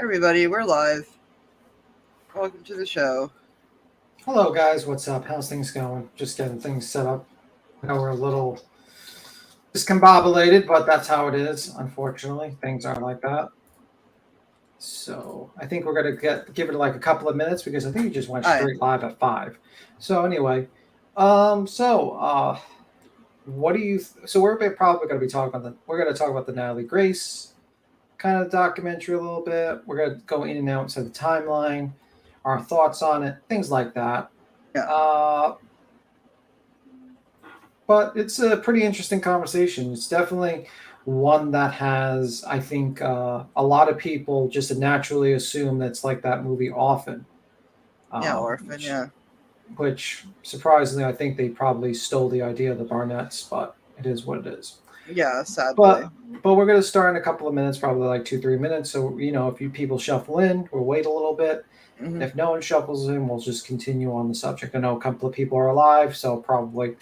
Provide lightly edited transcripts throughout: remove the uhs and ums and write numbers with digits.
Everybody, we're live. Welcome to the show. Hello, guys. What's up? How's things going? Just getting things set up. I know we're a little discombobulated, but that's how it is. Unfortunately, things are like that. So I think we're gonna give it like a couple of minutes because I think we just went Hi. straight live at 5. So anyway, um, so uh, what do you? So we're probably gonna be talking about we're gonna talk about the Natalie Grace kind of documentary a little bit. We're gonna go in and out to the timeline, our thoughts on it, things like that. Yeah. Uh, but it's a pretty interesting conversation. It's definitely one that has, I think, a lot of people just naturally assume that's like that movie Often, Yeah, um, orphan, which, yeah. which surprisingly, I think they probably stole the idea of the Barnetts, but it is what it is. Yeah, sadly. But but we're gonna start in a couple of minutes, probably like 2-3 minutes. So if you people shuffle in, we'll wait a little bit. Hmm. If no one shuffles in, we'll just continue on the subject. I know a couple of people are alive, so probably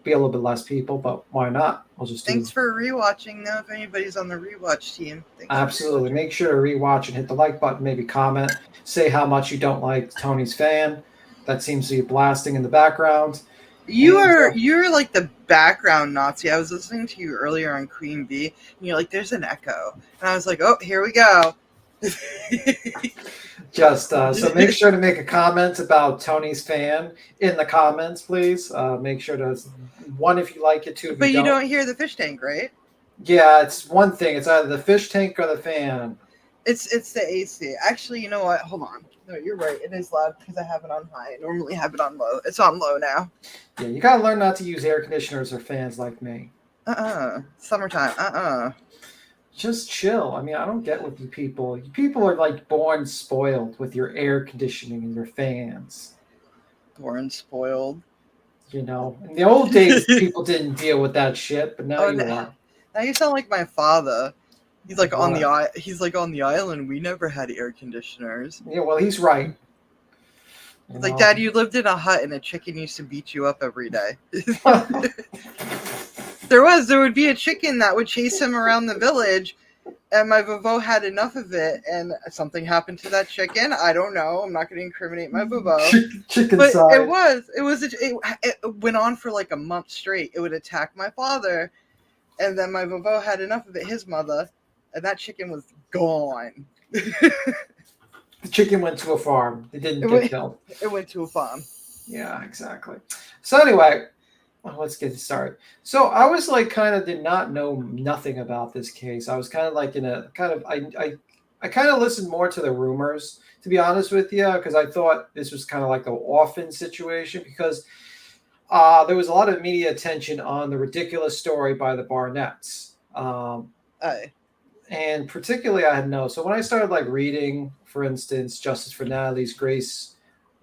be a little bit less people, but why not? We'll just Thanks do for rewatching, though, if anybody's on the rewatch team. Thanks for absolutely. rewatching. Make sure to rewatch and hit the like button, maybe comment, say how much you don't like Tony's fan. That seems to be blasting in the background. And You're like the background Nazi. I was listening to you earlier on Queen Bee, and you're like, there's an echo. And I was like, oh, here we go. just so make sure to make a comment about Tony's fan in the comments, please. Make sure to one if you like it, two if you But you don't. don't hear the fish tank, right? Yeah, it's one thing. It's either the fish tank or the fan. It's the AC. Actually, you know what? Hold on. No, you're right. It is loud because I have it on high. I normally have it on low. It's on low now. Yeah, you gotta learn not to use air conditioners or fans like me. Summertime. Just chill. I mean, I don't get with you people. You people are like born spoiled with your air conditioning and your fans. Born spoiled. In the old days, people didn't deal with that shit, but now Oh, you are. now you sound like my father. He's like on the What? he's like on the island. We never had air conditioners. Yeah, well, he's right. You It's like, know. Dad, you lived in a hut and a chicken used to beat you up every day. There would be a chicken that would chase him around the village, and my vovo had enough of it, and something happened to that chicken. I don't know. I'm not going to incriminate my vovo. Chicken But side. it went on for like a month straight. It would attack my father, and then my vovo had enough of it, his mother, and that chicken was gone. The chicken went to a farm. It didn't It get went, killed. it went to a farm. Yeah, exactly. So anyway, let's get started. So I was like, kind of did not know nothing about this case. I was kind of like in a kind of I kind of listened more to the rumors, to be honest with you, because I thought this was kind of like the orphan situation because there was a lot of media attention on the ridiculous story by the Barnetts. Aye. And particularly I had no. So when I started like reading, for instance, Justice for Natalie's Grace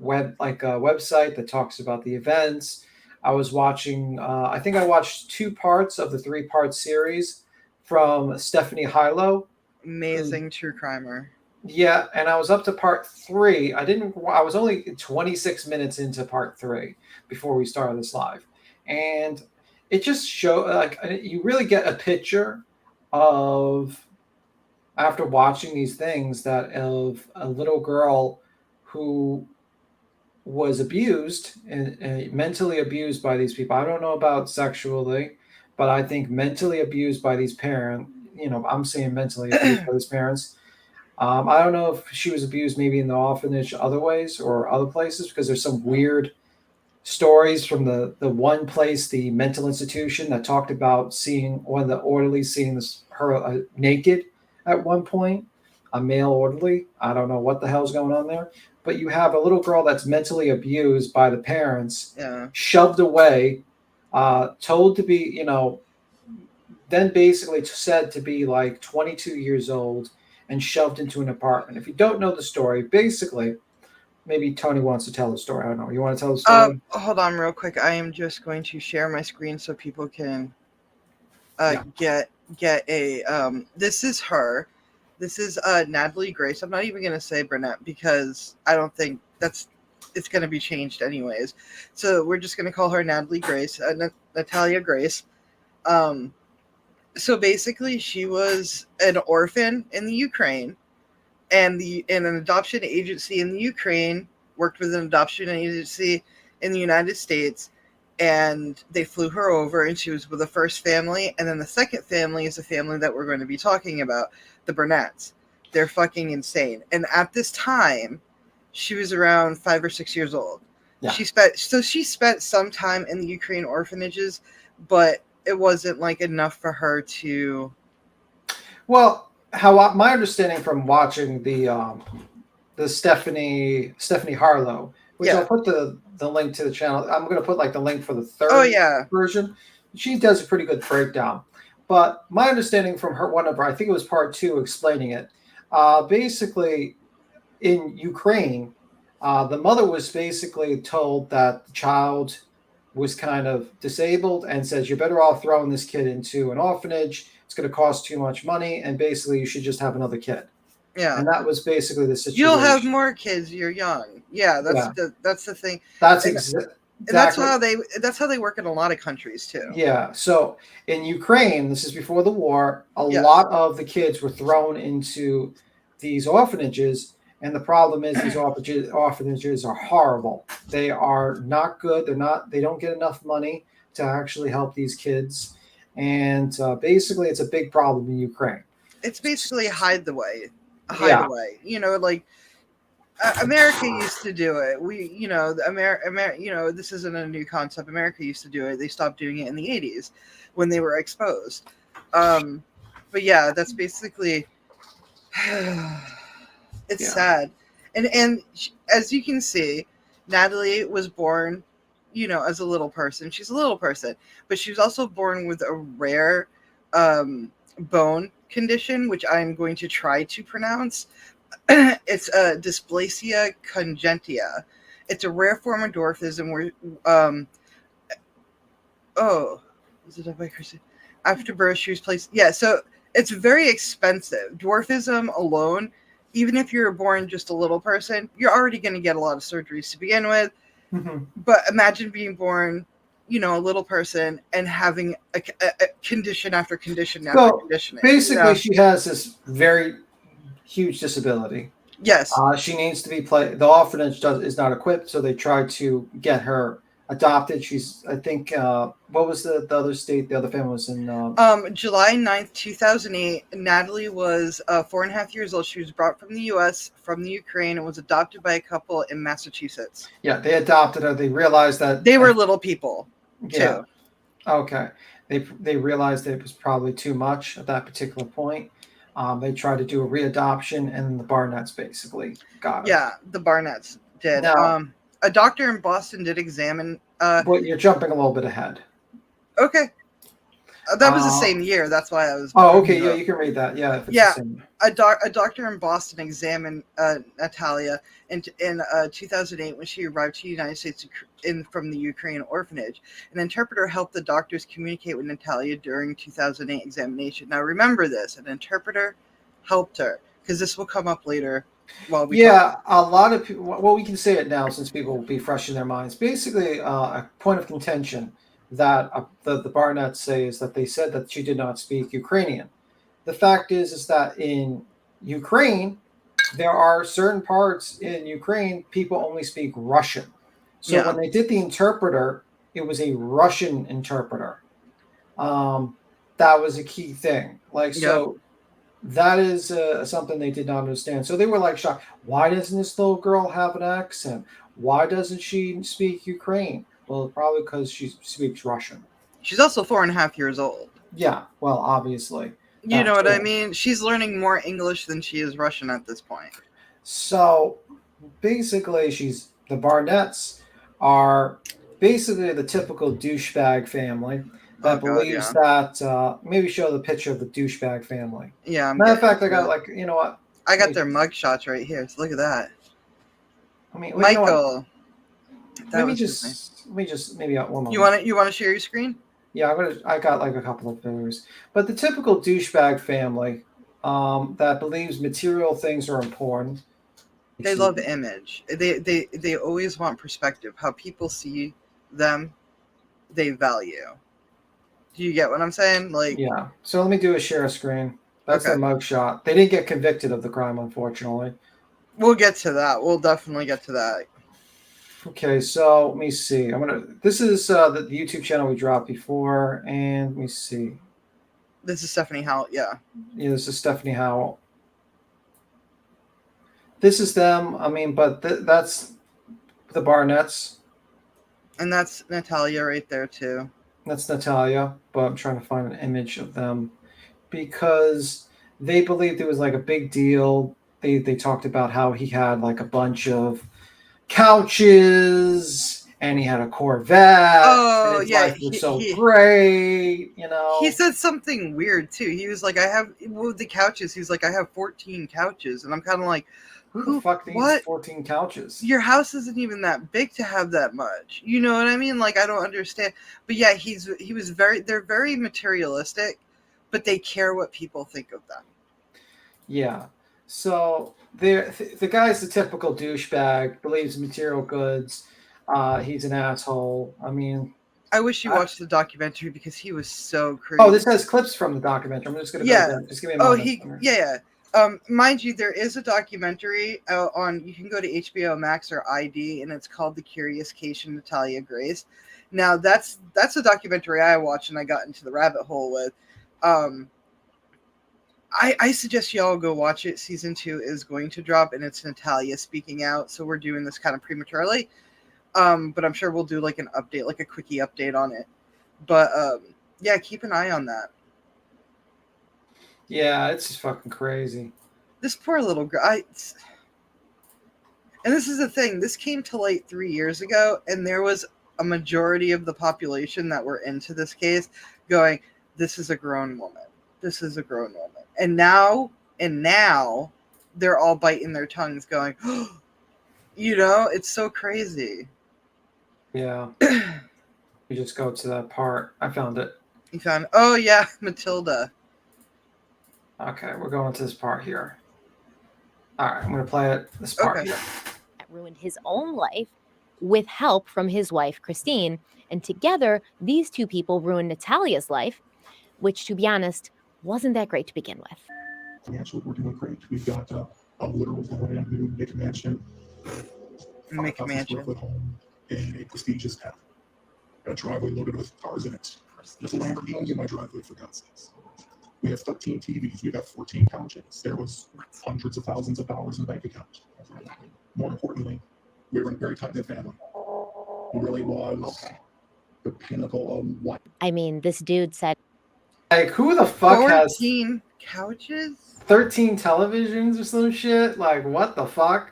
website that talks about the events, I was watching. I think I watched 2 parts of the 3-part series from Stephanie Hilo. Amazing true crimer. Yeah, and I was up to part 3. I didn't. I was only 26 minutes into part 3 before we started this live, and it just showed like you really get a picture of after watching these things that of a little girl who was abused and mentally abused by these people. I don't know about sexually, but I think mentally abused by these parents. I'm saying mentally abused by these parents. I don't know if she was abused maybe in the orphanage other ways or other places because there's some weird stories from the one place, the mental institution that talked about seeing one of the orderlies seeing her naked at one point, a male orderly. I don't know what the hell's going on there, but you have a little girl that's mentally abused by the parents, Yeah. shoved away, told to be, then basically said to be like 22 years old and shoved into an apartment. If you don't know the story, basically, maybe Tony wants to tell the story. I don't know. You want to tell the story? Hold on real quick. I am just going to share my screen so people can Yeah. get a this is her. This is Natalie Grace. I'm not even gonna say Barnett because I don't think it's gonna be changed anyways. So we're just gonna call her Natalie Grace, Natalia Grace. So basically she was an orphan in the Ukraine, and an adoption agency in the Ukraine worked with an adoption agency in the United States, and they flew her over, and she was with the first family, and then the second family is a family that we're going to be talking about, the Burnetts. They're fucking insane. And at this time, she was around 5 or 6 years old. Yeah. She spent some time in the Ukraine orphanages, but it wasn't like enough for her to. Well, my understanding from watching the Stephanie Harlow, which Yeah. I'll put the link to the channel. I'm going to put like the link for the third Oh yeah. version. She does a pretty good breakdown. But my understanding from one of her, I think it was part 2, explaining it. Basically, in Ukraine, the mother was basically told that the child was kind of disabled and says, you're better off throwing this kid into an orphanage. It's going to cost too much money, and basically you should just have another kid. Yeah. And that was basically the situation. You'll have more kids. You're young. Yeah, that's the thing. That's exactly. And that's how they work in a lot of countries too. Yeah. So in Ukraine, this is before the war, a lot of the kids were thrown into these orphanages. And the problem is these orphanages are horrible. They are not good. They don't get enough money to actually help these kids. And basically it's a big problem in Ukraine. It's basically hide the way. You know, like America used to do it. This isn't a new concept. America used to do it. They stopped doing it in the 80s when they were exposed. But yeah, that's basically it's sad. And as you can see, Natalie was born, as a little person. She's a little person, but she was also born with a rare bone condition, which I'm going to try to pronounce. It's a dysplasia congenita. It's a rare form of dwarfism where, is it by Christian? After birth, she was placed. Yeah, so it's very expensive. Dwarfism alone, even if you're born just a little person, you're already going to get a lot of surgeries to begin with. Mm-hmm. But imagine being born, a little person and having a condition after condition after condition. Basically, she has this very huge disability. Yes. She needs to be the orphanage is not equipped, so they try to get her adopted. She's, I think, what was the other state the other family was in? July 9th, 2008. Natalie was 4.5 years old. She was brought from the U.S., from the Ukraine, and was adopted by a couple in Massachusetts. Yeah, they adopted her. They realized that they were little people, yeah. too. Okay. They realized that it was probably too much at that particular point. They tried to do a readoption, and the Barnetts basically got it. Yeah, the Barnetts did. Now, a doctor in Boston did examine. But you're jumping a little bit ahead. Okay. That was the same year. That's why I was. Oh, okay. Yeah, you can read that. Yeah. A doctor in Boston examined Natalia in 2008 when she arrived to the United States from the Ukraine orphanage. An interpreter helped the doctors communicate with Natalia during 2008 examination. Now, remember this: an interpreter helped her, because this will come up later. A lot of people. Well, we can say it now since people will be fresh in their minds. Basically, a point of contention that the Barnetts say is that they said that she did not speak Ukrainian. The fact is that in Ukraine, there are certain parts in Ukraine people only speak Russian. So when they did the interpreter, it was a Russian interpreter. That was a key thing. That is something they did not understand. So they were like shocked. Why doesn't this little girl have an accent? Why doesn't she speak Ukraine? Well, probably because she speaks Russian. She's also 4.5 years old. Yeah, well, obviously. You know what I mean? She's learning more English than she is Russian at this point. So basically, the Barnetts are basically the typical douchebag family that believes that. Maybe show the picture of the douchebag family. Yeah. Matter of fact, I got you know what? I got their mug shots right here. So look at that. I mean, Michael. Maybe one moment. You want to share your screen? Yeah, I got like a couple of pictures. But the typical douchebag family that believes material things are important. They love image. They always want perspective. How people see them, they value. Do you get what I'm saying? Yeah. So let me do a share screen. That's Okay. their mugshot. They didn't get convicted of the crime, unfortunately. We'll get to that. We'll definitely get to that. Okay, so let me see. This is the YouTube channel we dropped before, and let me see. This is Stephanie Howell. Yeah. Yeah, this is Stephanie Howell. This is them. I mean, but that's the Barnetts. And that's Natalia right there too. That's Natalia, but I'm trying to find an image of them because they believed it was like a big deal. They talked about how he had like a bunch of couches and he had a Corvette and Oh his yeah, life was so great, you he know. said something weird too. He was like, I have with the couches. He's like, I have 14 couches, and I'm kind of like, Who the fuck needs what? 14 couches? Your house isn't even that big to have that much. You know what I mean? Like, I don't understand. But yeah, they're very materialistic, but they care what people think of them. Yeah. So the guy's the typical douchebag, believes in material goods. He's an asshole. I mean, I wish you watched the documentary because he was so oh, crazy. this has clips from the documentary. I'm just gonna Yeah. go there. Just give me a Oh, moment. yeah. Mind you, there is a documentary on. You can go to HBO Max or ID, and it's called "The Curious Case of Natalia Grace." Now, that's a documentary I watched and I got into the rabbit hole with. I suggest y'all go watch it. Season 2 is going to drop, and it's Natalia speaking out. So we're doing this kind of prematurely, but I'm sure we'll do like an update, like a quickie update on it. But yeah, keep an eye on that. Yeah, it's just fucking crazy. This poor little girl. And this is the thing. This came to light 3 years ago, and there was a majority of the population that were into this case going, "This is a grown woman. This is a grown woman." And now they're all biting their tongues, going, oh, you know, it's so crazy. Yeah. We just go to that part. I found it. You found? Oh yeah, Matilda. Okay, we're going to this part here. All right, I'm going to play it. This part Okay. here. That ruined his own life with help from his wife, Christine. And together, these two people ruined Natalia's life, which, to be honest, wasn't that great to begin with. Financially, we're doing great. We've got a literal brand new McMansion, 5,000 square foot home in a prestigious town. A driveway loaded with cars in it. There's a Lamborghini in my driveway, for God's sakes. We have 13 TVs. We got 14 couches. There was hundreds of thousands of dollars in the bank account. More importantly, we were in a very tight-knit family. It really was the pinnacle of what. I mean, this dude said, like, who the fuck 14 has 14 couches? 13 televisions or some shit? Like, what the fuck?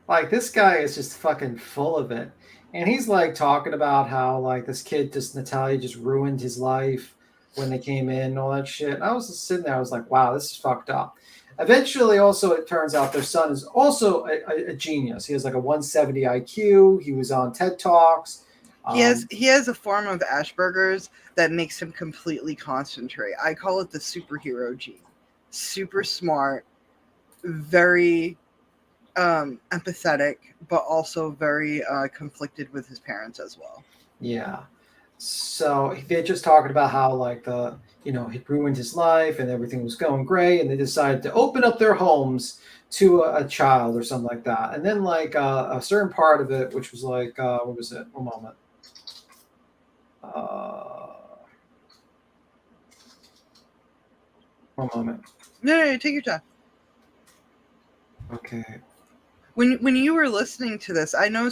Like, this guy is just fucking full of it. And he's like talking about how like this kid, Natalia, just ruined his life when they came in and all that shit. And I was just sitting there, I was like, wow, this is fucked up. Eventually, also, it turns out their son is also a genius. He has like a 170 IQ. He was on TED Talks. He has a form of Asperger's that makes him completely concentrate. I call it the superhero gene. Super smart, very empathetic, but also very conflicted with his parents as well. Yeah. So they're just talking about how like he ruined his life and everything was going great, and they decided to open up their homes to a child or something like that. And then like a certain part of it, which was like what was it? One moment. One moment. No, take your time. Okay. When you were listening to this, I know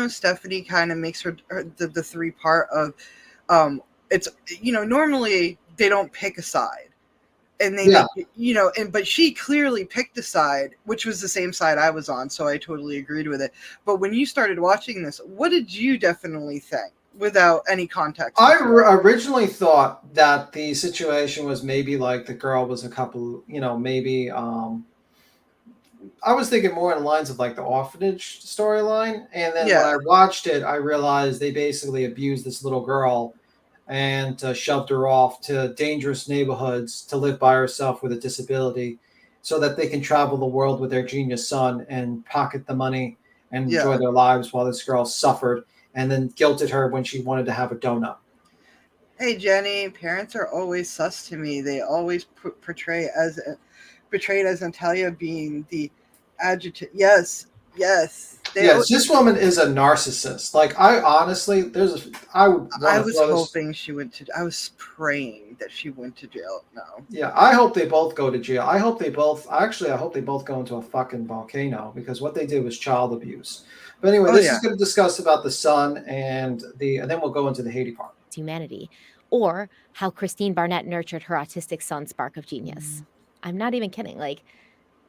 Stephanie kind of makes the 3-part of it's normally they don't pick a side, and they but she clearly picked a side, which was the same side I was on, so I totally agreed with it. But when you started watching this, what did you definitely think without any context? I originally thought that the situation was maybe like the girl was a couple, maybe I was thinking more in the lines of like the orphanage storyline. And then when I watched it, I realized they basically abused this little girl and shoved her off to dangerous neighborhoods to live by herself with a disability so that they can travel the world with their genius son and pocket the money and enjoy their lives while this girl suffered and then guilted her when she wanted to have a donut. Hey Jenny, parents are always sus to me. They always portray as portrayed as Natalia being the adjective. Yes, yes. Yes, this woman is a narcissist. Like, I honestly, I would I want to was throw this. hoping she went to. I was praying that she went to jail. No. Yeah, I hope they both go to jail. I hope they both. Actually, I hope they both go into a fucking volcano because what they did was child abuse. But anyway, this is going to discuss about the son and then we'll go into the Haiti part. Humanity, or how Christine Barnett nurtured her autistic son's spark of genius. I'm not even kidding. Like,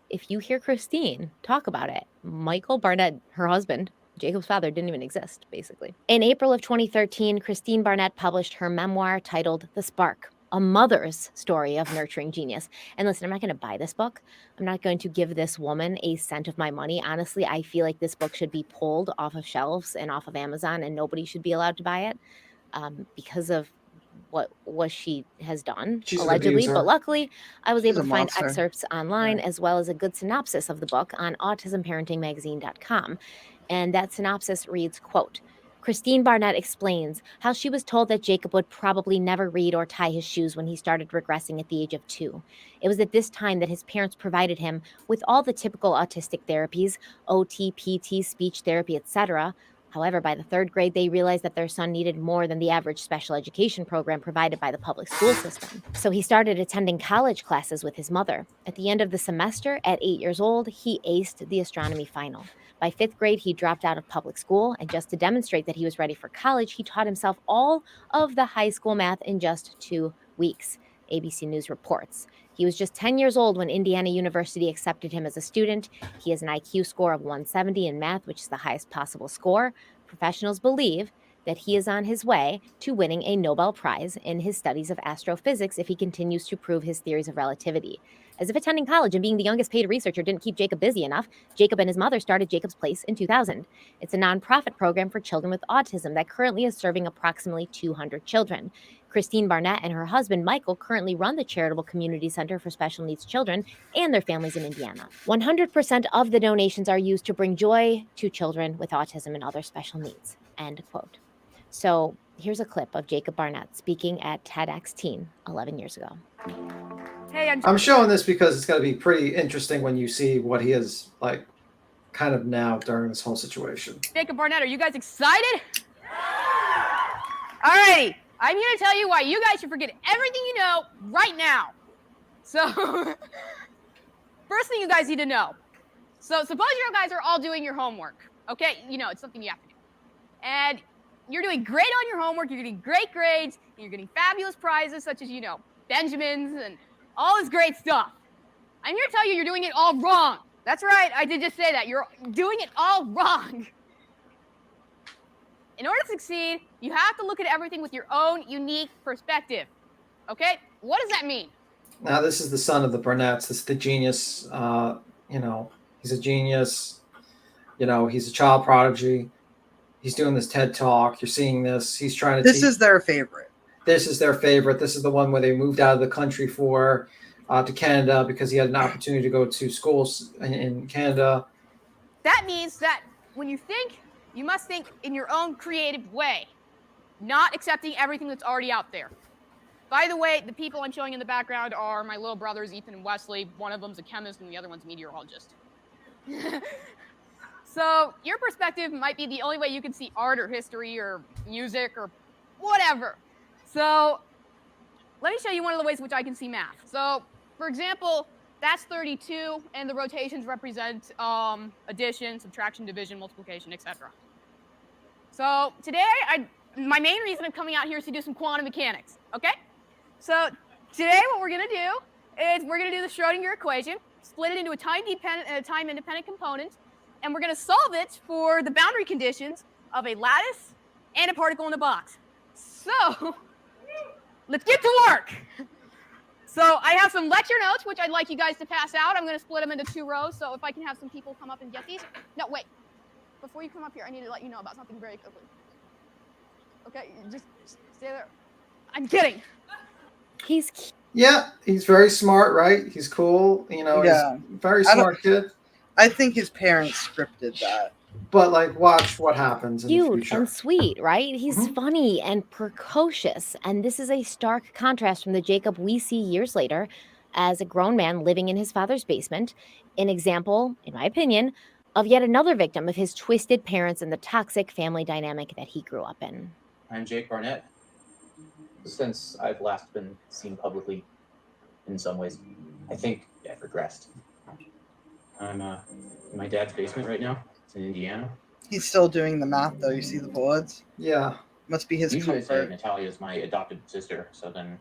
if you hear Christine talk about it, Michael Barnett, her husband, Jacob's father, didn't even exist, basically. In April of 2013, Christine Barnett published her memoir titled The Spark, a mother's story of nurturing genius. And listen, I'm not going to buy this book. I'm not going to give this woman a cent of my money. Honestly, I feel like this book should be pulled off of shelves and off of Amazon, and nobody should be allowed to buy it because of what she has done, She's allegedly. But luckily, I was able to find monster. excerpts online as well as a good synopsis of the book on autismparentingmagazine.com. And that synopsis reads, quote, Christine Barnett explains how she was told that Jacob would probably never read or tie his shoes when he started regressing at the age of 2. It was at this time that his parents provided him with all the typical autistic therapies, OT, PT, speech therapy, etc. However, by the 3rd grade, they realized that their son needed more than the average special education program provided by the public school system. So he started attending college classes with his mother. At the end of the semester, at 8 years old, he aced the astronomy final. By 5th grade, he dropped out of public school, and just to demonstrate that he was ready for college, he taught himself all of the high school math in just 2 weeks. ABC News reports. He was just 10 years old when Indiana University accepted him as a student. He has an IQ score of 170 in math, which is the highest possible score. Professionals believe that he is on his way to winning a Nobel Prize in his studies of astrophysics if he continues to prove his theories of relativity. As if attending college and being the youngest paid researcher didn't keep Jacob busy enough, Jacob and his mother started Jacob's Place in 2000. It's a nonprofit program for children with autism that currently is serving approximately 200 children. Christine Barnett and her husband, Michael, currently run the charitable community center for special needs children and their families in Indiana. 100% of the donations are used to bring joy to children with autism and other special needs. End quote. So here's a clip of Jacob Barnett speaking at TEDx Teen 11 years ago. Hey, I'm showing this because it's going to be pretty interesting when you see what he is like kind of now during this whole situation. Jacob Barnett, are you guys excited? Alrighty, I'm here to tell you why you guys should forget everything you know right now. So, first thing you guys need to know. So, suppose you guys are all doing your homework, okay? You know, it's something you have to do. And you're doing great on your homework, you're getting great grades, and you're getting fabulous prizes such as, Benjamins and all this great stuff. I'm here to tell you you're doing it all wrong. That's right, I did just say that. You're doing it all wrong. In order to succeed, you have to look at everything with your own unique perspective. Okay? What does that mean? Now, this is the son of the Burnetts. This is the genius. He's a genius. He's a child prodigy. He's doing this TED Talk. You're seeing this. He's trying to This is their favorite. This is their favorite. This is the one where they moved out of the country to Canada because he had an opportunity to go to schools in Canada. That means that when you think, you must think in your own creative way, not accepting everything that's already out there. By the way, the people I'm showing in the background are my little brothers, Ethan and Wesley. One of them's a chemist and the other one's a meteorologist. So your perspective might be the only way you can see art or history or music or whatever. So let me show you one of the ways in which I can see math. So, for example, that's 32, and the rotations represent addition, subtraction, division, multiplication, etc. So today, my main reason I'm coming out here is to do some quantum mechanics, okay? So today what we're going to do is we're going to do the Schrodinger equation, split it into a time-dependent and a time-independent component, and we're going to solve it for the boundary conditions of a lattice and a particle in a box. So let's get to work. So I have some lecture notes, which I'd like you guys to pass out. I'm going to split them into 2 rows, so if I can have some people come up and get these. No, wait. Before you come up here, I need to let you know about something very quickly. Okay, just stay there. I'm kidding. He's very smart, right? He's cool. He's a very smart kid. I think his parents scripted that. but like watch what happens in the Cute future. and sweet, right? He's Mhm. funny and precocious. And this is a stark contrast from the Jacob we see years later as a grown man living in his father's basement. An example, in my opinion, of yet another victim of his twisted parents and the toxic family dynamic that he grew up in. I'm Jake Barnett. Since I've last been seen publicly, in some ways, I think I've regressed. I'm in my dad's basement right now. It's in Indiana. He's still doing the math, though. You see the bullets? Yeah. Must be his Usually I say comfort. Natalia is my adopted sister, so then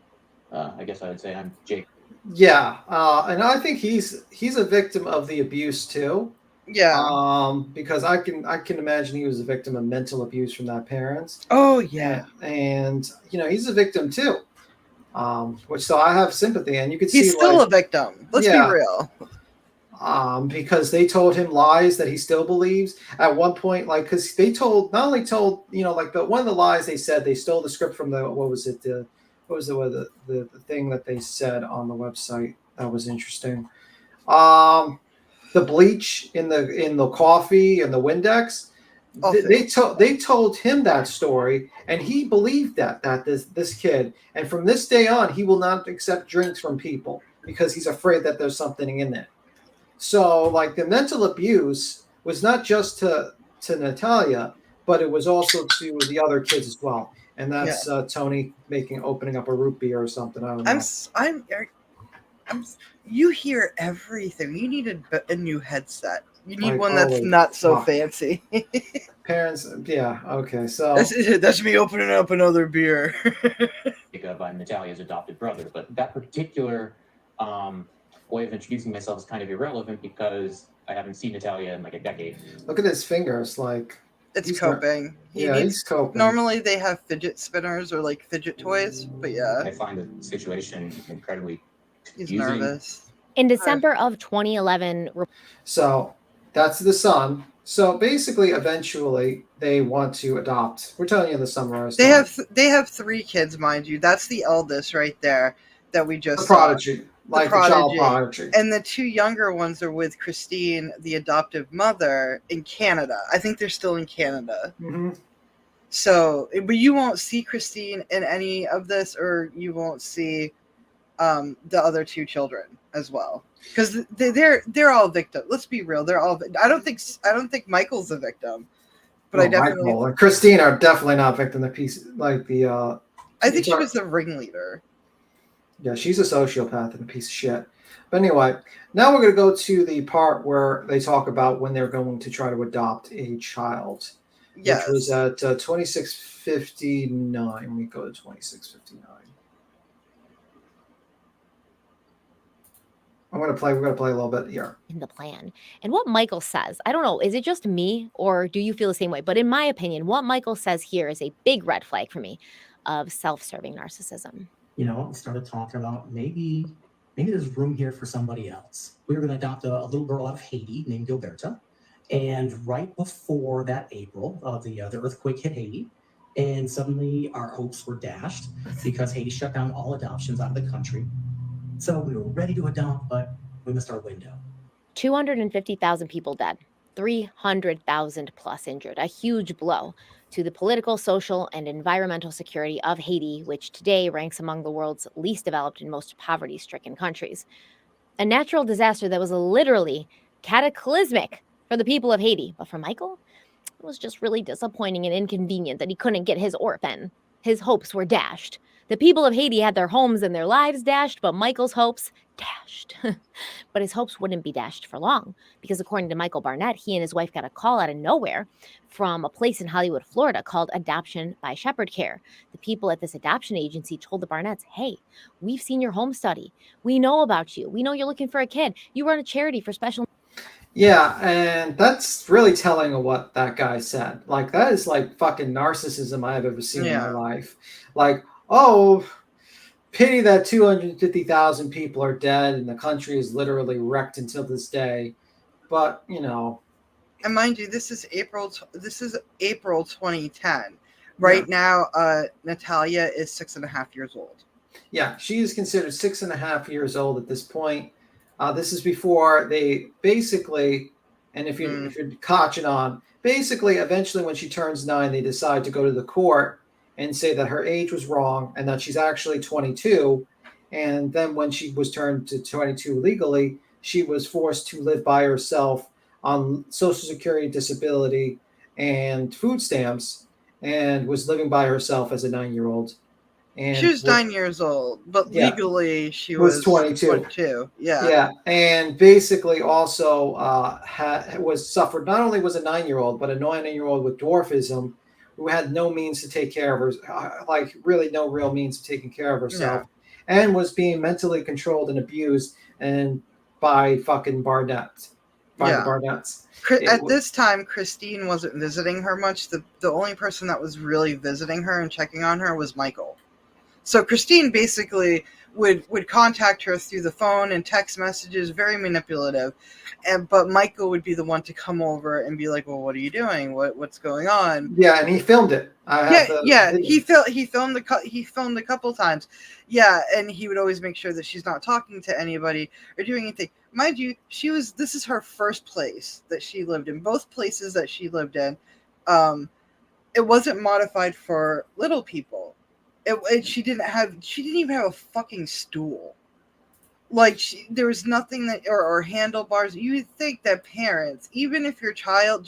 I guess I would say I'm Jake. Yeah, and I think he's a victim of the abuse too. Yeah. Because I can imagine he was a victim of mental abuse from that parents. Oh, yeah. And you know, he's a victim too. Which so I have sympathy, and you can see He's still like, a victim. Let's Yeah. be real. Because they told him lies that he still believes at one point, like because they not only told, you know, like one of the lies they said, they stole the script from the thing that they said on the website that was interesting. The bleach in the coffee and the Windex. Oh, They told him that story, and he believed that this kid, and from this day on, he will not accept drinks from people because he's afraid that there's something in it. So, like, the mental abuse was not just to Natalia, but it was also to the other kids as well. And that's Tony opening up a root beer or something. I don't know. You hear everything. You need a new headset. You need Like, one that's holy not so fuck. fancy. Parents, yeah, okay, so That's me opening up another beer. Jacob, I'm Natalia's adopted brother, but that particular way of introducing myself is kind of irrelevant because I haven't seen Natalia in like a decade. look at his fingers, like It's he's coping. he's coping. Normally they have fidget spinners or like fidget toys, but yeah, I find the situation incredibly he's confusing. nervous. In December of 2011, So that's the son. So basically, eventually, they want to adopt. We're telling you the summarized. They have 3 kids, mind you. That's the eldest right there that we just the prodigy, saw. the child prodigy. And the 2 younger ones are with Christine, the adoptive mother, in Canada. I think they're still in Canada. Mm-hmm. So, but you won't see Christine in any of this, or you won't see the other 2 children as well, because they're all victims. Let's be real, they're all. I don't think Michael's a victim, but I definitely. Michael and Christine are definitely not victim. The piece, like the. I think she was the ringleader. Yeah, she's a sociopath and a piece of shit. But anyway, now we're going to go to the part where they talk about when they're going to try to adopt a child. Yes. Which was at 2659. Let me go to 2659. We're going to play a little bit here. In the plan. And what Michael says, I don't know, is it just me or do you feel the same way? But in my opinion, what Michael says here is a big red flag for me of self-serving narcissism. You know, we started talking about maybe there's room here for somebody else. We were going to adopt a little girl out of Haiti named Gilberta. And right before that April, the earthquake hit Haiti. And suddenly our hopes were dashed because Haiti shut down all adoptions out of the country. So we were ready to adopt, but we missed our window. 250,000 people dead, 300,000 plus injured, a huge blow to the political, social, and environmental security of Haiti, which today ranks among the world's least developed and most poverty-stricken countries. A natural disaster that was literally cataclysmic for the people of Haiti. But for Michael, it was just really disappointing and inconvenient that he couldn't get his orphan. His hopes were dashed. The people of Haiti had their homes and their lives dashed, but Michael's hopes dashed. But his hopes wouldn't be dashed for long, because according to Michael Barnett, he and his wife got a call out of nowhere from a place in Hollywood, Florida called Adoption by Shepherd Care. The people at this adoption agency told the Barnetts, hey, we've seen your home study. We know about you. We know you're looking for a kid. You run a charity for special. Yeah, and that's really telling of what that guy said. Like, that is like fucking narcissism I've ever seen in my life. Like, oh, pity that 250,000 people are dead and the country is literally wrecked until this day. But, you know. And mind you, this is April 2010. Right now, Natalia is 6.5 years old. Yeah, she is considered 6.5 years old at this point. This is before they basically, And if you're catching on, basically, eventually when she turns 9, they decide to go to the court and say that her age was wrong and that she's actually 22. And then when she was turned to 22 legally, she was forced to live by herself on Social Security, disability, and food stamps, and was living by herself as a 9-year-old. And she was 9 years old, but legally she was 22. Yeah, and basically also suffered. Not only was a 9-year-old, but a 9-year-old with dwarfism, who had no means to take care of her, like really no real means of taking care of herself, and was being mentally controlled and abused and by fucking Barnett, by the Barnetts. At this time, Christine wasn't visiting her much. The only person that was really visiting her and checking on her was Michael. So Christine basically would contact her through the phone and text messages, very manipulative. But Michael would be the one to come over and be like, "Well, what are you doing? What's going on?" Yeah, and he filmed it. He filmed a couple times. Yeah, and he would always make sure that she's not talking to anybody or doing anything. Mind you, this is her first place that she lived in. Both places that she lived in, it wasn't modified for little people. She didn't even have a fucking stool. Like there was nothing that or handlebars. You would think that parents, even if your child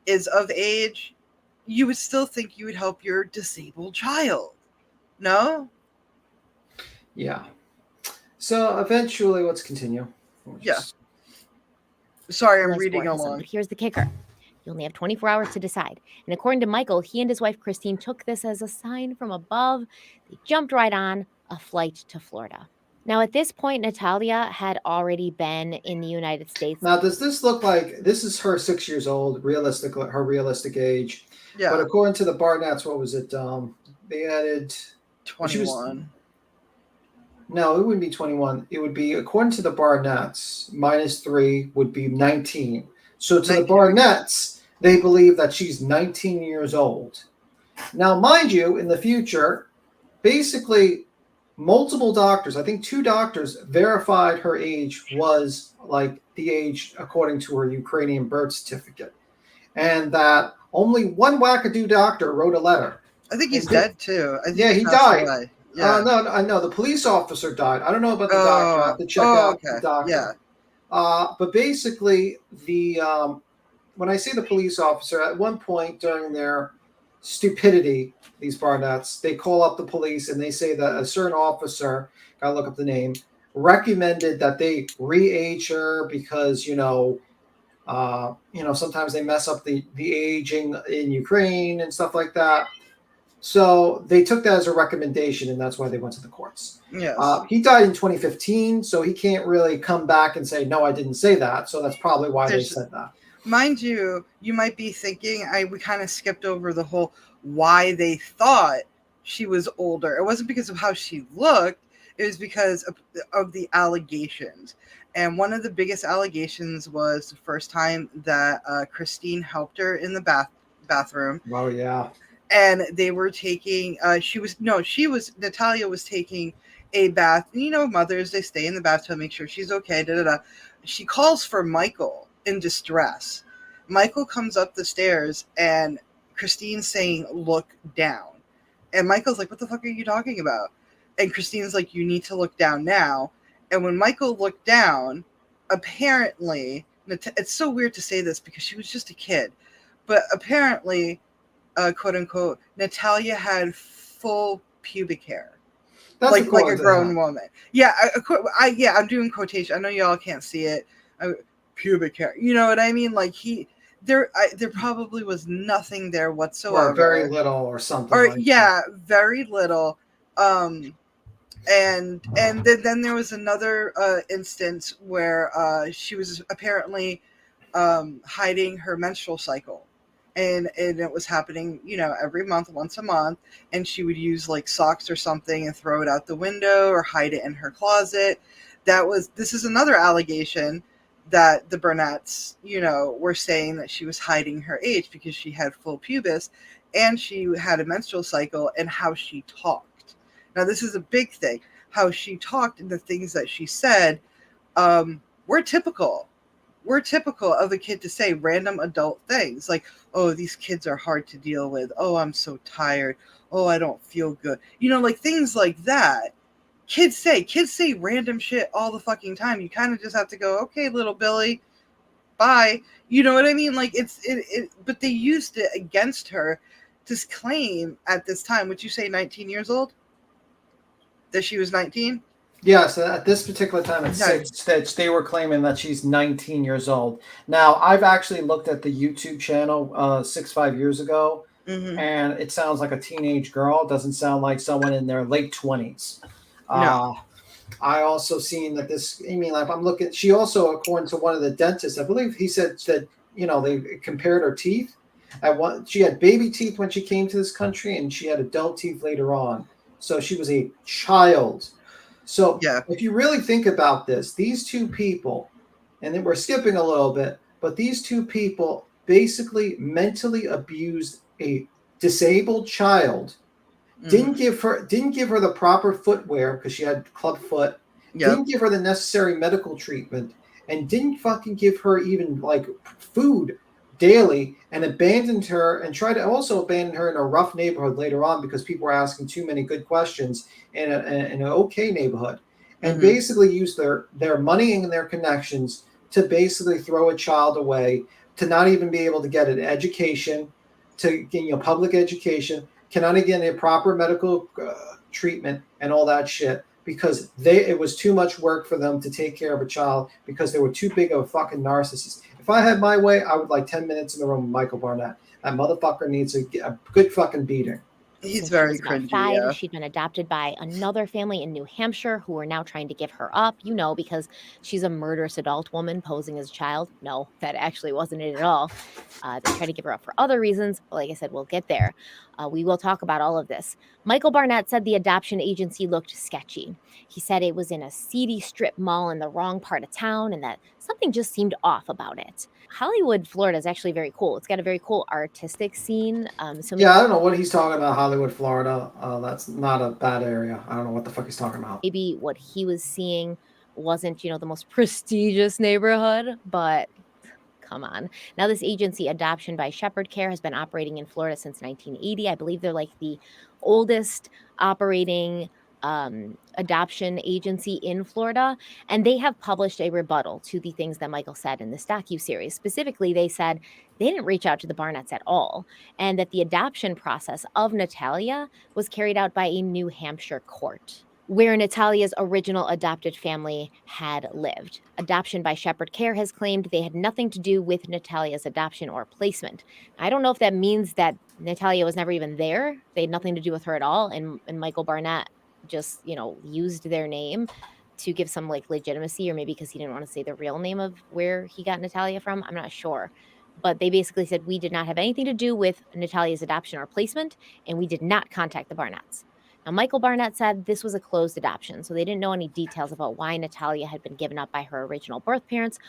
is of age, you would still think you would help your disabled child. No? Yeah. So eventually, let's continue. Sorry, I'm reading along. But here's the kicker. You only have 24 hours to decide. And according to Michael, he and his wife Christine took this as a sign from above. They jumped right on a flight to Florida. Now, at this point, Natalia had already been in the United States. Now, does this look like this is her 6 years old, her realistic age? Yeah. But according to the Barnetts, what was it? They added 21. No, it wouldn't be 21. It would be, according to the Barnetts, -3 would be 19. So to 19. The Barnetts, they believe that she's 19 years old. Now, mind you, in the future, basically multiple doctors, I think 2 doctors, verified her age was like the age according to her Ukrainian birth certificate. And that only one wackadoo doctor wrote a letter. I think he's dead too. I think he died. Away. Yeah. No, I know the police officer died. I don't know about the doctor. I have to check out the doctor. Yeah. But basically, when I say the police officer, at one point during their stupidity, these Barnetts, they call up the police and they say that a certain officer, gotta look up the name, recommended that they re-age her because sometimes they mess up the aging in Ukraine and stuff like that. So they took that as a recommendation, and that's why they went to the courts. Yes. He died in 2015, so he can't really come back and say, no, I didn't say that. So that's probably why they said that. Mind you, you might be thinking, we kind of skipped over the whole why they thought she was older. It wasn't because of how she looked. It was because of the allegations. And one of the biggest allegations was the first time that Christine helped her in the bathroom. Oh, yeah. And they were taking, Natalia was taking a bath. Mothers, they stay in the bathtub, make sure she's okay, She calls for Michael in distress. Michael comes up the stairs and Christine's saying, "Look down." And Michael's like, "What the fuck are you talking about?" And Christine's like, "You need to look down now." And when Michael looked down, apparently, it's so weird to say this because she was just a kid, but apparently, quote unquote, Natalia had full pubic hair. That's like a grown woman. Yeah, I'm doing quotation. I know y'all can't see it. Pubic hair. You know what I mean? Like there probably was nothing there whatsoever. Or very little or something. Very little. And then there was another instance where she was apparently hiding her menstrual cycle. And it was happening, every month, once a month, and she would use like socks or something and throw it out the window or hide it in her closet. This is another allegation that the Barnetts, were saying that she was hiding her age because she had full pubis and she had a menstrual cycle, and how she talked. Now, this is a big thing, how she talked and the things that she said. we're typical. We're typical of the kid to say random adult things like, oh, these kids are hard to deal with. Oh, I'm so tired. Oh, I don't feel good. You know, like things like that. Kids say random shit all the fucking time. You kind of just have to go, okay, little Billy, bye. You know what I mean? Like but they used it against her to claim at this time, would you say 19 years old? That she was 19? Yeah, so at this particular time at 6, that they were claiming that she's 19 years old. Now, I've actually looked at the YouTube channel 5 years ago, and it sounds like a teenage girl. It doesn't sound like someone in their late 20s. No. I also seen that this, I mean, like I'm looking, she also, according to one of the dentists, I believe he said that, they compared her teeth. She had baby teeth when she came to this country, and she had adult teeth later on. So she was a child. So if you really think about this, these two people, and then we're skipping a little bit, but these two people basically mentally abused a disabled child. Didn't give her the proper footwear because she had club foot. Didn't give her the necessary medical treatment, and didn't fucking give her even like food daily, and abandoned her, and tried to also abandon her in a rough neighborhood later on because people were asking too many good questions in an okay neighborhood, and basically used their money and their connections to basically throw a child away, to not even be able to get an education, to get public education, cannot get a proper medical treatment and all that shit because it was too much work for them to take care of a child because they were too big of a fucking narcissist. If I had my way, I would like 10 minutes in the room with Michael Barnett. That motherfucker needs a good fucking beating. He's very cringy. 5, yeah. she'd been adopted by another family in New Hampshire who are now trying to give her up, because she's a murderous adult woman posing as a child. No, that actually wasn't it at all. They tried to give her up for other reasons. But like I said, we'll get there. We will talk about all of this. Michael Barnett said the adoption agency looked sketchy. He said it was in a seedy strip mall in the wrong part of town and that something just seemed off about it. Hollywood, Florida is actually very cool. It's got a very cool artistic scene. I don't know what he's talking about, Hollywood, Florida. That's not a bad area. I don't know what the fuck he's talking about. Maybe what he was seeing wasn't, the most prestigious neighborhood, but come on. Now, this agency, Adoption by Shepherd Care, has been operating in Florida since 1980. I believe they're like the oldest operating adoption agency in Florida, and they have published a rebuttal to the things that Michael said in this docuseries. Specifically, they said they didn't reach out to the Barnetts at all, and that the adoption process of Natalia was carried out by a New Hampshire court where Natalia's original adopted family had lived. Adoption by Shepherd Care has claimed they had nothing to do with Natalia's adoption or placement. I don't know if that means that Natalia was never even there. They had nothing to do with her at all, and Michael Barnett just, used their name to give some legitimacy, or maybe because he didn't want to say the real name of where he got Natalia from. I'm not sure. But they basically said, we did not have anything to do with Natalia's adoption or placement, and we did not contact the Barnetts. Now, Michael Barnett said this was a closed adoption, so they didn't know any details about why Natalia had been given up by her original birth parents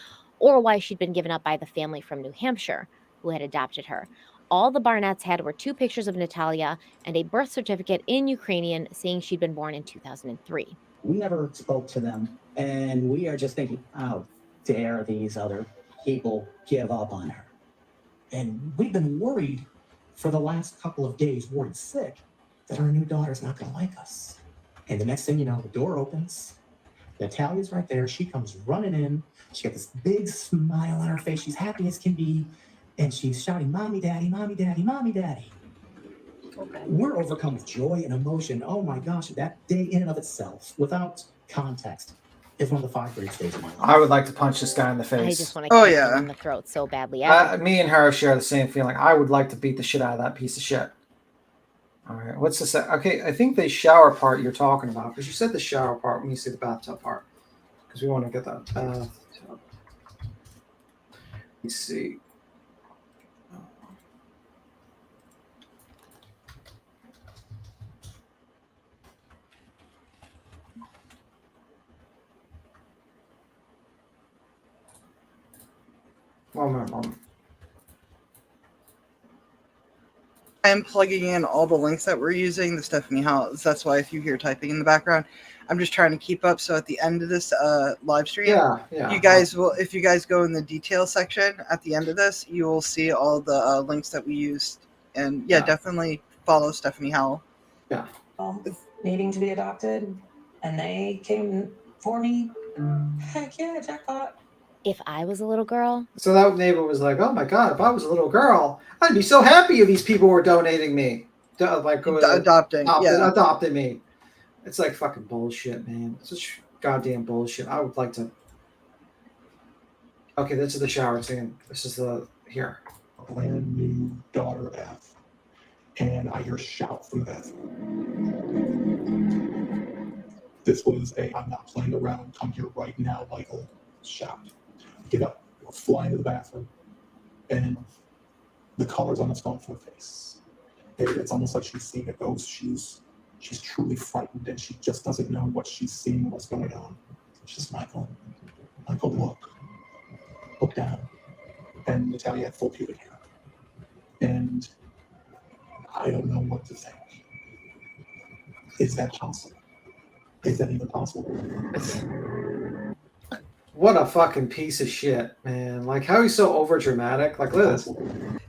or why she'd been given up by the family from New Hampshire who had adopted her. All the Barnetts had were 2 pictures of Natalia and a birth certificate in Ukrainian saying she'd been born in 2003. We never spoke to them, and we are just thinking, how dare these other people give up on her? And we've been worried for the last couple of days, worried sick, that our new daughter's not going to like us. And the next thing you know, the door opens. Natalia's right there. She comes running in. She got this big smile on her face. She's happy as can be. And she's shouting, "Mommy, Daddy, Mommy, Daddy, Mommy, Daddy." Okay. We're overcome with joy and emotion. Oh my gosh, that day in and of itself, without context, is one of the 5 greatest days of my life. I would like to punch this guy in the face. I just want to kick him in the throat so badly. Me and her share the same feeling. I would like to beat the shit out of that piece of shit. All right, what's this? Okay, I think the shower part you're talking about, because you said the shower part when you say the bathtub part, because we want to get that bathtub. Let's see. One moment. I'm plugging in all the links that we're using, the Stephanie House. That's why if you hear typing in the background, I'm just trying to keep up. So at the end of this live stream, Yeah. you guys will, if you guys go in the details section at the end of this, you will see all the links that we used. And yeah, definitely follow Stephanie Howell. Yeah. Needing to be adopted, and they came for me. Heck yeah, jackpot. If I was a little girl. So that neighbor was like, "Oh my god, if I was a little girl, I'd be so happy if these people were donating me, adopted me." It's like fucking bullshit, man. It's such goddamn bullshit. I would like to. Okay, this is the shower scene. This is the here. A brand new daughter bath, and I hear a shout from the bathroom. This was a "I'm not playing around, come here right now" Michael shout. Get up, go fly into the bathroom, and the color's almost gone from her face. It's almost like she's seeing a ghost. She's truly frightened, and she just doesn't know what she's seeing, what's going on. It's just Michael, look down. And Natalia had full pubic hair. And I don't know what to think. Is that possible? Is that even possible? What a fucking piece of shit, man. Like, how he's so over dramatic. Like, look at this.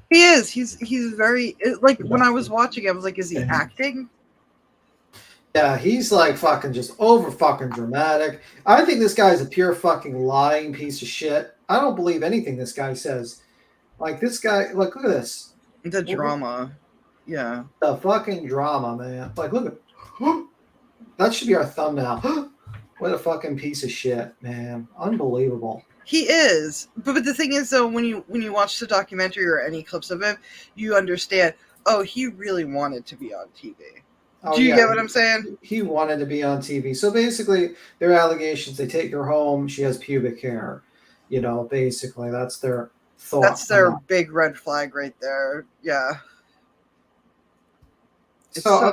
He is. He's very, like, when I was watching, I was like, is he acting? Yeah, he's like fucking just over fucking dramatic. I think this guy's a pure fucking lying piece of shit. I don't believe anything this guy says. Like, this guy, like, look at this. The drama. Yeah. The fucking drama, man. Like, look at that should be our thumbnail. What a fucking piece of shit, man. Unbelievable. He is. But the thing is, though, when you watch the documentary or any clips of him, you understand, oh, he really wanted to be on TV. Oh, do you get what I'm saying? He wanted to be on TV. So basically, their allegations, they take her home, she has pubic hair. You know, basically, that's their thought. That's their big red flag right there. Yeah. So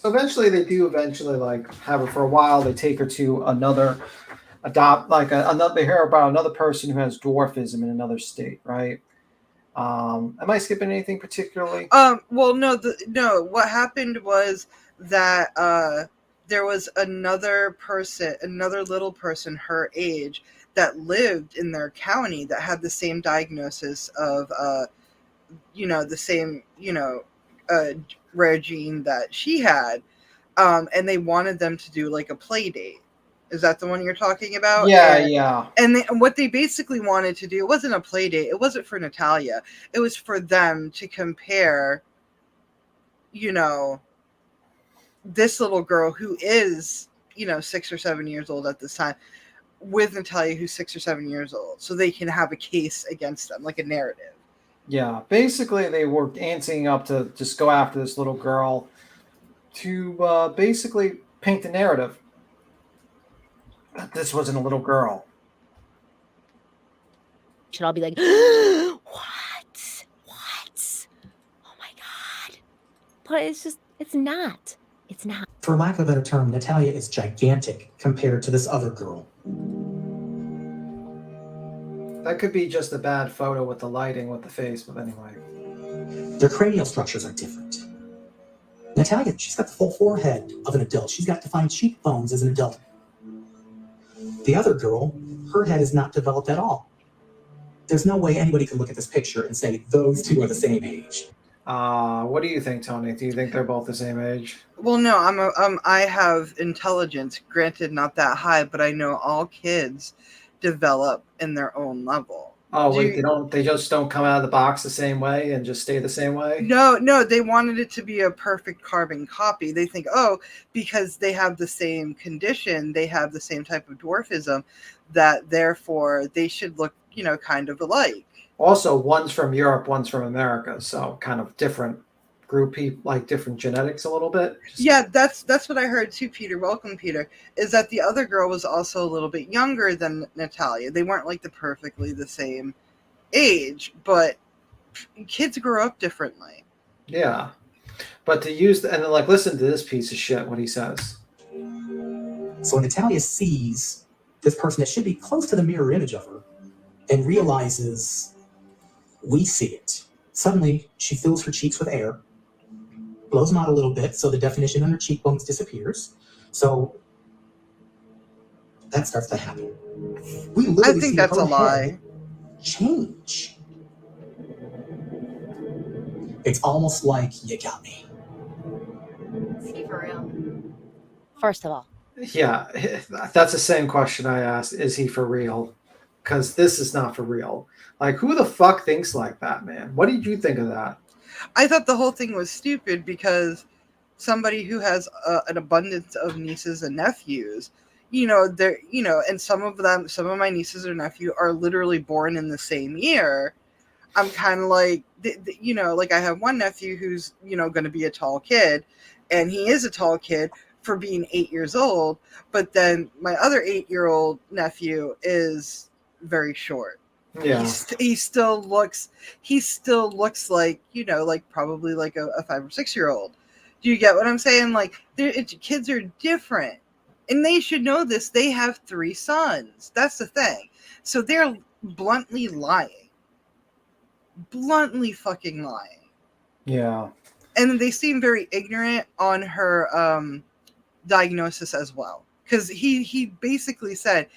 eventually they do like have her for a while. They take her to another they hear about another person who has dwarfism in another state, right? Am I skipping anything particularly? Well, no. What happened was that there was another little person her age that lived in their county that had the same diagnosis of the same rare gene that she had, and they wanted them to do like a play date. Is that the one you're talking about? Yeah. And what they basically wanted to do, it wasn't a play date. It wasn't for Natalia. It was for them to compare, this little girl who is, 6 or 7 years old at this time with Natalia who's 6 or 7 years old. So they can have a case against them, like a narrative. Yeah. Basically, they were antsing up to just go after this little girl to basically paint the narrative. This wasn't a little girl. Should all be like, what? Oh my God. But it's not. It's not. For lack of a better term, Natalia is gigantic compared to this other girl. That could be just a bad photo with the lighting with the face, but anyway. Their cranial structures are different. Natalia, she's got the full forehead of an adult. She's got defined cheekbones as an adult. The other girl, her head is not developed at all. There's no way anybody can look at this picture and say those two are the same age. What do you think, Tony? Do you think they're both the same age? Well, no, I have intelligence, granted not that high, but I know all kids develop in their own level. Oh, they just don't come out of the box the same way and just stay the same way? No, they wanted it to be a perfect carbon copy. They think, because they have the same condition, they have the same type of dwarfism, that therefore they should look, kind of alike. Also, one's from Europe, one's from America, so kind of different group, like different genetics a little bit. Yeah, that's what I heard too, Peter. Welcome, Peter. Is that the other girl was also a little bit younger than Natalia. They weren't like perfectly the same age, but kids grow up differently. Yeah, but and then listen to this piece of shit, what he says. So Natalia sees this person that should be close to the mirror image of her and realizes We see it. Suddenly, she fills her cheeks with air, blows them out a little bit so the definition on her cheekbones disappears. So that starts to happen. We I literally think see that's her a lie. head change. It's almost like you got me. Is he for real? First of all, Yeah, that's the same question I asked. Is he for real? Because this is not for real. Like, who the fuck thinks like that, man? What did you think of that? I thought the whole thing was stupid because somebody who has an abundance of nieces and nephews, they're, and some of my nieces or nephew are literally born in the same year. I'm kind of like, like I have one nephew who's, going to be a tall kid, and he is a tall kid for being 8 years old. But then my other 8-year-old nephew is very short. Yeah. He still looks like, like probably like a 5 or 6-year-old. Do you get what I'm saying? Like, kids are different, and they should know this. They have 3 sons. That's the thing. So they're bluntly fucking lying. Yeah. And they seem very ignorant on her diagnosis as well, because he basically said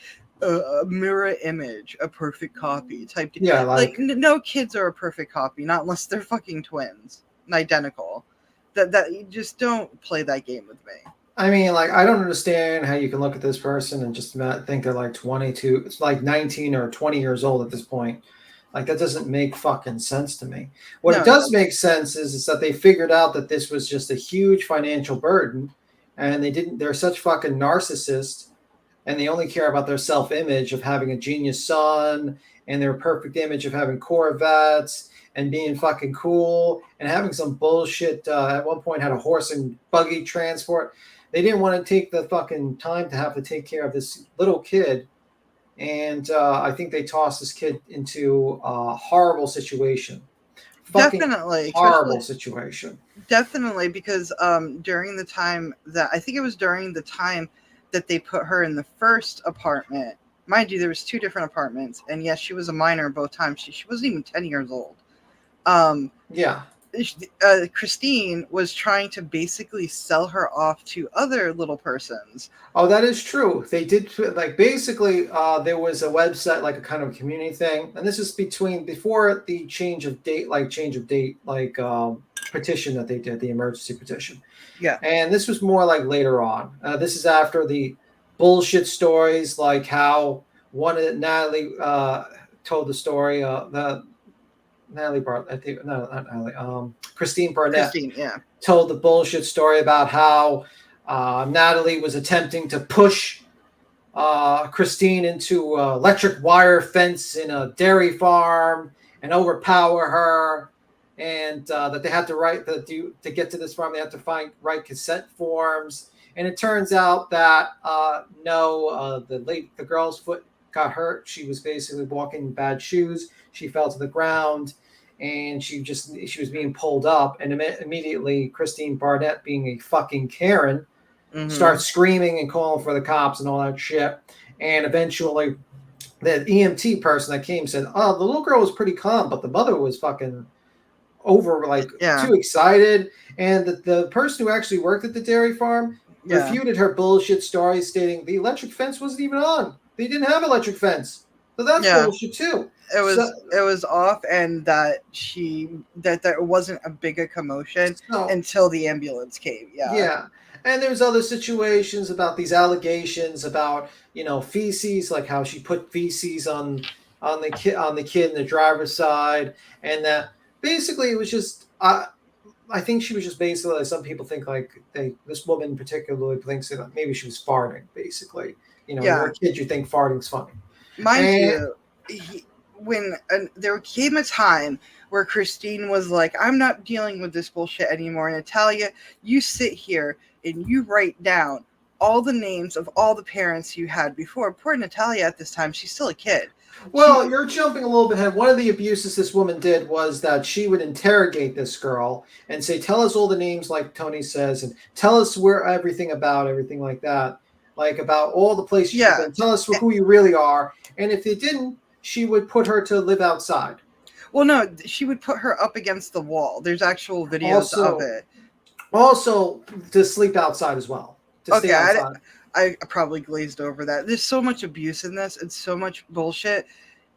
a mirror image, a perfect copy type. Yeah, like no kids are a perfect copy, not unless they're fucking twins, identical. That you just don't play that game with me. I mean, like, I don't understand how you can look at this person and just think they're like 22. It's like 19 or 20 years old at this point. Like, that doesn't make fucking sense to me. What it does make sense is that they figured out that this was just a huge financial burden, and they're such fucking narcissists, and they only care about their self-image of having a genius son and their perfect image of having Corvettes and being fucking cool and having some bullshit. At one point had a horse and buggy transport. They didn't want to take the fucking time to have to take care of this little kid. And I think they tossed this kid into a horrible situation. Definitely. Horrible situation. Definitely, because during the time that they put her in the first apartment, mind you, there was 2 different apartments, and yes, she was a minor both times. She wasn't even 10 years old. Yeah. Christine was trying to basically sell her off to other little persons. Oh, that is true. They did, like, basically there was a website, like a kind of community thing, and this is before the change of date petition that they did, the emergency petition. Yeah. And this was more like later on. This is after the bullshit stories, like how one of Natalie told the story, Natalie Barnett, I think, no, not Natalie, Christine Barnett told the bullshit story about how Natalie was attempting to push Christine into an electric wire fence in a dairy farm and overpower her, and that they had to to get to this farm, they had to write consent forms. And it turns out that the girl's foot got hurt. She was basically walking in bad shoes. She fell to the ground, and she was being pulled up. And immediately, Christine Barnett, being a fucking Karen, starts screaming and calling for the cops and all that shit. And eventually, the EMT person that came said, "Oh, the little girl was pretty calm, but the mother was fucking too excited." And the person who actually worked at the dairy farm refuted her bullshit story, stating the electric fence wasn't even on. They didn't have electric fence. So that's bullshit too. It was off, and that there wasn't a bigger commotion until the ambulance came. Yeah. And there's other situations about these allegations about, feces, like how she put feces on the kid in the driver's side, and that basically it was just I think she was just basically, some people think this woman particularly thinks that maybe she was farting, basically. You're a kid, you think farting's funny. Mind you, there came a time where Christine was like, "I'm not dealing with this bullshit anymore. Natalia, you sit here and you write down all the names of all the parents you had before." Poor Natalia at this time, she's still a kid. Well, you're jumping a little bit ahead. One of the abuses this woman did was that she would interrogate this girl and say, "Tell us all the names," like Tony says, and tell us everything like that, like about all the places you've been. Tell us who you really are. And if they didn't, she would put her to live outside. Well, no, she would put her up against the wall. There's actual videos of it. Also, to sleep outside as well. To stay outside. I probably glazed over that. There's so much abuse in this and so much bullshit.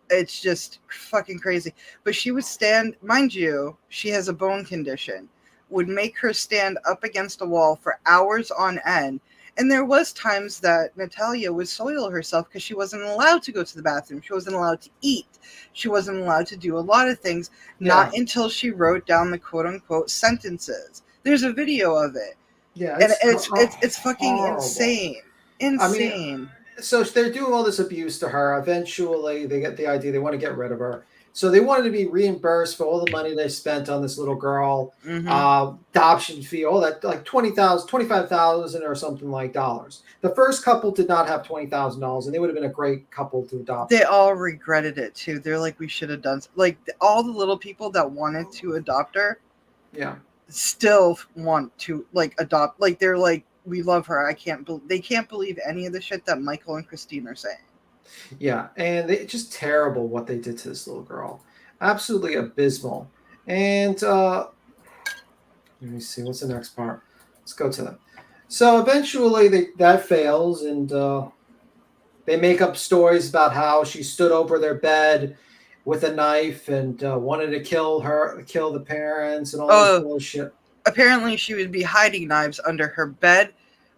It's just fucking crazy. But she would stand, mind you, she has a bone condition, would make her stand up against a wall for hours on end. And there was times that Natalia would soil herself because she wasn't allowed to go to the bathroom. She wasn't allowed to eat. She wasn't allowed to do a lot of things, not until she wrote down the quote unquote sentences. There's a video of it. Yeah, it's fucking horrible. Insane. I mean, so they're doing all this abuse to her. Eventually, they get the idea they want to get rid of her. So they wanted to be reimbursed for all the money they spent on this little girl, adoption fee, all that, like $20,000, $25,000 or something like dollars. The first couple did not have $20,000, and they would have been a great couple to adopt. They all regretted it too. They're like, we should have done. Like all the little people that wanted to adopt her, still want to like adopt. Like they're like, we love her. They can't believe any of the shit that Michael and Christine are saying. Yeah, and it's just terrible what they did to this little girl. Absolutely abysmal. And let me see, what's the next part? Let's go to that. So eventually that fails, and they make up stories about how she stood over their bed with a knife and wanted to kill the parents and all this bullshit. Apparently she would be hiding knives under her bed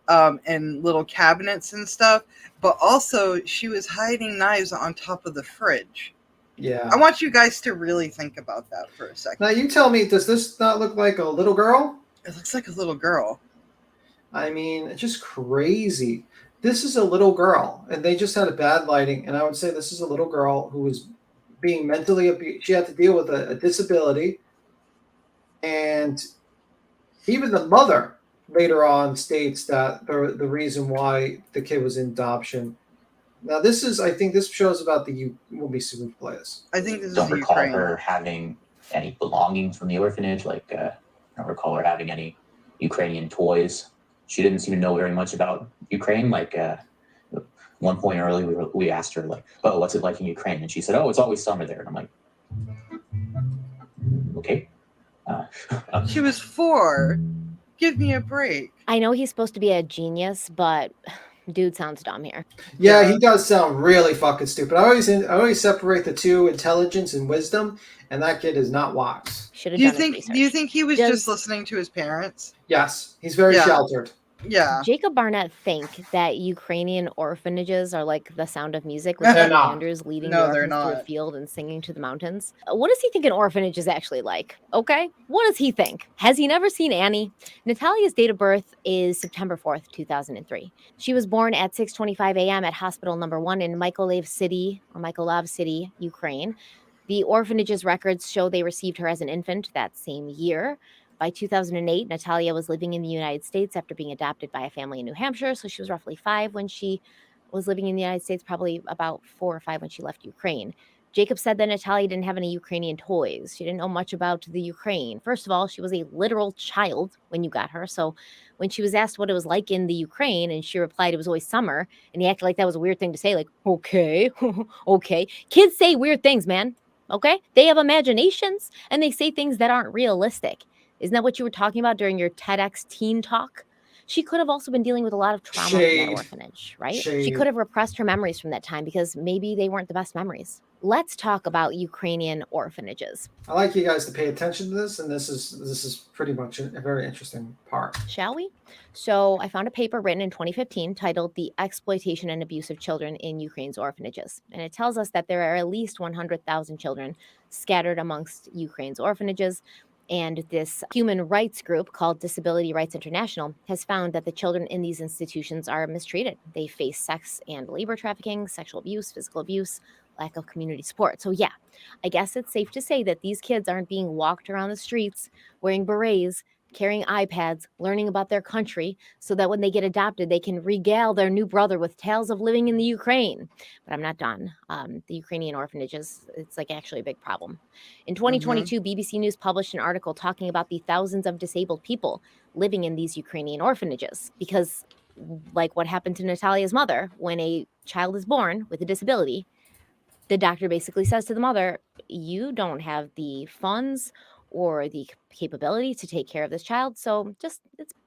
and little cabinets and stuff, but also she was hiding knives on top of the fridge. Yeah. I want you guys to really think about that for a second. Now you tell me, does this not look like a little girl? It looks like a little girl. I mean, it's just crazy. This is a little girl, and they just had a bad lighting, and I would say this is a little girl who was being mentally abused. She had to deal with a disability, and even the mother later on states that the reason why the kid was in adoption. Now, I think this shows about we'll be soon to play this. I think this don't is recall Ukraine. her having any belongings from the orphanage. Like, I don't recall her having any Ukrainian toys. She didn't seem to know very much about Ukraine. Like, one point early, we asked her, like, oh, what's it like in Ukraine? And she said, oh, it's always summer there. And I'm like, okay. She was 4. Give me a break. I know he's supposed to be a genius, but dude sounds dumb here. Yeah, he does sound really fucking stupid. I always separate the two, intelligence and wisdom, and that kid is not wise. Should have Do you done his think? research. Do you think he was just listening to his parents? Yes, he's very sheltered. Yeah. Jacob Barnett think that Ukrainian orphanages are like The Sound of Music with They're Amy not. Andrews leading No, the they're orphans through a not. field and singing to the mountains. What does he think an orphanage is actually like? Okay, what does he think? Has he never seen Annie? Natalia's date of birth is September 4th, 2003. She was born at 6:25 a.m. at Hospital Number 1 in Mykolaiv City, Ukraine. The orphanage's records show they received her as an infant that same year. By 2008, Natalia was living in the United States after being adopted by a family in New Hampshire. So she was roughly 5 when she was living in the United States, probably about 4 or 5 when she left Ukraine. Jacob said that Natalia didn't have any Ukrainian toys. She didn't know much about the Ukraine. First of all, she was a literal child when you got her. So when she was asked what it was like in the Ukraine, and she replied it was always summer, and he acted like that was a weird thing to say, like, okay, okay. Kids say weird things, man. Okay? They have imaginations, and they say things that aren't realistic. Isn't that what you were talking about during your TEDx teen talk? She could have also been dealing with a lot of trauma from that orphanage, right? She could have repressed her memories from that time because maybe they weren't the best memories. Let's talk about Ukrainian orphanages. I like you guys to pay attention to this, and this is pretty much a very interesting part. Shall we? So I found a paper written in 2015 titled The Exploitation and Abuse of Children in Ukraine's Orphanages. And it tells us that there are at least 100,000 children scattered amongst Ukraine's orphanages. And this human rights group called Disability Rights International has found that the children in these institutions are mistreated. They face sex and labor trafficking, sexual abuse, physical abuse, lack of community support. So yeah, I guess it's safe to say that these kids aren't being walked around the streets wearing berets, carrying iPads, learning about their country, so that when they get adopted, they can regale their new brother with tales of living in the Ukraine. But I'm not done. The Ukrainian orphanages, it's like actually a big problem. In 2022, BBC News published an article talking about the thousands of disabled people living in these Ukrainian orphanages. Because like what happened to Natalia's mother, when a child is born with a disability, The doctor basically says to the mother, you don't have the funds or the capability to take care of this child, so just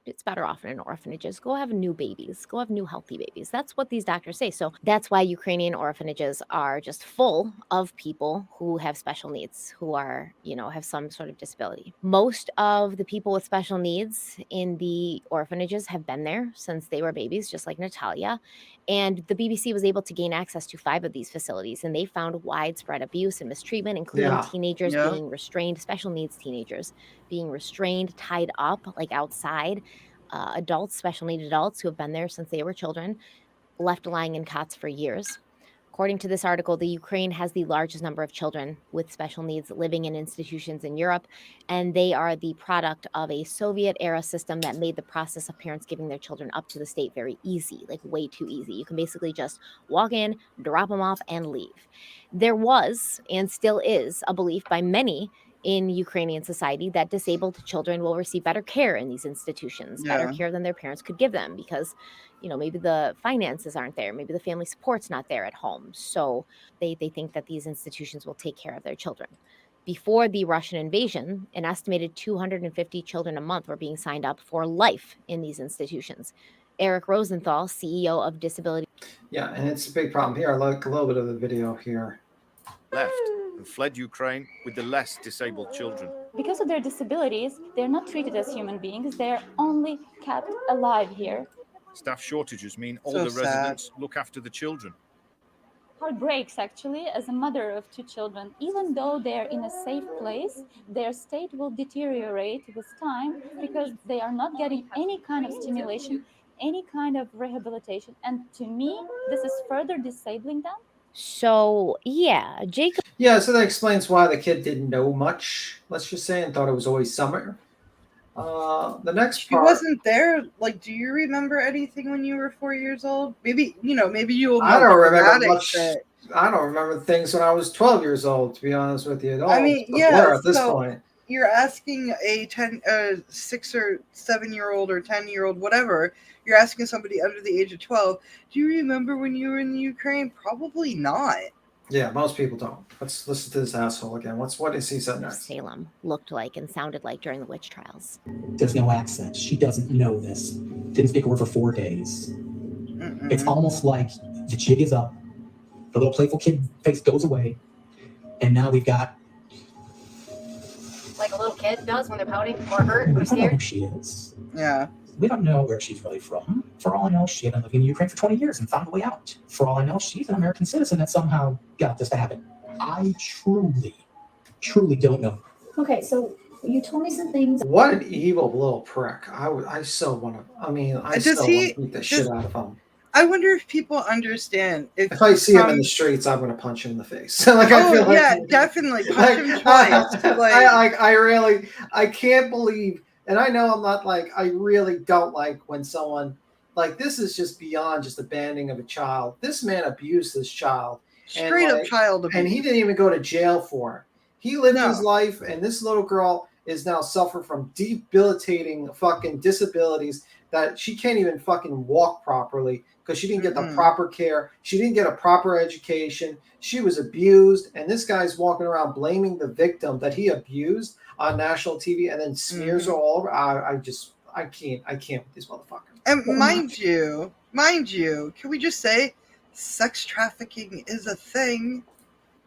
it's better off in orphanages. Go have new babies. Go have new healthy babies. That's what these doctors say. So that's why Ukrainian orphanages are just full of people who have special needs, who are, have some sort of disability. Most of the people with special needs in the orphanages have been there since they were babies, just like Natalia. And the BBC was able to gain access to 5 of these facilities, and they found widespread abuse and mistreatment, including Yeah. teenagers Yeah. being restrained, special needs teenagers being restrained, tied up, like outside, adults, special needs adults who have been there since they were children, left lying in cots for years. According to this article, the Ukraine has the largest number of children with special needs living in institutions in Europe, and they are the product of a Soviet-era system that made the process of parents giving their children up to the state very easy, like way too easy. You can basically just walk in, drop them off, and leave. There was, and still is, a belief by many in Ukrainian society that disabled children will receive better care in these institutions, better Yeah. care than their parents could give them because maybe the finances aren't there, maybe the family support's not there at home. So they think that these institutions will take care of their children. Before the Russian invasion, an estimated 250 children a month were being signed up for life in these institutions. Eric Rosenthal, CEO of Disability. Yeah, and it's a big problem here. I like a little bit of the video here. Left and fled Ukraine with the less disabled children. Because of their disabilities, they're not treated as human beings. They're only kept alive here. Staff shortages mean So older sad. residents look after the children. Heart breaks, actually, as a mother of 2 children. Even though they're in a safe place, their state will deteriorate with time because they are not getting any kind of stimulation, any kind of rehabilitation. And to me, this is further disabling them. So, yeah, Jacob. Yeah, so that explains why the kid didn't know much, let's just say, and thought it was always summer. The next She part. wasn't there. Like, do you remember anything when you were 4 years old? Maybe you will. I don't remember dramatic much. shit. I don't remember things when I was 12 years old, to be honest with you. I mean, It's a yeah, blur at this so- point. You're asking a 6 or 7-year-old or 10-year-old, whatever. You're asking somebody under the age of 12. Do you remember when you were in the Ukraine? Probably not. Yeah, most people don't. Let's listen to this asshole again. What is he said next? Salem looked like and sounded like during the witch trials. There's no accent. She doesn't know this. Didn't speak a word for 4 days. Mm-mm. It's almost like the jig is up. The little playful kid face goes away. And now we've got... Like a little kid does when they're pouting or hurt We or don't know who scared. she is. Yeah. We don't know where she's really from. For all I know, she had been living in Ukraine for 20 years and found a way out. For all I know, she's an American citizen that somehow got this to happen. I truly don't know. Okay, so you told me some things. What an evil little prick. I so want to, I mean, I Does so he- want to beat the shit out of him. I wonder if people understand. If I see him in the streets, I'm going to punch him in the face. Like, I feel like, yeah, definitely. Punch him twice. I can't believe, and I know I'm not like, I really don't like when someone, like, this is just beyond just abandoning of a child. This man abused this child. Straight up child abuse. And he didn't even go to jail for it. He lived No. his life, and this little girl is now suffering from debilitating fucking disabilities that she can't even fucking walk properly because she didn't get the proper care. She didn't get a proper education. She was abused, and this guy's walking around blaming the victim that he abused on national TV and then smears her all over. I can't with these motherfuckers. And mind you, can we just say sex trafficking is a thing?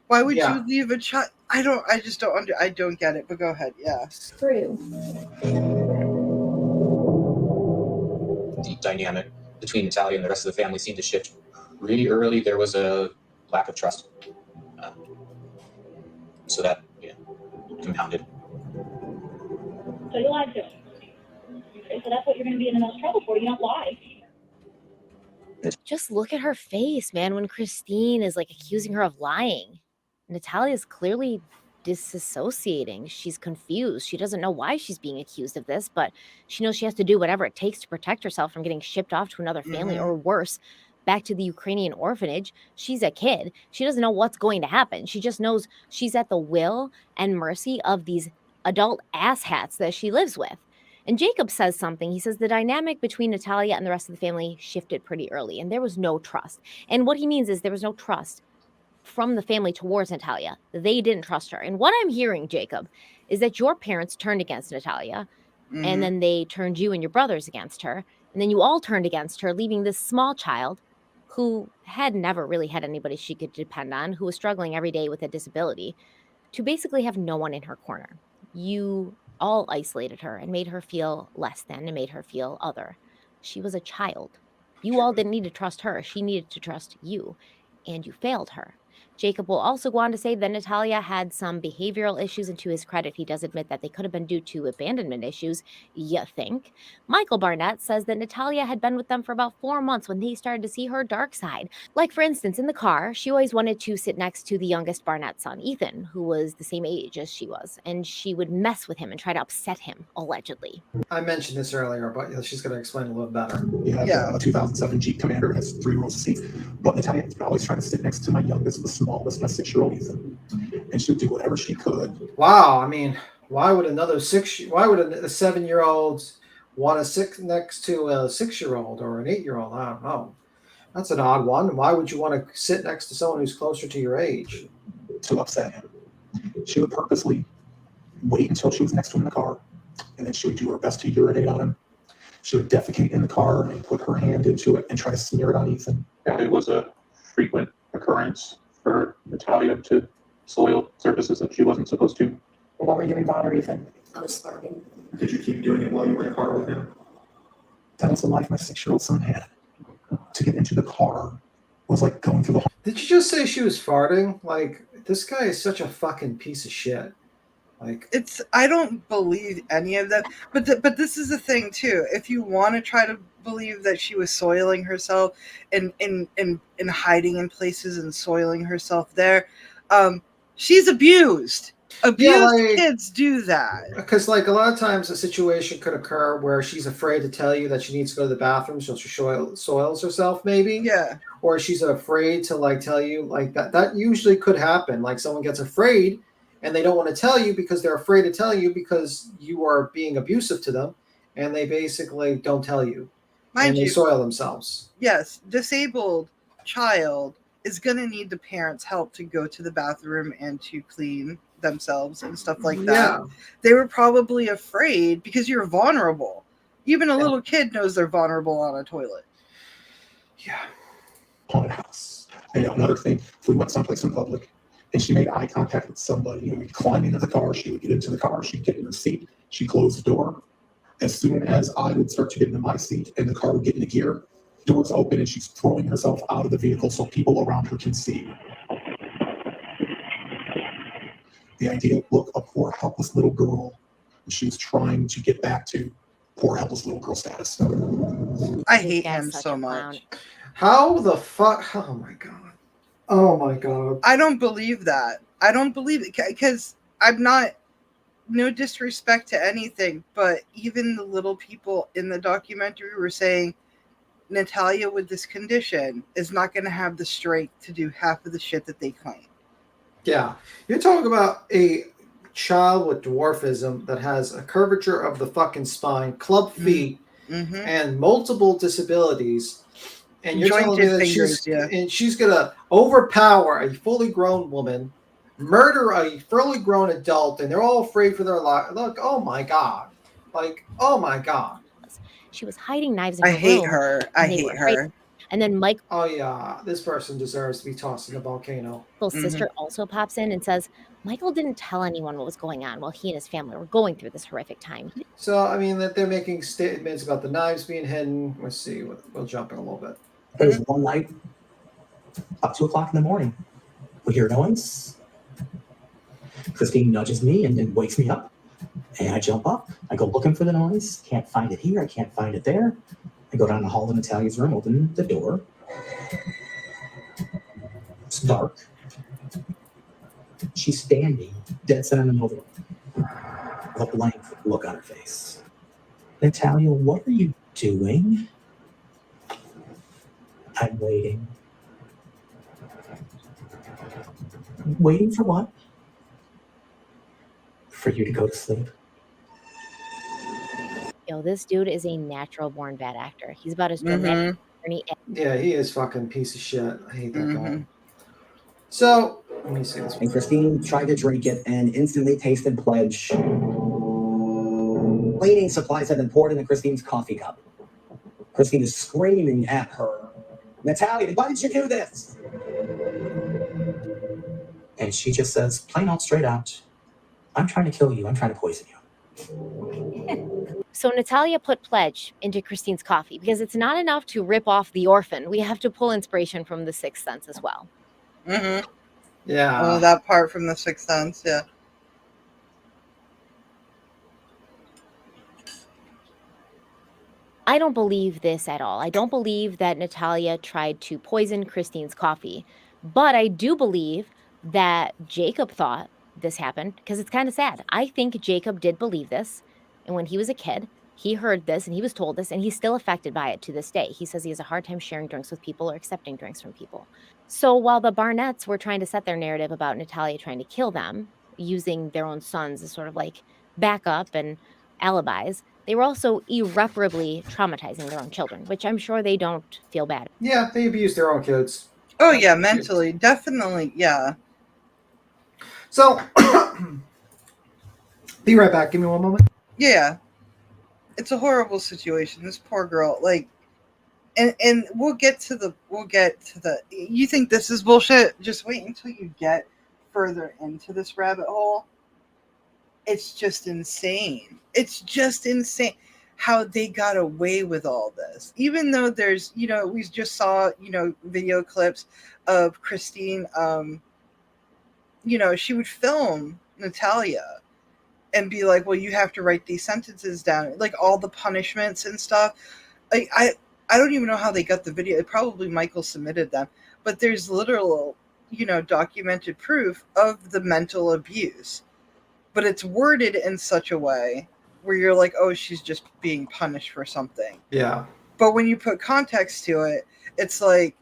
Why would Yeah. you leave a child? I don't get it, but go ahead. Yeah. True. The dynamic between Natalia and the rest of the family seemed to shift really early. There was a lack of trust. So that compounded. So you lied to him. Okay, so that's what you're going to be in the most trouble for. You don't lie. Just look at her face, man, when Christine is like accusing her of lying. Natalia's clearly disassociating. She's confused. She doesn't know why she's being accused of this, but she knows she has to do whatever it takes to protect herself from getting shipped off to another family or worse, back to the Ukrainian orphanage. She's a kid. She doesn't know what's going to happen. She just knows she's at the will and mercy of these adult asshats that she lives with. And Jacob says something. He says the dynamic between Natalia and the rest of the family shifted pretty early, and there was no trust. And what he means is there was no trust from the family towards Natalia. They didn't trust her. And what I'm hearing, Jacob, is that your parents turned against Natalia, and then they turned you and your brothers against her, and then you all turned against her, leaving this small child who had never really had anybody she could depend on, who was struggling every day with a disability, to basically have no one in her corner. You all isolated her and made her feel less than and made her feel other. She was a child. You all didn't need to trust her. She needed to trust you, and you failed her. Jacob will also go on to say that Natalia had some behavioral issues, and to his credit, he does admit that they could have been due to abandonment issues, you think. Michael Barnett says that Natalia had been with them for about 4 months when they started to see her dark side. Like, for instance, in the car, she always wanted to sit next to the youngest Barnett son, Ethan, who was the same age as she was, and she would mess with him and try to upset him, allegedly. I mentioned this earlier, but she's going to explain a little better. We have a 2007 Jeep Commander, has 3 rows of seats. But Natalia would always try to sit next to my youngest, the smallest, my 6-year-old Ethan. And she would do whatever she could. Wow, I mean, why would a 7-year-old want to sit next to a 6-year-old or an 8-year-old? I don't know. That's an odd one. Why would you want to sit next to someone who's closer to your age? To upset him. She would purposely wait until she was next to him in the car, and then she would do her best to urinate on him. She would defecate in the car and put her hand into it and try to smear it on Ethan. And it was a frequent occurrence for Natalia to soil surfaces that she wasn't supposed to. What were you doing to bother Ethan? I was starving. Did you keep doing it while you were in the car with him? That was the life my 6-year-old son had. To get into the car was like going through the whole. Did you just say she was farting? Like, this guy is such a fucking piece of shit. Like, I don't believe any of that. But this is the thing too. If you want to try to believe that she was soiling herself and hiding in places and soiling herself there, she's abused. Abused kids do that. Because, like, a lot of times a situation could occur where she's afraid to tell you that she needs to go to the bathroom, so she soils herself, maybe. Yeah. Or she's afraid to, like, tell you, like, that usually could happen. Like, someone gets afraid and they don't want to tell you because they're afraid to tell you because you are being abusive to them, and they basically don't tell you. Mind and they you, soil themselves. Yes, disabled child is going to need the parents' help to go to the bathroom and to clean themselves and stuff like that. Yeah. They were probably afraid because you're vulnerable. Even a little kid knows they're vulnerable on a toilet. Yeah. Haunted house. And another thing, if we went someplace in public and she made eye contact with somebody, we'd climb into the car, she would get into the car, she'd get in the seat, she'd close the door. As soon as I would start to get into my seat and the car would get into gear, doors open and she's throwing herself out of the vehicle so people around her can see. The idea, look, a poor helpless little girl, she was trying to get back to poor helpless little girl status. I hate him so much. How the fuck? Oh my god. Oh my god. I don't believe that. I don't believe it because I'm not, no disrespect to anything, but even the little people in the documentary were saying Natalia with this condition is not going to have the strength to do half of the shit that they claim. Yeah. You're talking about a child with dwarfism that has a curvature of the fucking spine, club feet, and multiple disabilities. And you're telling me that she's going to overpower a fully grown woman, murder a fully grown adult, and they're all afraid for their life. Look, oh my god. Like, oh my god. She was hiding knives in her room. I hate her. I hate her. And then Mike. Oh yeah, this person deserves to be tossed in a volcano. Michael's sister also pops in and says, Michael didn't tell anyone what was going on while he and his family were going through this horrific time. So, I mean, that they're making statements about the knives being hidden. Let's see. We'll jump in a little bit. There's one night, up 2 o'clock in the morning, we hear noise. Christine nudges me and wakes me up. And I jump up. I go looking for the noise. Can't find it here. I can't find it there. I go down the hall to Natalia's room, open the door. It's dark. She's standing dead center in the middle of the room, with a blank look on her face. Natalia, what are you doing? I'm waiting. Waiting for what? For you to go to sleep. Yo, this dude is a natural born bad actor. He's about as dramatic as Ernie. Yeah, he is fucking piece of shit. I hate that guy. So let me see this. And Christine tried to drink it and instantly tasted pledge. Cleaning supplies had been poured into Christine's coffee cup. Christine is screaming at her, Natalia, why did you do this? And she just says, plain out, straight out, I'm trying to kill you. I'm trying to poison you. So Natalia put pledge into Christine's coffee because it's not enough to rip off the orphan. We have to pull inspiration from The Sixth Sense as well. Mm-hmm. Yeah. Oh, that part from The Sixth Sense, yeah. I don't believe this at all. I don't believe that Natalia tried to poison Christine's coffee, but I do believe that Jacob thought this happened because it's kind of sad. I think Jacob did believe this, and when he was a kid, he heard this and he was told this, and he's still affected by it to this day. He says he has a hard time sharing drinks with people or accepting drinks from people. So while the Barnetts were trying to set their narrative about Natalia trying to kill them, using their own sons as sort of like backup and alibis, they were also irreparably traumatizing their own children, which I'm sure they don't feel bad. Yeah, they abuse their own kids. Oh, yeah, mentally. Definitely, yeah. So, be right back. Give me one moment. Yeah. It's a horrible situation. This poor girl, like, and we'll get to the, you think this is bullshit? Just wait until you get further into this rabbit hole. It's just insane. It's just insane how they got away with all this. Even though there's, we just saw, video clips of Christine, she would film Natalia and be like, well, you have to write these sentences down, like all the punishments and stuff. I don't even know how they got the video. Probably Michael submitted them, but there's literal, documented proof of the mental abuse. But it's worded in such a way where you're like, oh, she's just being punished for something. Yeah. But when you put context to it, it's like,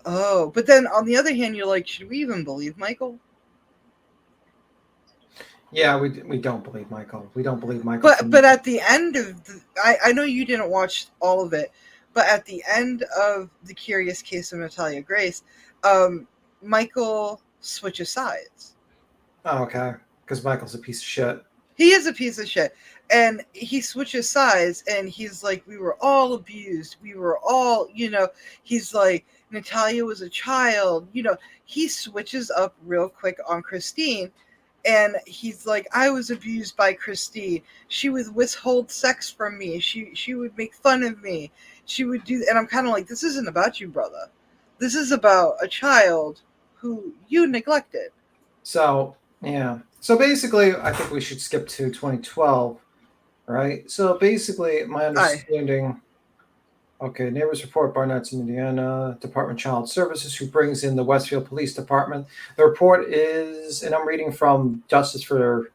oh. But then on the other hand, you're like, should we even believe Michael? Yeah, we don't believe Michael. We don't believe Michael. But at the end of I know you didn't watch all of it, but at the end of The Curious Case of Natalia Grace, Michael switches sides. Oh, okay. Because Michael's a piece of shit. He is a piece of shit. And he switches sides and he's like, we were all abused. We were all, he's like, Natalia was a child. He switches up real quick on Christine. And he's like, I was abused by Christine. She would withhold sex from me. She would make fun of me. She would do, and I'm kind of like, this isn't about you, brother. This is about a child who you neglected. So, yeah. So basically, I think we should skip to 2012, right? So basically, my understanding... Okay, neighbors report Barnett's in Indiana, Department of Child Services, who brings in the Westfield Police Department. The report is, and I'm reading from Justice for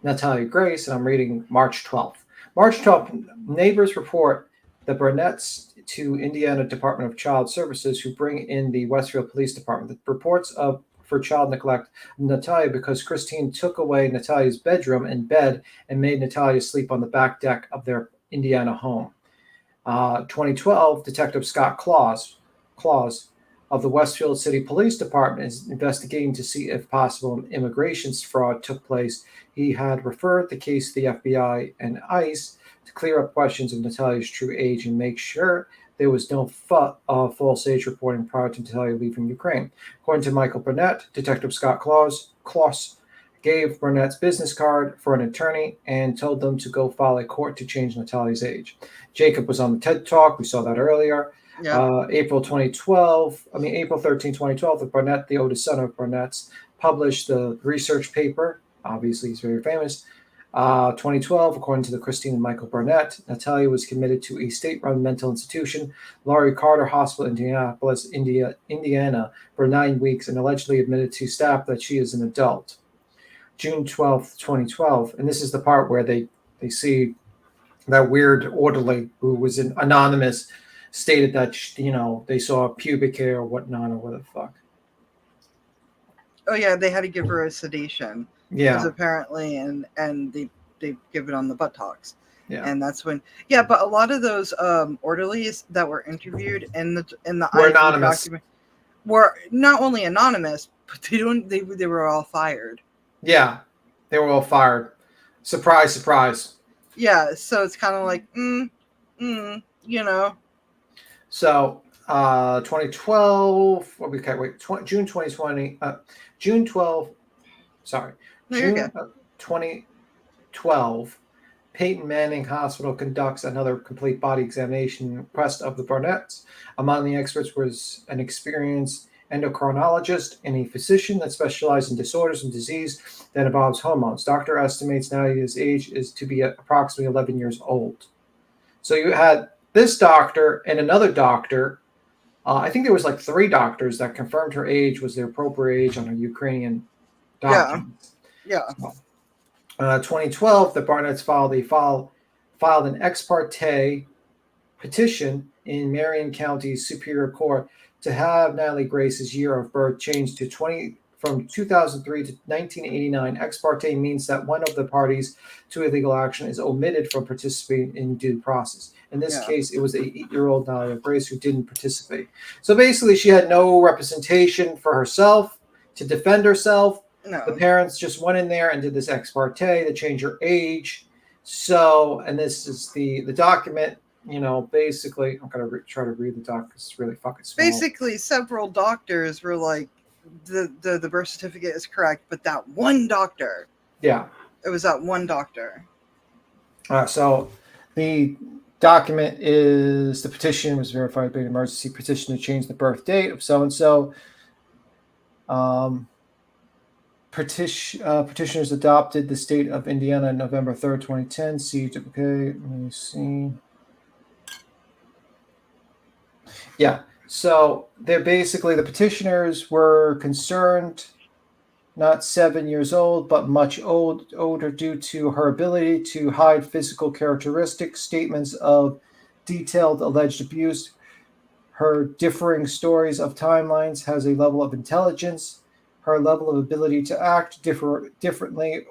Natalia Grace, and I'm reading March 12th. March 12th, neighbors report the Barnetts to Indiana Department of Child Services, who bring in the Westfield Police Department. The reports for child neglect of Natalia because Christine took away Natalia's bedroom and bed and made Natalia sleep on the back deck of their Indiana home. 2012, Detective Scott Claus of the Westfield City Police Department is investigating to see if possible immigration fraud took place. He had referred the case to the FBI and ICE to clear up questions of Natalia's true age and make sure there was no false age reporting prior to Natalia leaving Ukraine. According to Michael Barnett, Detective Scott Claus gave Barnett's business card for an attorney and told them to go file a court to change Natalia's age. Jacob was on the TED Talk. We saw that earlier. Yeah. April 13, 2012, the oldest son of Barnett's, published the research paper. Obviously, he's very famous. 2012, according to the Christine and Michael Barnett, Natalia was committed to a state-run mental institution, Laurie Carter Hospital, Indianapolis, Indiana, for 9 weeks and allegedly admitted to staff that she is an adult. June 12th, 2012, and this is the part where they see that weird orderly who was anonymous stated that, they saw pubic hair or whatnot or what the fuck. Oh, yeah, they had to give her a sedation. Yeah. Because apparently, and they give it on the buttocks. Yeah. And that's when, but a lot of those orderlies that were interviewed in the were anonymous. were not only anonymous, but they were all fired. Yeah, they were all fired. Surprise, surprise. Yeah, so it's kind of like, you know. So, 2012. Okay, wait. June 2020. June 12. Sorry, No, you're June good. 2012. Peyton Manning Hospital conducts another complete body examination in request of the Barnetts. Among the experts was an experienced endocrinologist and a physician that specialized in disorders and disease that involves hormones. Doctor estimates Natalia's age is to be approximately 11 years old. So you had this doctor and another doctor. I think there was like 3 doctors that confirmed her age was the appropriate age on her Ukrainian documents. Yeah. 2012, the Barnetts filed an ex parte petition in Marion County's Superior Court to have Natalie Grace's year of birth changed to from 2003 to 1989. Ex parte means that one of the parties to a legal action is omitted from participating in due process. In this case, it was the 8-year-old Natalia Grace who didn't participate. So basically, she had no representation for herself to defend herself. No. The parents just went in there and did this ex parte to change her age. So, and this is the document. You know, basically, I'm gonna try to read the doc because it's really fucking small. Basically, several doctors were like, the birth certificate is correct, but that one doctor. Yeah. It was that one doctor. So the document is the petition was verified by an emergency petition to change the birth date of so and so. Petitioners adopted the state of Indiana on November 3rd, 2010. Okay, let me see. Yeah, so they're basically, the petitioners were concerned, not 7 years old, but much older due to her ability to hide physical characteristics, statements of detailed alleged abuse. Her differing stories of timelines has a level of intelligence. Her level of ability to act differently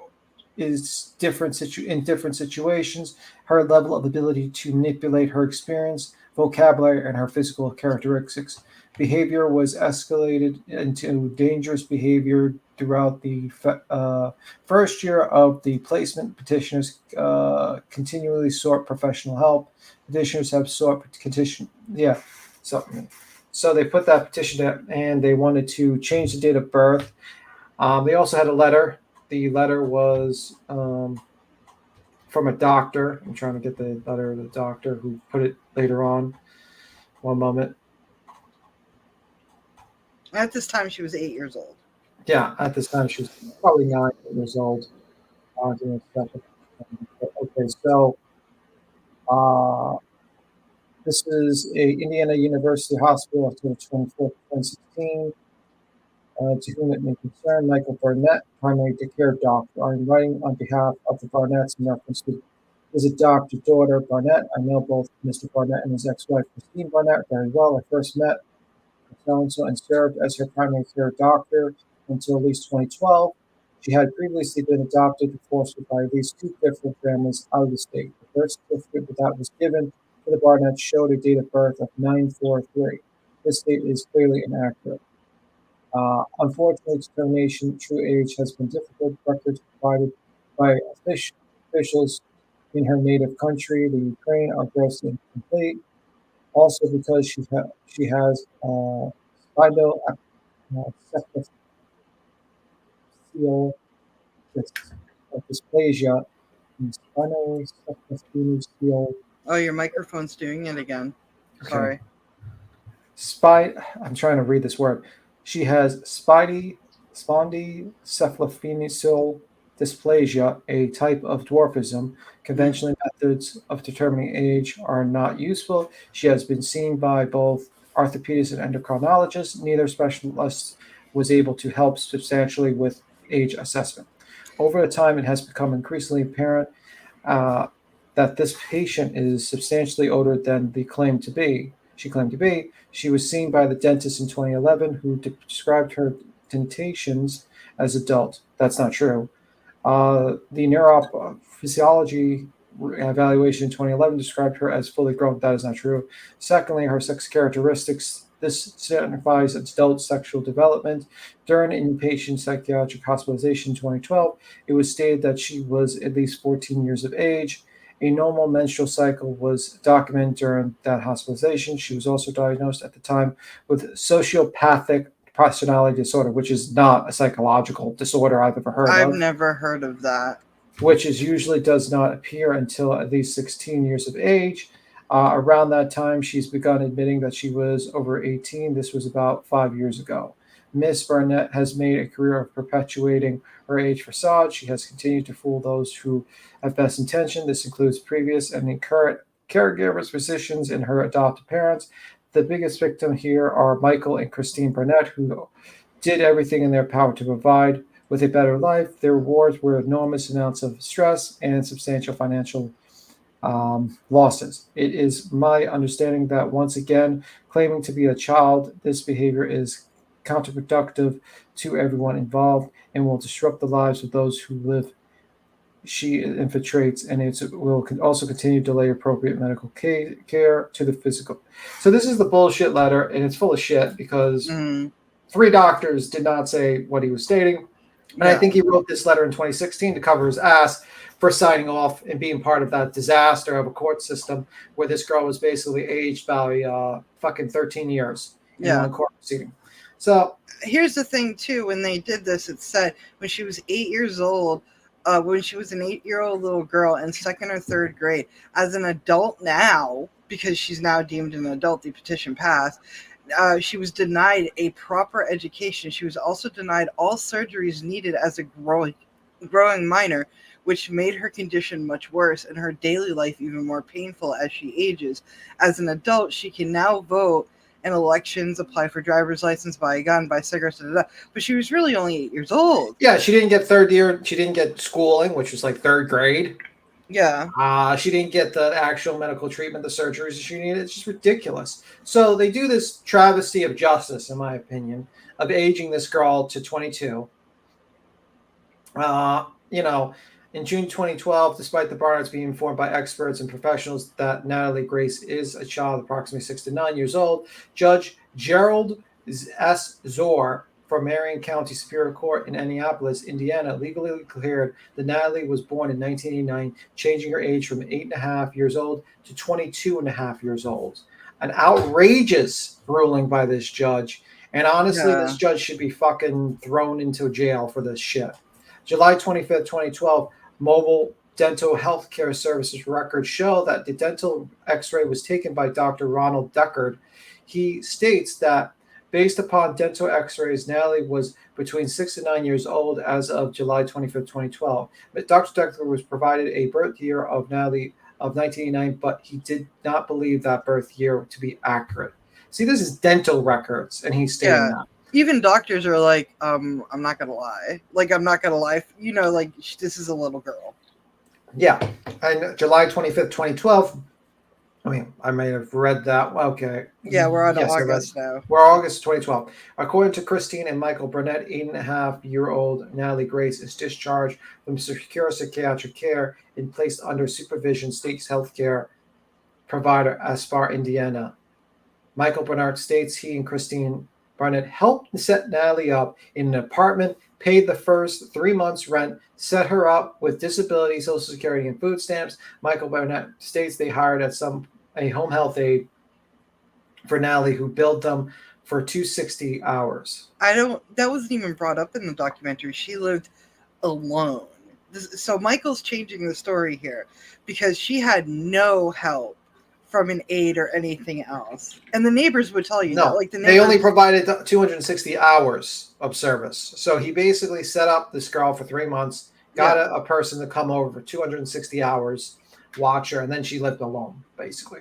is different in different situations. Her level of ability to manipulate her experience, vocabulary, and her physical characteristics. Behavior was escalated into dangerous behavior throughout the first year of the placement. Petitioners continually sought professional help. Petitioners have sought petition. Yeah. So they put that petition out and they wanted to change the date of birth. They also had a letter. The letter was from a doctor. I'm trying to get the letter of the doctor who put it later on. One moment. At this time, she was 8 years old. Yeah, at this time, she was probably 9 years old. Okay, so this is a Indiana University Hospital October 24th, 2016. To whom it may concern, Michael Barnett, primary care doctor. I'm writing on behalf of the Barnetts in reference to his adopted daughter, Barnett. I know both Mr. Barnett and his ex-wife, Christine Barnett, very well. I first met so-and-so and served as her primary care doctor until at least 2012. She had previously been adopted and fostered by at least 2 different families out of the state. The birth certificate that was given to the Barnetts showed a date of birth of 9/4/3. This date is clearly inaccurate. Unfortunately, determination true age has been difficult. Records provided by officials in her native country, the Ukraine, are grossly incomplete. Also, because she has spinal dysplasia and spinal. Oh, your microphone's doing it again. Sorry. I'm trying to read this word. She has spondylocephalophalangeal dysplasia, a type of dwarfism. Conventional methods of determining age are not useful. She has been seen by both orthopedists and endocrinologists. Neither specialist was able to help substantially with age assessment. Over the time, it has become increasingly apparent that this patient is substantially older than she claimed to be. She was seen by the dentist in 2011, who described her dentations as adult. That's not true. The neurophysiology evaluation in 2011 described her as fully grown. That is not true. Secondly, her sex characteristics This signifies adult sexual development. During inpatient psychiatric hospitalization in 2012, it was stated that she was at least 14 years of age. A normal menstrual cycle was documented during that hospitalization. She was also diagnosed at the time with sociopathic personality disorder, which is not a psychological disorder I've ever heard I've of, never heard of that. which is usually does not appear until at least 16 years of age. Around that time, she's begun admitting that she was over 18. This was about 5 years ago. Miss Barnett has made a career of perpetuating her age facade. She has continued to fool those who have best intention. This includes previous and current caregivers, physicians, and her adopted parents. The biggest victim here are Michael and Christine Barnett, who did everything in their power to provide with a better life. Their rewards were enormous amounts of stress and substantial financial losses. It is my understanding that once again, claiming to be a child, this behavior is counterproductive to everyone involved and will disrupt the lives of those who live. She infiltrates, and it will also continue to delay appropriate medical care to the physical. So this is the bullshit letter, and it's full of shit because 3 doctors did not say what he was stating. And I think he wrote this letter in 2016 to cover his ass for signing off and being part of that disaster of a court system where this girl was basically aged by fucking 13 years in one court proceeding. So here's the thing too, when they did this, it said when she was 8 years old, when she was an 8-year-old little girl in 2nd or 3rd grade, as an adult now, because she's now deemed an adult, the petition passed, she was denied a proper education. She was also denied all surgeries needed as a growing minor, which made her condition much worse and her daily life even more painful as she ages. As an adult, she can now vote in elections, apply for driver's license, buy a gun, buy cigarettes, but she was really only 8 years old. Yeah, she didn't get 3rd year. She didn't get schooling, which was like 3rd grade. Yeah. She didn't get the actual medical treatment, the surgeries that she needed. It's just ridiculous. So they do this travesty of justice, in my opinion, of aging this girl to 22. In June 2012, despite the Barnetts being informed by experts and professionals that Natalie Grace is a child approximately 6 to 9 years old, Judge Gerald S. Zor from Marion County Superior Court in Indianapolis, Indiana, legally declared that Natalie was born in 1989, changing her age from 8.5 years old to 22.5 years old. An outrageous ruling by this judge. And honestly, this judge should be fucking thrown into jail for this shit. July 25th, 2012, mobile dental healthcare services records show that the dental x-ray was taken by Dr. Ronald Deckard. He states that based upon dental x-rays, Natalie was between 6 and 9 years old as of July 25th, 2012. But Dr. Deckard was provided a birth year of Natalie of 1989, but he did not believe that birth year to be accurate. See, this is dental records, and he's stating that. Even doctors are like, I'm not going to lie. Like, I'm not going to lie. You know, like, this is a little girl. Yeah. And July 25th, 2012, I mean, I may have read that. Okay. Yeah, we're on August now. We're August 2012. According to Christine and Michael Barnett, 8.5-year-old Natalie Grace is discharged from secure psychiatric care and placed under supervision state's healthcare provider, Aspar, Indiana. Michael Barnett states he and Christine Barnett helped set Natalie up in an apartment, paid the first 3 months' rent, set her up with disability, Social Security, and food stamps. Michael Barnett states they hired a home health aide for Natalie who billed them for $260 hours. That wasn't even brought up in the documentary. She lived alone. So Michael's changing the story here because she had no help from an aide or anything else. And the neighbors would tell you that. Like they only provided 260 hours of service. So he basically set up this girl for 3 months, got a person to come over for 260 hours, watch her, and then she lived alone, basically.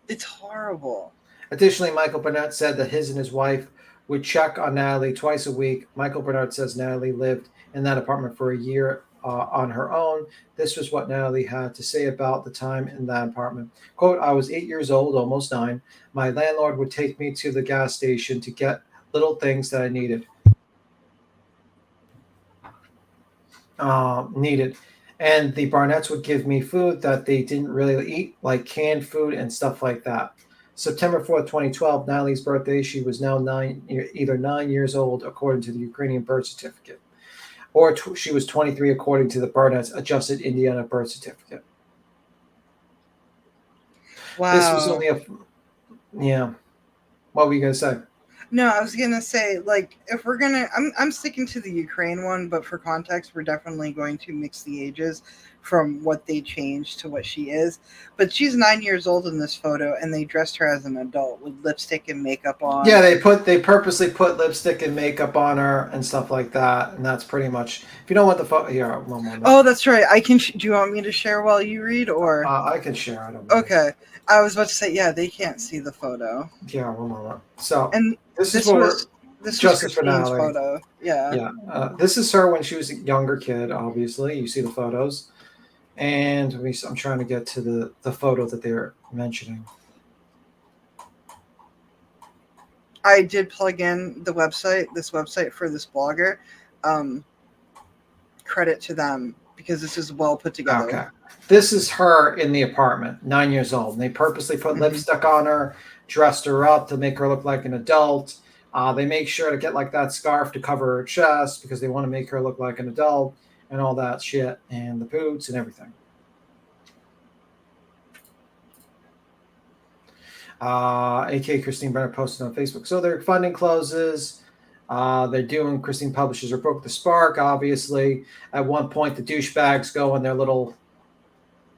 It's horrible. Additionally, Michael Barnett said that his and his wife would check on Natalie twice a week. Michael Barnett says Natalie lived in that apartment for a year on her own. This was what Natalie had to say about the time in that apartment. Quote, I was 8 years old, almost 9. My landlord would take me to the gas station to get little things that I needed. And the Barnetts would give me food that they didn't really eat, like canned food and stuff like that. September 4th, 2012, Natalie's birthday. She was now either 9 years old, according to the Ukrainian birth certificate, or she was 23, according to the Barnett's adjusted Indiana birth certificate. Wow. This was only yeah. What were you gonna say? No, I was gonna say, like, if we're gonna, I'm sticking to the Ukraine one, but for context, we're definitely going to mix the ages from what they changed to what she is. But she's 9 years old in this photo, and they dressed her as an adult with lipstick and makeup on. Yeah, they purposely put lipstick and makeup on her and stuff like that, and that's pretty much. If you don't want the photo, here, one moment. Oh, that's right. I can. Do you want me to share while you read, or? I can share. I don't know. Okay, I was about to say, yeah, they can't see the photo. Yeah, one moment. So, and this was Christine's photo. Yeah. Yeah. This is her when she was a younger kid. Obviously, you see the photos, and I'm trying to get to the photo that they're mentioning. I did plug in this website for this blogger. Credit to them because this is well put together. Okay. This is her in the apartment, 9 years old. And they purposely put lipstick on her, dressed her up to make her look like an adult. They make sure to get like that scarf to cover her chest because they want to make her look like an adult and all that shit, and the boots and everything. AK Christine Brenner posted on Facebook. So their funding closes. They're doing Christine Publishers or Broke the Spark, obviously. At one point, the douchebags go in their little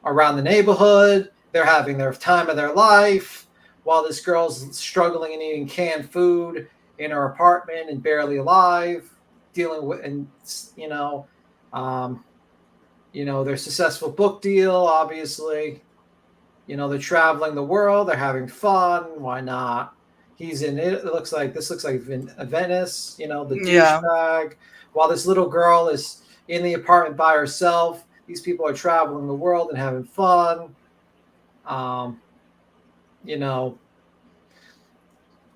around the neighborhood. They're having their time of their life while this girl's struggling and eating canned food in her apartment and barely alive, dealing with, and their successful book deal, obviously. They're traveling the world. They're having fun. Why not? He's in it. Looks like Venice, the douchebag. While this little girl is in the apartment by herself, these people are traveling the world and having fun.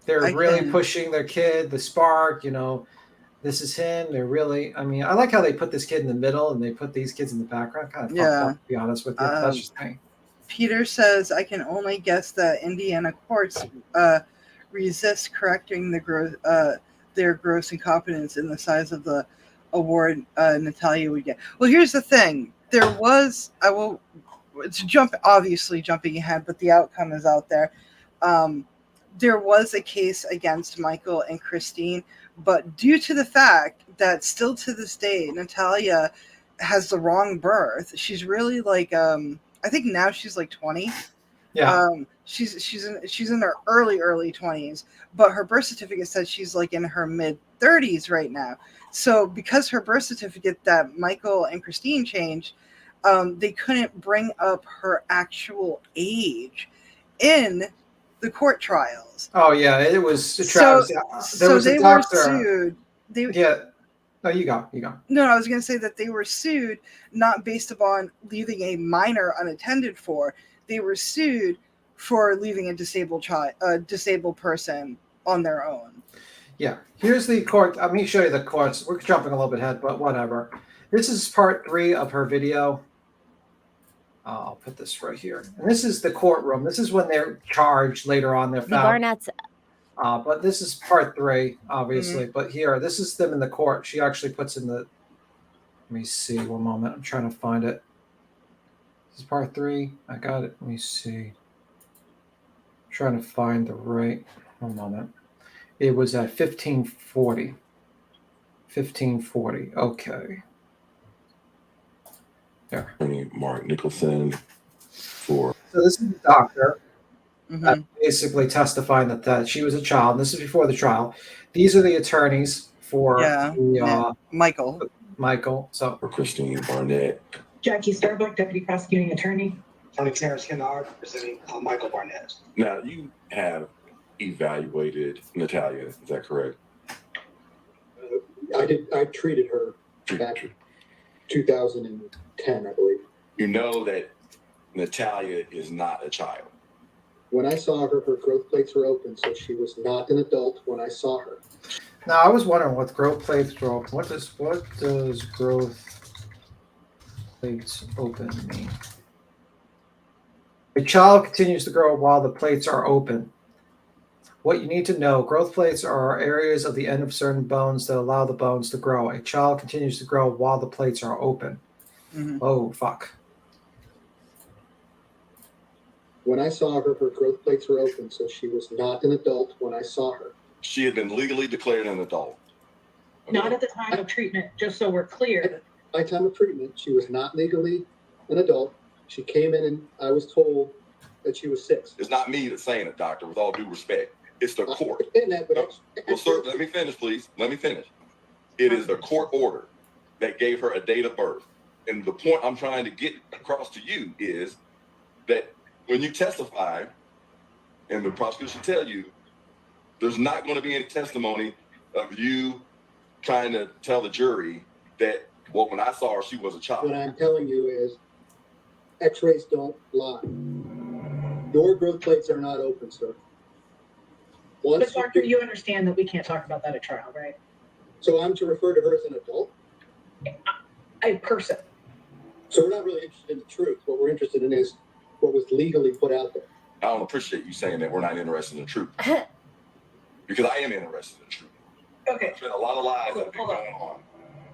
They're really pushing their kid, the spark, this is him. They're really, I like how they put this kid in the middle and they put these kids in the background. Kind of fucked up, to be honest with you. That's just me. Peter says, I can only guess that Indiana courts resist correcting their gross incompetence in the size of the award Natalia would get. Well, here's the thing. Jumping ahead, but the outcome is out there. There was a case against Michael and Christine, but due to the fact that still to this day, Natalia has the wrong birth, she's really like, I think now she's like 20. Yeah. She's in her early 20s, but her birth certificate says she's like in her mid 30s right now. So because her birth certificate that Michael and Christine changed, they couldn't bring up her actual age in the court trials. Oh yeah, it was Travis. So they were sued. No, you go. No, I was going to say that they were sued not based upon leaving a minor unattended for. They were sued for leaving a disabled person on their own. Yeah. Here's the court. Let me show you the courts. We're jumping a little bit ahead, but whatever. This is part 3 of her video. I'll put this right here. And this is the courtroom. This is when they're charged later on. They're found. The Barnett's. But this is part 3, obviously. Mm-hmm. But here, this is them in the court. She actually puts in the. Let me see. One moment. I'm trying to find it. This is part 3. I got it. Let me see. I'm trying to find the right. One moment. It was at 1540. 1540. Okay. There. Mark Nicholson for. So this is the doctor. Basically testifying that she was a child. And this is before the trial. These are the attorneys for Michael. So for Christine Barnett. Jackie Starbuck, Deputy Prosecuting Attorney. Tony Terrence Kennard, representing Michael Barnett. Now, you have evaluated Natalia, is that correct? I did. I treated her back in 2010, I believe. You know that Natalia is not a child. When I saw her, her growth plates were open, so she was not an adult when I saw her. Now, I was wondering what growth plates were open. What does growth plates open mean? A child continues to grow while the plates are open. What you need to know, growth plates are areas of the end of certain bones that allow the bones to grow. A child continues to grow while the plates are open. Mm-hmm. Oh, fuck. When I saw her, her growth plates were open, so she was not an adult when I saw her. She had been legally declared an adult. Not at the time of treatment, just so we're clear. By time of treatment, she was not legally an adult. She came in and I was told that she was 6. It's not me that's saying it, doctor, with all due respect. It's the court. Well, sir, let me finish, please. Let me finish. It is the court order that gave her a date of birth. And the point I'm trying to get across to you is that when you testify, and the prosecution tell you, there's not going to be any testimony of you trying to tell the jury that, well, when I saw her, she was a child. What I'm telling you is x-rays don't lie. Your growth plates are not open, sir. But doctor, you understand that we can't talk about that at trial, right? So I'm to refer to her as an adult? A person. So we're not really interested in the truth. What we're interested in is what was legally put out there. I don't appreciate you saying that we're not interested in the truth. Because I am interested in the truth. Okay. There's been a lot of lies that have been going on.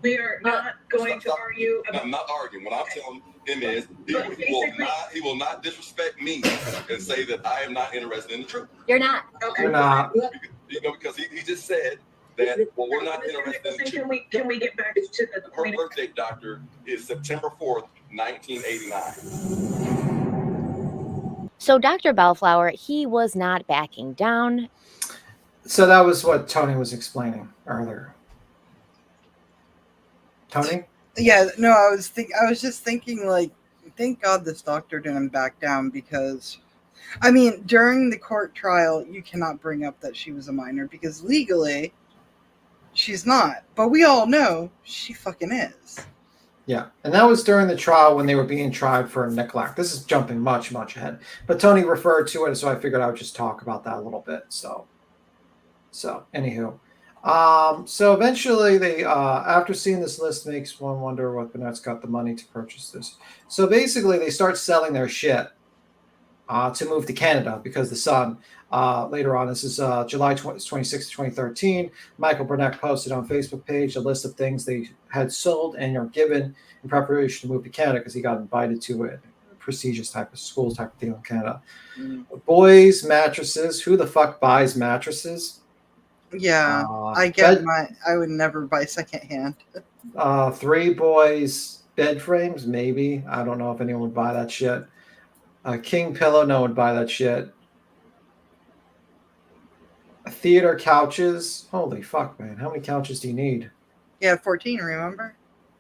We are not going to argue about... I'm not arguing. What I'm telling him is he will not disrespect me and say that I am not interested in the truth. You're not. Okay. You're not. Because he just said that, well, we're not interested in the truth. Can we get back to the Her point? birthday, doctor, is September 4th, 1989. So Dr. Bellflower, he was not backing down. So that was what Tony was explaining earlier. Tony? Yeah, no, I was just thinking, like, thank God this doctor didn't back down, because I mean, during the court trial, you cannot bring up that she was a minor, because legally she's not. But we all know she fucking is. Yeah, and that was during the trial when they were being tried for neglect. This is jumping much, much ahead. But Tony referred to it, so I figured I would just talk about that a little bit. So anywho. So eventually they, after seeing this list, makes one wonder what Barnett's got the money to purchase this. So basically they start selling their shit to move to Canada because the son, later on, this is July 26, 2013, Michael Barnett posted on Facebook page a list of things they had sold and are given in preparation to move to Canada because he got invited to a prestigious type of schools type of deal in Canada. Boys, mattresses. Who the fuck buys mattresses? Yeah, I would never buy secondhand. 3 boys, bed frames, maybe. I don't know if anyone would buy that shit. King pillow, no one would buy that shit. Theater couches. Holy fuck, man. How many couches do you need? Yeah, 14, remember?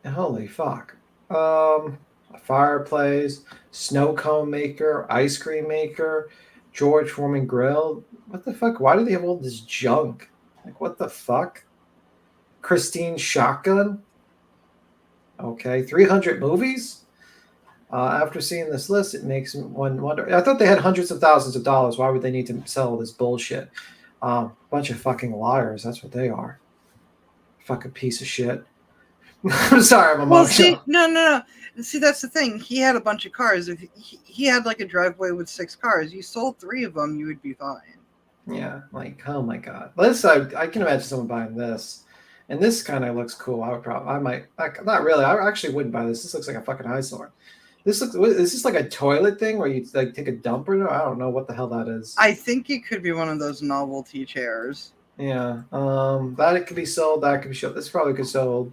Holy fuck. A fireplace, snow cone maker, ice cream maker, George Foreman grill. What the fuck? Why do they have all this junk? Like, what the fuck? Christine shotgun. Okay, 300 movies. After seeing this list, it makes one wonder. I thought they had hundreds of thousands of dollars. Why would they need to sell this bullshit? Bunch of fucking liars. That's what they are. Fucking piece of shit. I'm sorry, I'm emotional. Well, see, no. See, that's the thing. He had a bunch of cars. If he had like a driveway with 6 cars, you sold 3 of them, you would be fine. Yeah, like, oh my god. This, I can imagine someone buying this. And this kind of looks cool. I might, not really. I actually wouldn't buy this. This looks like a fucking eyesore. Is this like a toilet thing where you like take a dump or no? I don't know what the hell that is. I think it could be one of those novelty chairs. Yeah. That it could be sold. That could be sold. This probably could sold.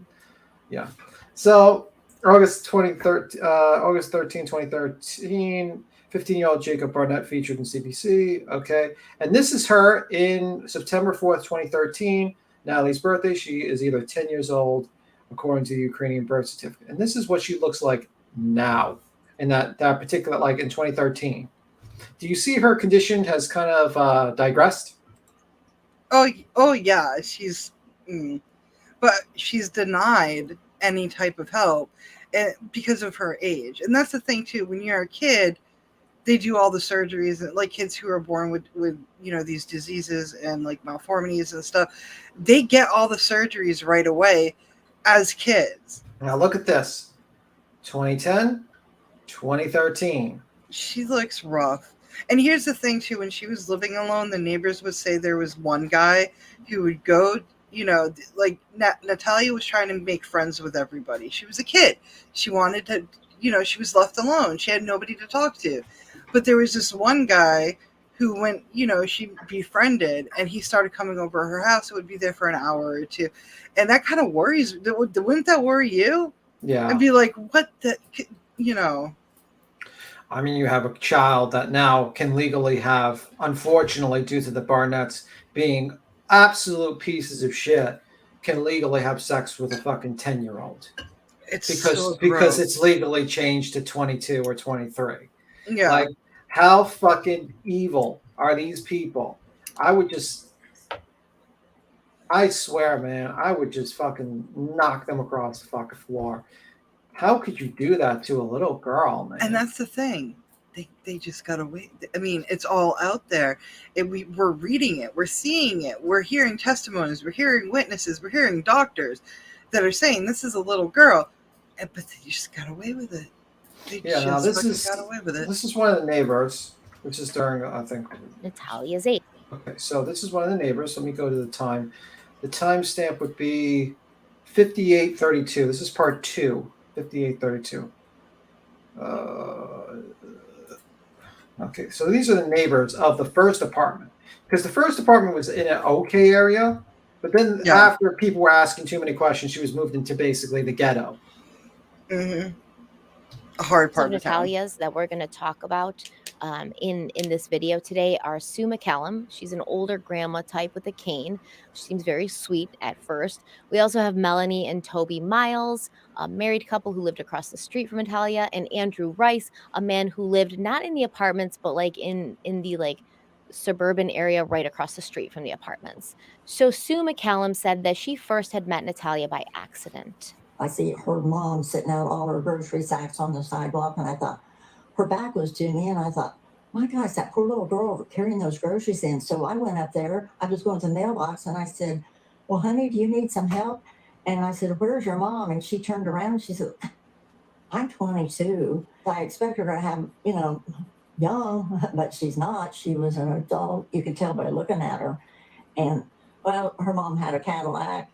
Yeah. So August 13, 2013, 15-year-old Jacob Barnett featured in CBC. Okay. And this is her in September 4th, 2013. Natalie's birthday. She is either 10 years old, according to the Ukrainian birth certificate. And this is what she looks like now, in that particular, like in 2013. Do you see her condition has kind of digressed? Oh yeah, but she's denied any type of help because of her age. And that's the thing too. When you're a kid, they do all the surgeries, and like kids who are born with these diseases and like malformities and stuff, they get all the surgeries right away as kids. Now look at this. 2010, 2013. She looks rough. And here's the thing too, when she was living alone, the neighbors would say there was one guy who would go, like Natalia was trying to make friends with everybody. She was a kid. She wanted to, she was left alone. She had nobody to talk to. But there was this one guy who went, she befriended, and he started coming over her house. It would be there for an hour or two. And that kind of worries, wouldn't that worry you? Yeah. I'd be like, what the, I mean, you have a child that now can legally have, unfortunately, due to the Barnetts being absolute pieces of shit, can legally have sex with a fucking 10-year-old. Because it's legally changed to 22 or 23. Yeah. Like, how fucking evil are these people? I swear, man, I would just fucking knock them across the fucking floor. How could you do that to a little girl, man? And that's the thing. They just got away. I mean, it's all out there. We're reading it. We're seeing it. We're hearing testimonies. We're hearing witnesses. We're hearing doctors that are saying this is a little girl. But they just got away with it. Now this is one of the neighbors. This is during, I think, Natalia's age. Okay, so this is one of the neighbors. Let me go to the time. The timestamp would be 58:32. This is part 2. 58:32. Okay, so these are the neighbors of the first apartment, because the first apartment was in an okay area, but then after people were asking too many questions, she was moved into basically the ghetto. Mm-hmm. A hard part of Natalia's that we're going to talk about in this video today are Sue McCallum. She's an older grandma type with a cane. She seems very sweet at first. We also have Melanie and Toby Miles, a married couple who lived across the street from Natalia, and Andrew Rice, a man who lived not in the apartments, but like in the like suburban area right across the street from the apartments. So Sue McCallum said that she first had met Natalia by accident. I see her mom sitting out all her grocery sacks on the sidewalk, and I thought her back was to me, and I thought, my gosh, that poor little girl carrying those groceries in. So I went up there. I was going to the mailbox, and I said, well, honey, do you need some help? And I said, where's your mom? And she turned around, and she said, I'm 22. I expected her to have, young, but she's not. She was an adult. You could tell by looking at her. And well, her mom had a Cadillac,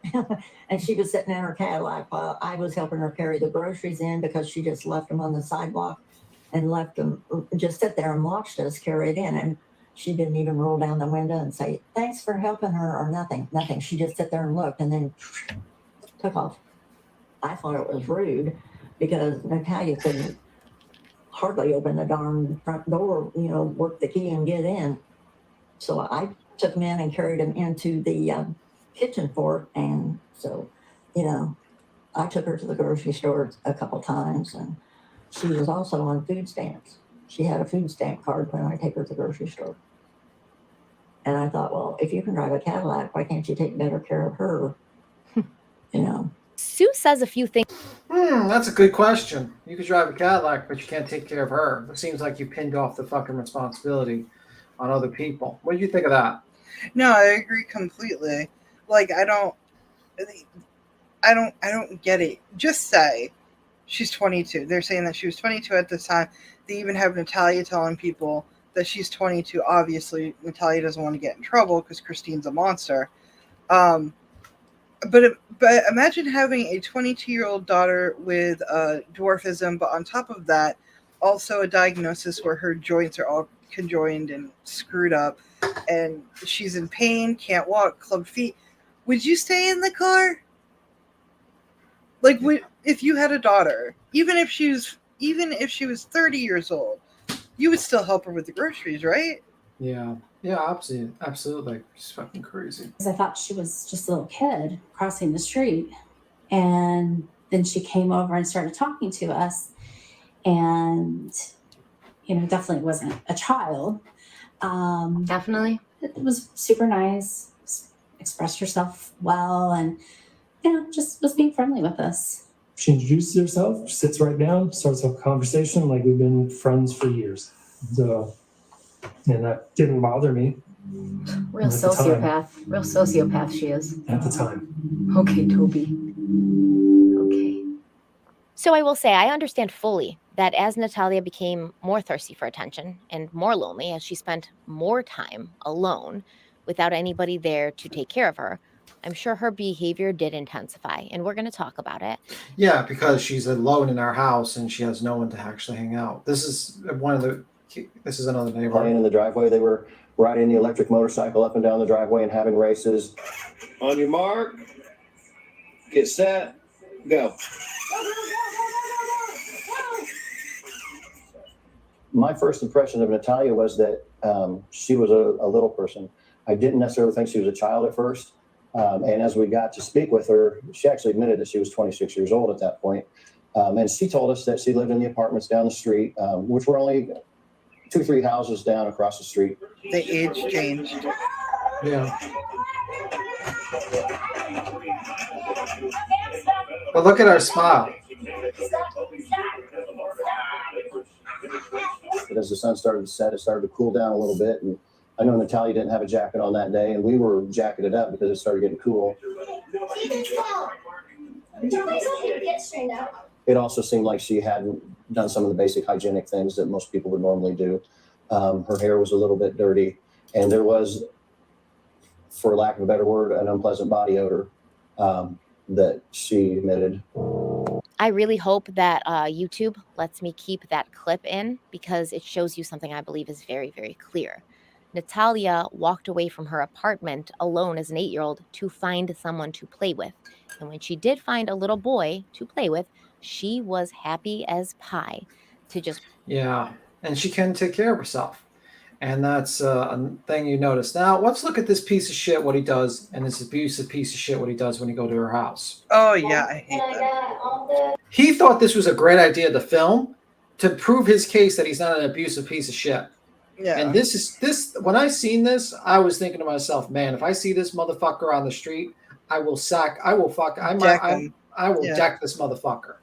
and she was sitting in her Cadillac while I was helping her carry the groceries in, because she just left them on the sidewalk and left them, just sit there and watched us carry it in. And she didn't even roll down the window and say, thanks for helping her, or nothing. She just sat there and looked and then took off. I thought it was rude, because Natalia couldn't hardly open the darn front door, work the key and get in. So I took him in and carried him into the kitchen for it. And so, I took her to the grocery store a couple times, and she was also on food stamps. She had a food stamp card when I take her to the grocery store. And I thought, well, if you can drive a Cadillac, why can't you take better care of her? Sue says a few things. That's a good question. You could drive a Cadillac, but you can't take care of her. It seems like you pinned off the fucking responsibility on other people. What do you think of that? No, I agree completely. Like, I don't get it. Just say she's 22. They're saying that she was 22 at this time. They even have Natalia telling people that she's 22. Obviously, Natalia doesn't want to get in trouble because Christine's a monster. But imagine having a 22-year-old daughter with dwarfism, but on top of that, also a diagnosis where her joints are all conjoined and screwed up, and she's in pain, can't walk, clubbed feet. Would you stay in the car? Like, if you had a daughter, even if she was 30 years old, you would still help her with the groceries, right? Yeah, absolutely. She's fucking crazy. Because I thought she was just a little kid crossing the street, and then she came over and started talking to us, and definitely wasn't a child. Definitely. It was super nice, expressed herself well, and just was being friendly with us. She introduces herself, sits right down, starts a conversation like we've been friends for years. So, and that didn't bother me. Real sociopath she is. At the time. Okay, Toby. Okay. So I will say I understand fully that as Natalia became more thirsty for attention and more lonely as she spent more time alone without anybody there to take care of her, I'm sure her behavior did intensify, and we're going to talk about it. Yeah, because she's alone in our house and she has no one to actually hang out. This is another neighbor. Playing in the driveway, they were riding the electric motorcycle up and down the driveway and having races. On your mark, get set, go. My first impression of Natalia was that she was a little person. I didn't necessarily think she was a child at first. And as we got to speak with her, she actually admitted that she was 26 years old at that point. And she told us that she lived in the apartments down the street, which were only 2-3 houses down across the street. The age changed. Yeah. But look at our smile. But as the sun started to set, it started to cool down a little bit. And I know Natalia didn't have a jacket on that day, and we were jacketed up because it started getting cool. It also seemed like she hadn't done some of the basic hygienic things that most people would normally do. Her hair was a little bit dirty, and there was, for lack of a better word, an unpleasant body odor that she emitted. I really hope that YouTube lets me keep that clip in because it shows you something I believe is very, very clear. Natalia walked away from her apartment alone as an 8-year-old to find someone to play with. And when she did find a little boy to play with, she was happy as pie to just... Yeah, and she can take care of herself. And that's a thing you notice. Now, let's look at this piece of shit, what he does, and this abusive piece of shit, what he does when he go to her house. Oh, yeah, I hate that. He thought this was a great idea to film to prove his case that he's not an abusive piece of shit. Yeah. And this when I seen this, I was thinking to myself, man, if I see this motherfucker on the street, I will deck this motherfucker.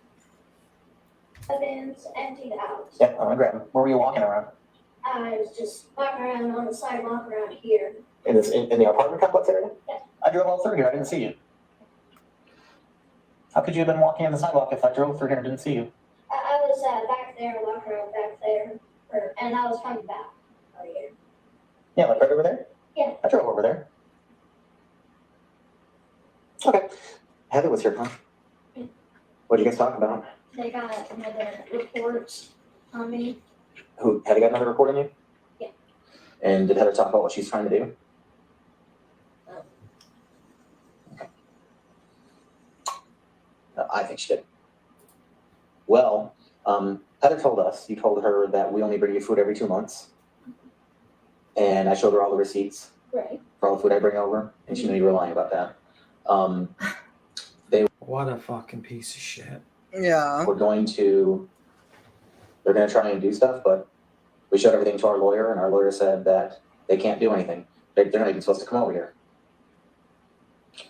Evidence emptied out. Yeah, I'm gonna grab him. Where were you walking around? I was just walking around on the sidewalk around here. In the apartment complex area? Yeah. I drove all through here. I didn't see you. How could you have been walking on the sidewalk if I drove through here and didn't see you? I was back there, walking around back there, and I was coming back over here. Yeah, like right over there? Yeah. I drove over there. Okay. Heather was here, huh? What did you guys talk about? They got another report on me. Who, Heather got another report on you? Yeah. And did Heather talk about what she's trying to do? Okay. I think she did. Well, Heather told us, you told her that we only bring you food every 2 months. And I showed her all the receipts Right. for all the food I bring over, and she knew you were lying about that. What a fucking piece of shit. Yeah. They're going to try and do stuff, but we showed everything to our lawyer, and our lawyer said that they can't do anything. They're not even supposed to come over here.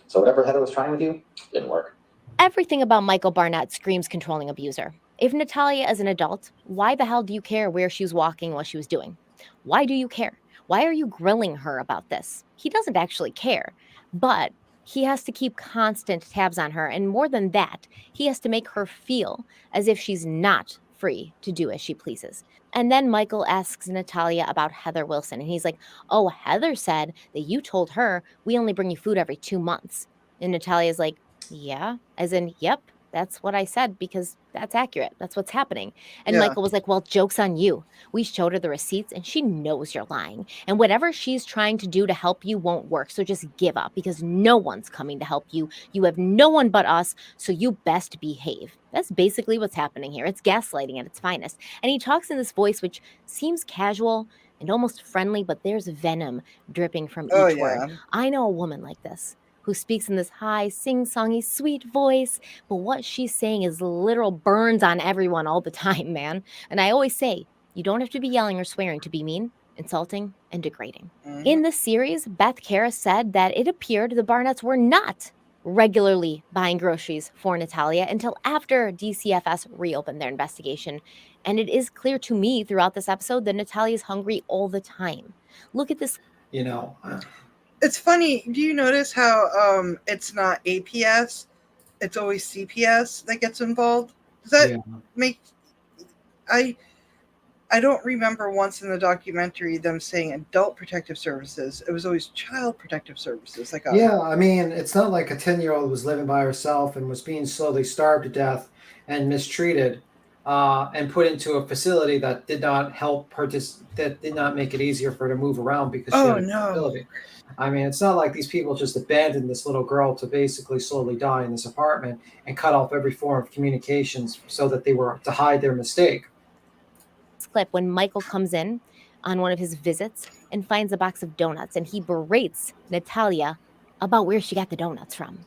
So whatever Heather was trying with you, didn't work. Everything about Michael Barnett screams controlling abuser. If Natalia is an adult, why the hell do you care where she was walking, what she was doing? Why do you care? Why are you grilling her about this? He doesn't actually care, but he has to keep constant tabs on her. And more than that, he has to make her feel as if she's not free to do as she pleases. And then Michael asks Natalia about Heather Wilson. And he's like, oh, Heather said that you told her we only bring you food every 2 months. And Natalia's like, yeah, as in, yep, that's what I said because that's accurate. That's what's happening. And Yeah. Michael was like, well, joke's on you. We showed her the receipts and she knows you're lying. And whatever she's trying to do to help you won't work. So just give up because no one's coming to help you. You have no one but us. So you best behave. That's basically what's happening here. It's gaslighting at its finest. And he talks in this voice which seems casual and almost friendly, but there's venom dripping from Oh, each word. yeah. I know a woman like this who speaks in this high, sing-songy, sweet voice, but what she's saying is literal burns on everyone all the time, man. And I always say, you don't have to be yelling or swearing to be mean, insulting, and degrading. In this series, Beth Karras said that it appeared the Barnetts were not regularly buying groceries for Natalia until after DCFS reopened their investigation. And it is clear to me throughout this episode that Natalia is hungry all the time. Look at this. You know, It's funny. Do you notice how it's not APS? It's always CPS that gets involved. Does that make? I don't remember once in the documentary them saying adult protective services. It was always child protective services. Like Yeah, I mean, it's not like a 10-year-old was living by herself and was being slowly starved to death and mistreated and put into a facility that did not help her, that did not make it easier for her to move around because she had a disability. I mean, it's not like these people just abandoned this little girl to basically slowly die in this apartment and cut off every form of communications so that they were to hide their mistake. Clip when Michael comes in on one of his visits and finds a box of donuts, and he berates Natalia about where she got the donuts from.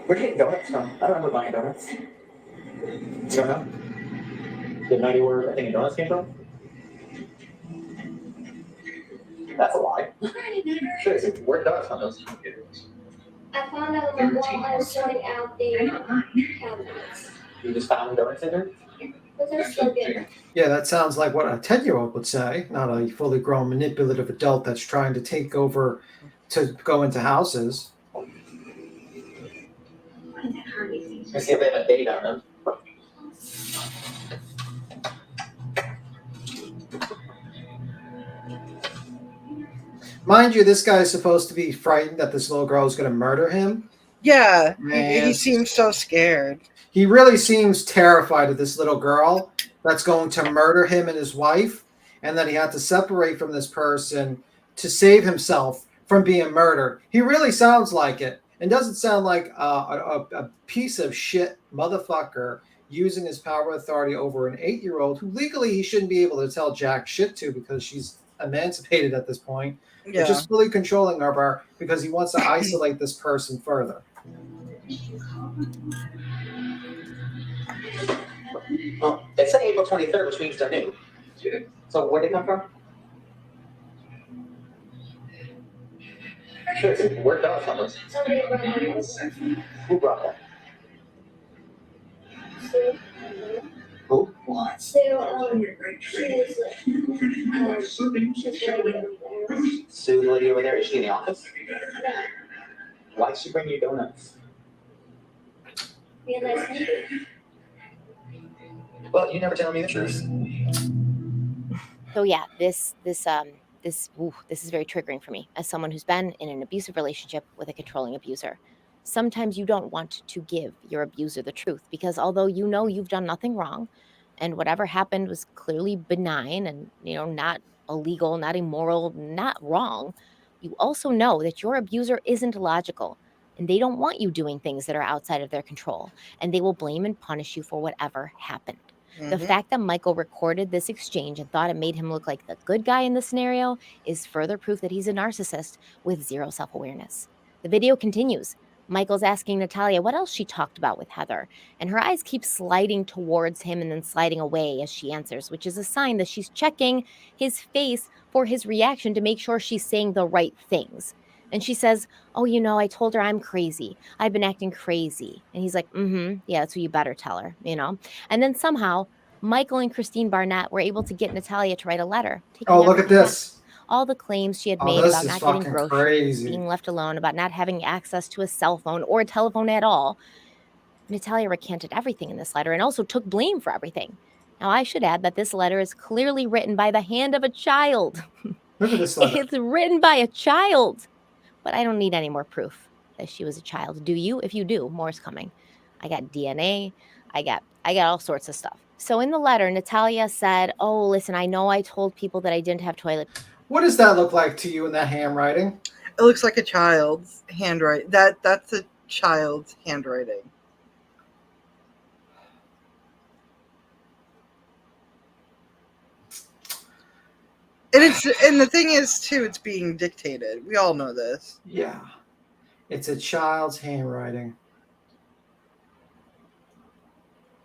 Where'd you get donuts from? I don't remember buying donuts. You don't know? Didn't know where I think donuts came from? That's a lie. Seriously, where did donuts come from? I found out while I was sorting out the cabinets. You just found donuts in there? But they're still good. Yeah, that sounds like what a 10-year-old would say, not a fully grown manipulative adult that's trying to take over to go into houses. Let's see if they have a date on them. Mind you, this guy is supposed to be frightened that this little girl is going to murder him. Yeah, Man. he seems so scared. He really seems terrified of this little girl that's going to murder him and his wife, and that he had to separate from this person to save himself from being murdered. He really sounds like it. And doesn't sound like a piece of shit motherfucker using his power of authority over an 8-year-old who legally he shouldn't be able to tell jack shit to because she's emancipated at this point. Yeah. But just fully controlling her because he wants to isolate this person further. Well, it said April 23rd, which means they're new. So where'd they come from? Where'd donuts come from? Somebody brought them. Who brought that? Sue. Who? Sue, she's ready over there. Sue, the lady over there, is she in the office? Why'd she bring you donuts? Be a nice neighbor. Well, you never tell me the truth. So yeah, this is very triggering for me as someone who's been in an abusive relationship with a controlling abuser. Sometimes you don't want to give your abuser the truth because although you know you've done nothing wrong and whatever happened was clearly benign and not illegal, not immoral, not wrong, you also know that your abuser isn't logical and they don't want you doing things that are outside of their control, and they will blame and punish you for whatever happened. The fact that Michael recorded this exchange and thought it made him look like the good guy in the scenario is further proof that he's a narcissist with zero self-awareness. The video continues. Michael's asking Natalia what else she talked about with Heather, and her eyes keep sliding towards him and then sliding away as she answers, which is a sign that she's checking his face for his reaction to make sure she's saying the right things. And she says, oh, I told her I'm crazy. I've been acting crazy. And he's like, yeah, that's what you better tell her, And then somehow Michael and Christine Barnett were able to get Natalia to write a letter. Oh, look at this. All the claims she had Oh, made this about is not getting fucking groceries, crazy. being left alone, about not having access to a cell phone or a telephone at all. Natalia recanted everything in this letter and also took blame for everything. Now, I should add that this letter is clearly written by the hand of a child. Look at this letter. It's written by a child. But I don't need any more proof that she was a child. Do you? If you do, more's coming. I got DNA. I got all sorts of stuff. So in the letter, Natalia said, oh, listen, I know I told people that I didn't have toilet. What does that look like to you in that handwriting? It looks like a child's handwriting. That's a child's handwriting. And the thing is too, it's being dictated. We all know this. Yeah. It's a child's handwriting.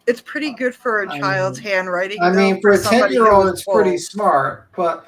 It's pretty good for a child's handwriting. I mean, for a somebody 10-year-old, who it's was pretty old. smart, but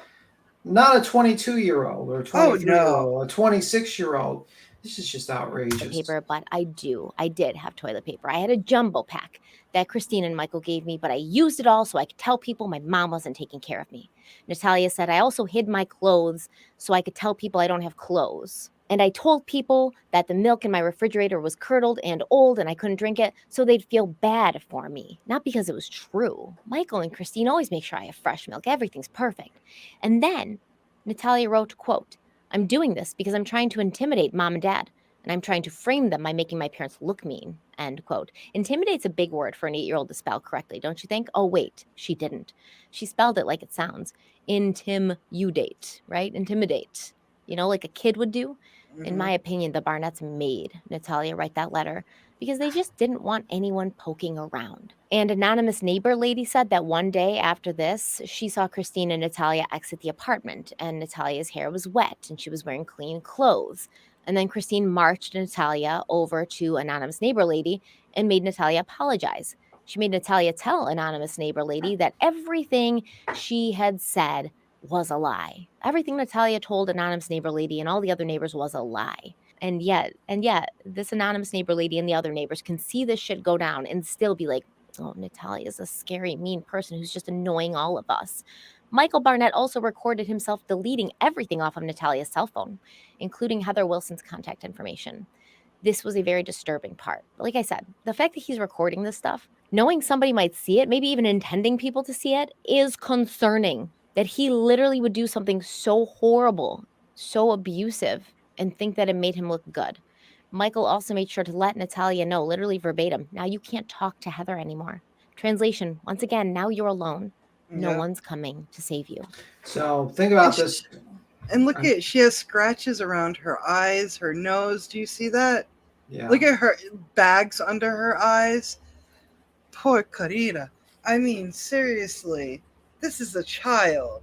not a 22-year-old or a 23-year-old, a 26-year-old. This is just outrageous. Paper, but I did have toilet paper. I had a jumbo pack that Christine and Michael gave me, but I used it all so I could tell people my mom wasn't taking care of me. Natalia said I also hid my clothes so I could tell people I don't have clothes. And I told people that the milk in my refrigerator was curdled and old and I couldn't drink it, so they'd feel bad for me. Not because it was true. Michael and Christine always make sure I have fresh milk. Everything's perfect. And then Natalia wrote, quote, I'm doing this because I'm trying to intimidate mom and dad, and I'm trying to frame them by making my parents look mean, end quote. Intimidate's a big word for an 8-year-old to spell correctly, don't you think? Oh, wait, she didn't. She spelled it like it sounds. Intimidate, right? Intimidate. You know, like a kid would do. In my opinion, the Barnetts made Natalia write that letter because they just didn't want anyone poking around. And anonymous neighbor lady said that one day after this, she saw Christine and Natalia exit the apartment, and Natalia's hair was wet and she was wearing clean clothes. And then Christine marched Natalia over to anonymous neighbor lady and made Natalia apologize. She made Natalia tell anonymous neighbor lady that everything she had said was a lie. Everything Natalia told anonymous neighbor lady and all the other neighbors was a lie. And yet, this anonymous neighbor lady and the other neighbors can see this shit go down and still be like, oh, Natalia's a scary, mean person who's just annoying all of us. Michael Barnett also recorded himself deleting everything off of Natalia's cell phone, including Heather Wilson's contact information. This was a very disturbing part. But like I said, the fact that he's recording this stuff, knowing somebody might see it, maybe even intending people to see it, is concerning. That he literally would do something so horrible, so abusive, and think that it made him look good. Michael also made sure to let Natalia know, literally verbatim, now you can't talk to Heather anymore. Translation, once again, now you're alone. No one's coming to save you. So think about this. And look at, she has scratches around her eyes, her nose. Do you see that? Yeah. Look at her bags under her eyes. Poor Karina. I mean, seriously, this is a child.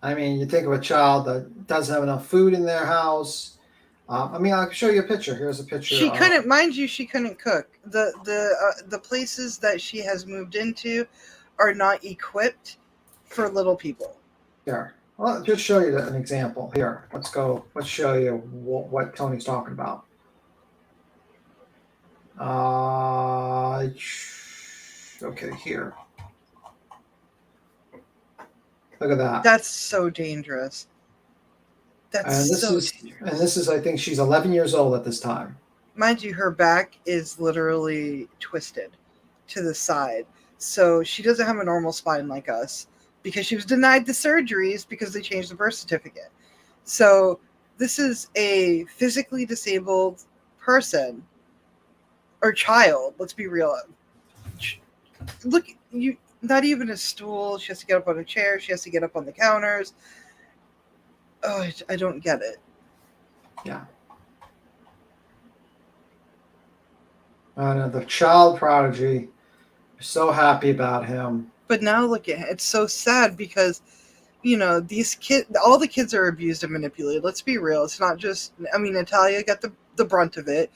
I mean, you think of a child that doesn't have enough food in their house. I mean, I'll show you a picture. Here's a picture. She couldn't, mind you, she couldn't cook. The places that she has moved into are not equipped for little people. Here, well, just show you an example. Here, let's go. Let's show you what Tony's talking about. Okay, here. Look at that. That's so dangerous. And this is, I think she's 11 years old at this time. Mind you, her back is literally twisted to the side. So she doesn't have a normal spine like us because she was denied the surgeries because they changed the birth certificate. So this is a physically disabled person or child. Let's be real. Look, not even a stool. She has to get up on a chair. She has to get up on the counters. Oh, I don't get it. Yeah. The child prodigy. So happy about him. But now look at it. It's so sad because, you know, these kids, all the kids are abused and manipulated. Let's be real. It's not just, I mean, Natalia got the brunt of it.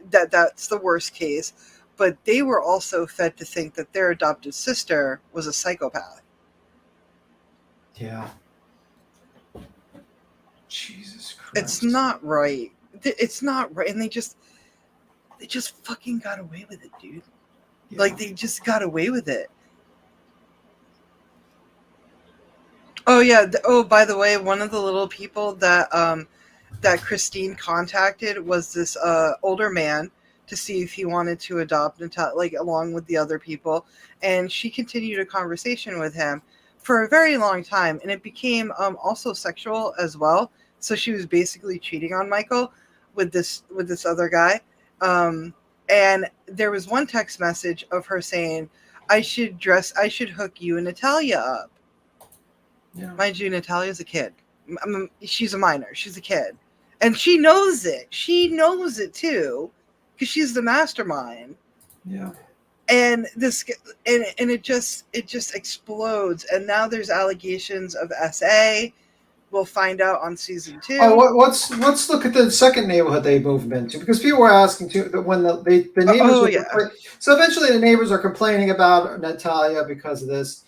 That's the worst case. But they were also fed to think that their adopted sister was a psychopath. Yeah. Jesus Christ. It's not right. It's not right. And they just fucking got away with it, dude. Yeah. Like, they just got away with it. Oh, yeah. By the way, one of the little people that Christine contacted was this older man to see if he wanted to adopt Natalia, like, along with the other people. And she continued a conversation with him for a very long time. And it became also sexual as well. So she was basically cheating on Michael with this other guy. And there was one text message of her saying, I should hook you and Natalia up. Yeah. Mind you, Natalia's a kid. She's a minor. She's a kid. And she knows it. She knows it too, because she's the mastermind. Yeah. And it just explodes. And now there's allegations of SA. We'll find out on season 2. Oh, let's look at the second neighborhood they moved into, because people were asking too that when the neighbors. So eventually the neighbors are complaining about Natalia because of this.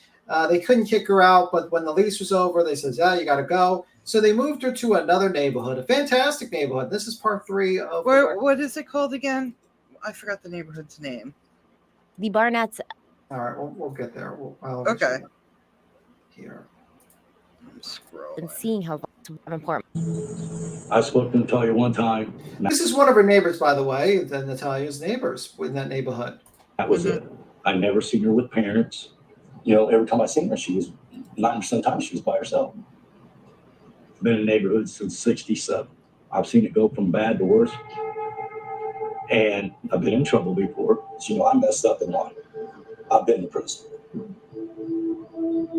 They couldn't kick her out, but when the lease was over, they said, "Yeah, you got to go." So they moved her to another neighborhood, a fantastic neighborhood. This is part 3 of. What is it called again? I forgot the neighborhood's name. The Barnetts. All right, we'll get there. Okay. Here. and seeing how important. I spoke to Natalia one time. This is one of her neighbors, by the way, Natalia's neighbors in that neighborhood. That was it. I never seen her with parents. You know, every time I seen her, she was 90% of the time she was by herself. Been in the neighborhood since '67. I've seen it go from bad to worse. And I've been in trouble before. So, you know, I messed up in life. I've been in prison.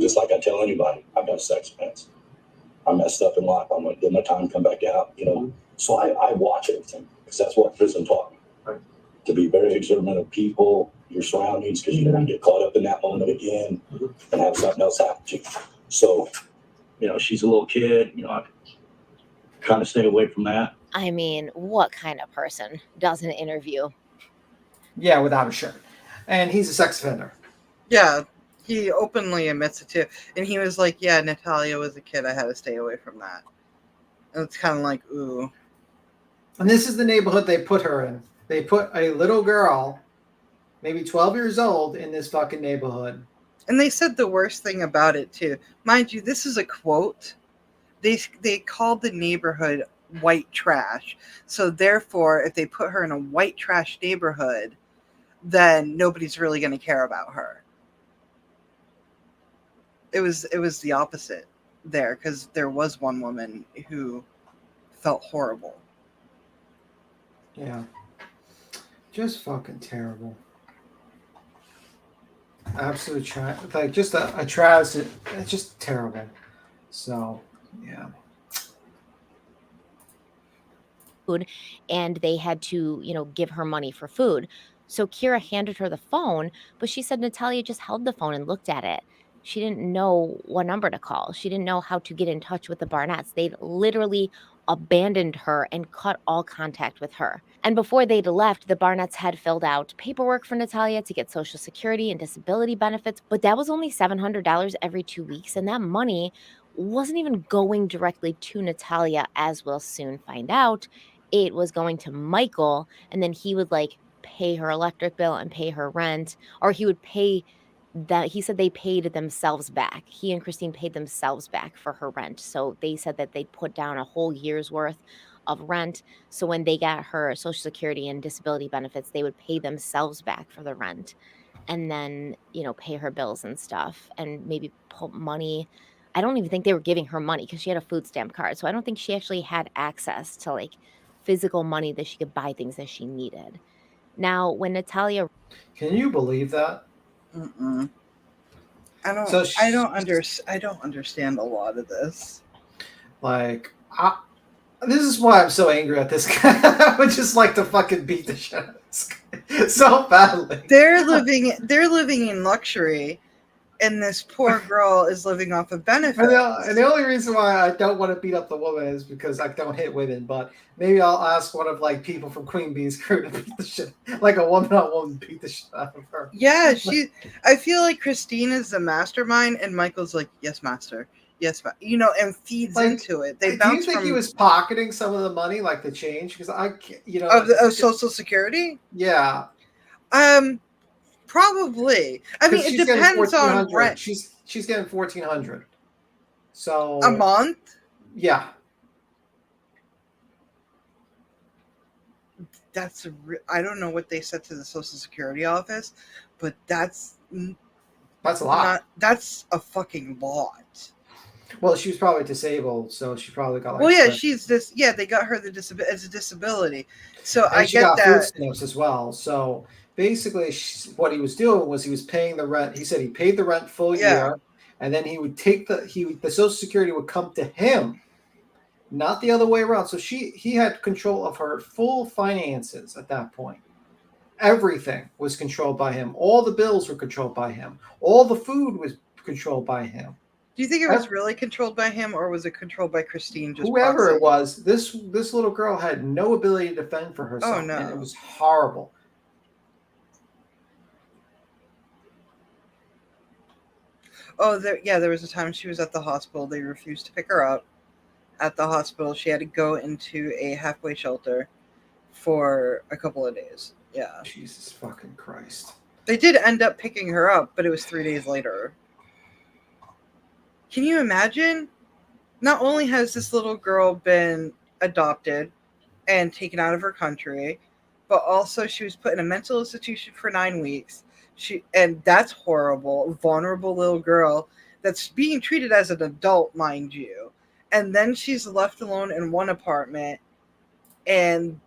Just like I tell anybody, I've got a sex offense. I messed up in life. I'm going to get my time, come back out, you know. So I watch everything because that's what prison taught me. Right. To be very observant of people, your surroundings, because you don't want to get caught up in that moment again and have something else happen to you. So, you know, she's a little kid, you know, I kind of stay away from that. I mean, what kind of person does an interview? Yeah, without a shirt. And he's a sex offender. Yeah, he openly admits it too. And he was like, yeah, Natalia was a kid. I had to stay away from that. And it's kind of like, ooh. And this is the neighborhood they put her in. They put a little girl, maybe 12 years old, in this fucking neighborhood. And they said the worst thing about it too. Mind you, this is a quote. They called the neighborhood white trash. So therefore, if they put her in a white trash neighborhood, then nobody's really going to care about her. It was the opposite there, because there was one woman who felt horrible. Yeah. Just fucking terrible. Absolute trash. Like, just a trash. It's just terrible. So, yeah. Food, and they had to, you know, give her money for food. So Kira handed her the phone, but she said Natalia just held the phone and looked at it. She didn't know what number to call. She didn't know how to get in touch with the Barnetts. They'd literally abandoned her and cut all contact with her. And before they'd left, the Barnetts had filled out paperwork for Natalia to get Social Security and disability benefits, but that was only $700 every 2 weeks, and that money wasn't even going directly to Natalia, as we'll soon find out. It was going to Michael, and then he would like pay her electric bill and pay her rent, or he would pay that. He said they paid themselves back. He and Christine paid themselves back for her rent. So they said that they'd put down a whole year's worth of rent. So when they got her Social Security and disability benefits, they would pay themselves back for the rent, and then, you know, pay her bills and stuff, and maybe put money. I don't even think they were giving her money because she had a food stamp card. So I don't think she actually had access to like physical money that she could buy things that she needed. Now, when Natalia, can you believe that? Mm-mm. I don't. So I don't understand a lot of this. Like, this is why I'm so angry at this guy. I would just like to fucking beat the shit out of this guy so badly. They're living in luxury, and this poor girl is living off of benefits. And the only reason why I don't want to beat up the woman is because I don't hit women. But maybe I'll ask one of like people from Queen Bee's crew to beat the shit, like a woman on woman, beat the shit out of her. Yeah, I feel like Christine is the mastermind, and Michael's like, yes, master. Yes, you know, and feeds like, into it. They do you think he was pocketing some of the money, like the change? Because I, you know, of Social Security. Yeah. Probably. I mean, it depends on rent. She's getting $1,400. So a month. Yeah. That's I don't know what they said to the Social Security office, but that's a lot. That's a fucking lot. Well, she was probably disabled, so she probably got like. Well, yeah, she's this. Yeah, they got her as a disability, so and I she get got that. Food stamps as well. So basically, what he was doing was he was paying the rent. He said he paid the rent full year, and then he would take the Social Security would come to him, not the other way around. So he had control of her full finances at that point. Everything was controlled by him. All the bills were controlled by him. All the food was controlled by him. Do you think it was really controlled by him, or was it controlled by Christine? Just whoever it was, this little girl had no ability to defend for herself. Oh no, and it was horrible. Oh, there was a time she was at the hospital. They refused to pick her up at the hospital. She had to go into a halfway shelter for a couple of days. Yeah. Jesus fucking Christ. They did end up picking her up, but it was 3 days later. Can you imagine? Not only has this little girl been adopted and taken out of her country, but also she was put in a mental institution for 9 weeks. And that's horrible. A vulnerable little girl that's being treated as an adult, mind you. And then she's left alone in one apartment, and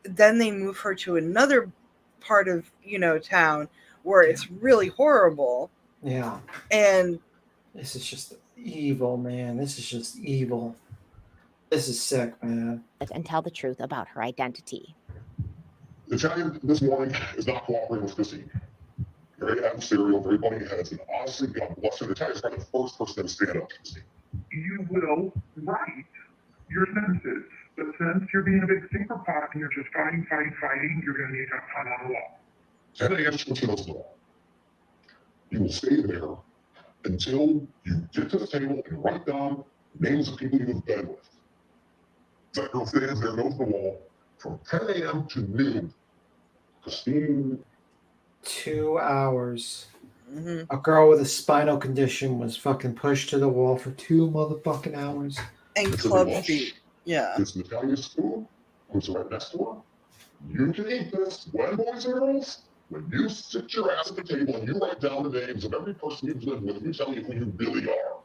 then they move her to another part of, town where it's really horrible. Yeah. And this is just evil, man. This is just evil. This is sick, man. And tell the truth about her identity. Natalia this morning is not cooperating with Christine. Very adversarial, very butting heads, and honestly, God bless her, Natalia's probably the first person to stand up to Christine. You will write your sentences. But since you're being a big stinker pot and you're just fighting, you're going to need to have fun on the wall. 10 a.m. switching those law. You will stay there until you get to the table and write down names of people you've been with. That girl stands there, nose to the wall, from 10 a.m. to noon. Christine. 2 hours. A girl with a spinal condition was fucking pushed to the wall for 2 motherfucking hours. And club feet. Yeah. It's Natalia's spoon, who's right next to her. You can eat this. When, boys and girls, when you sit your ass at the table and you write down the names of every person you've lived with, you tell you who you really are.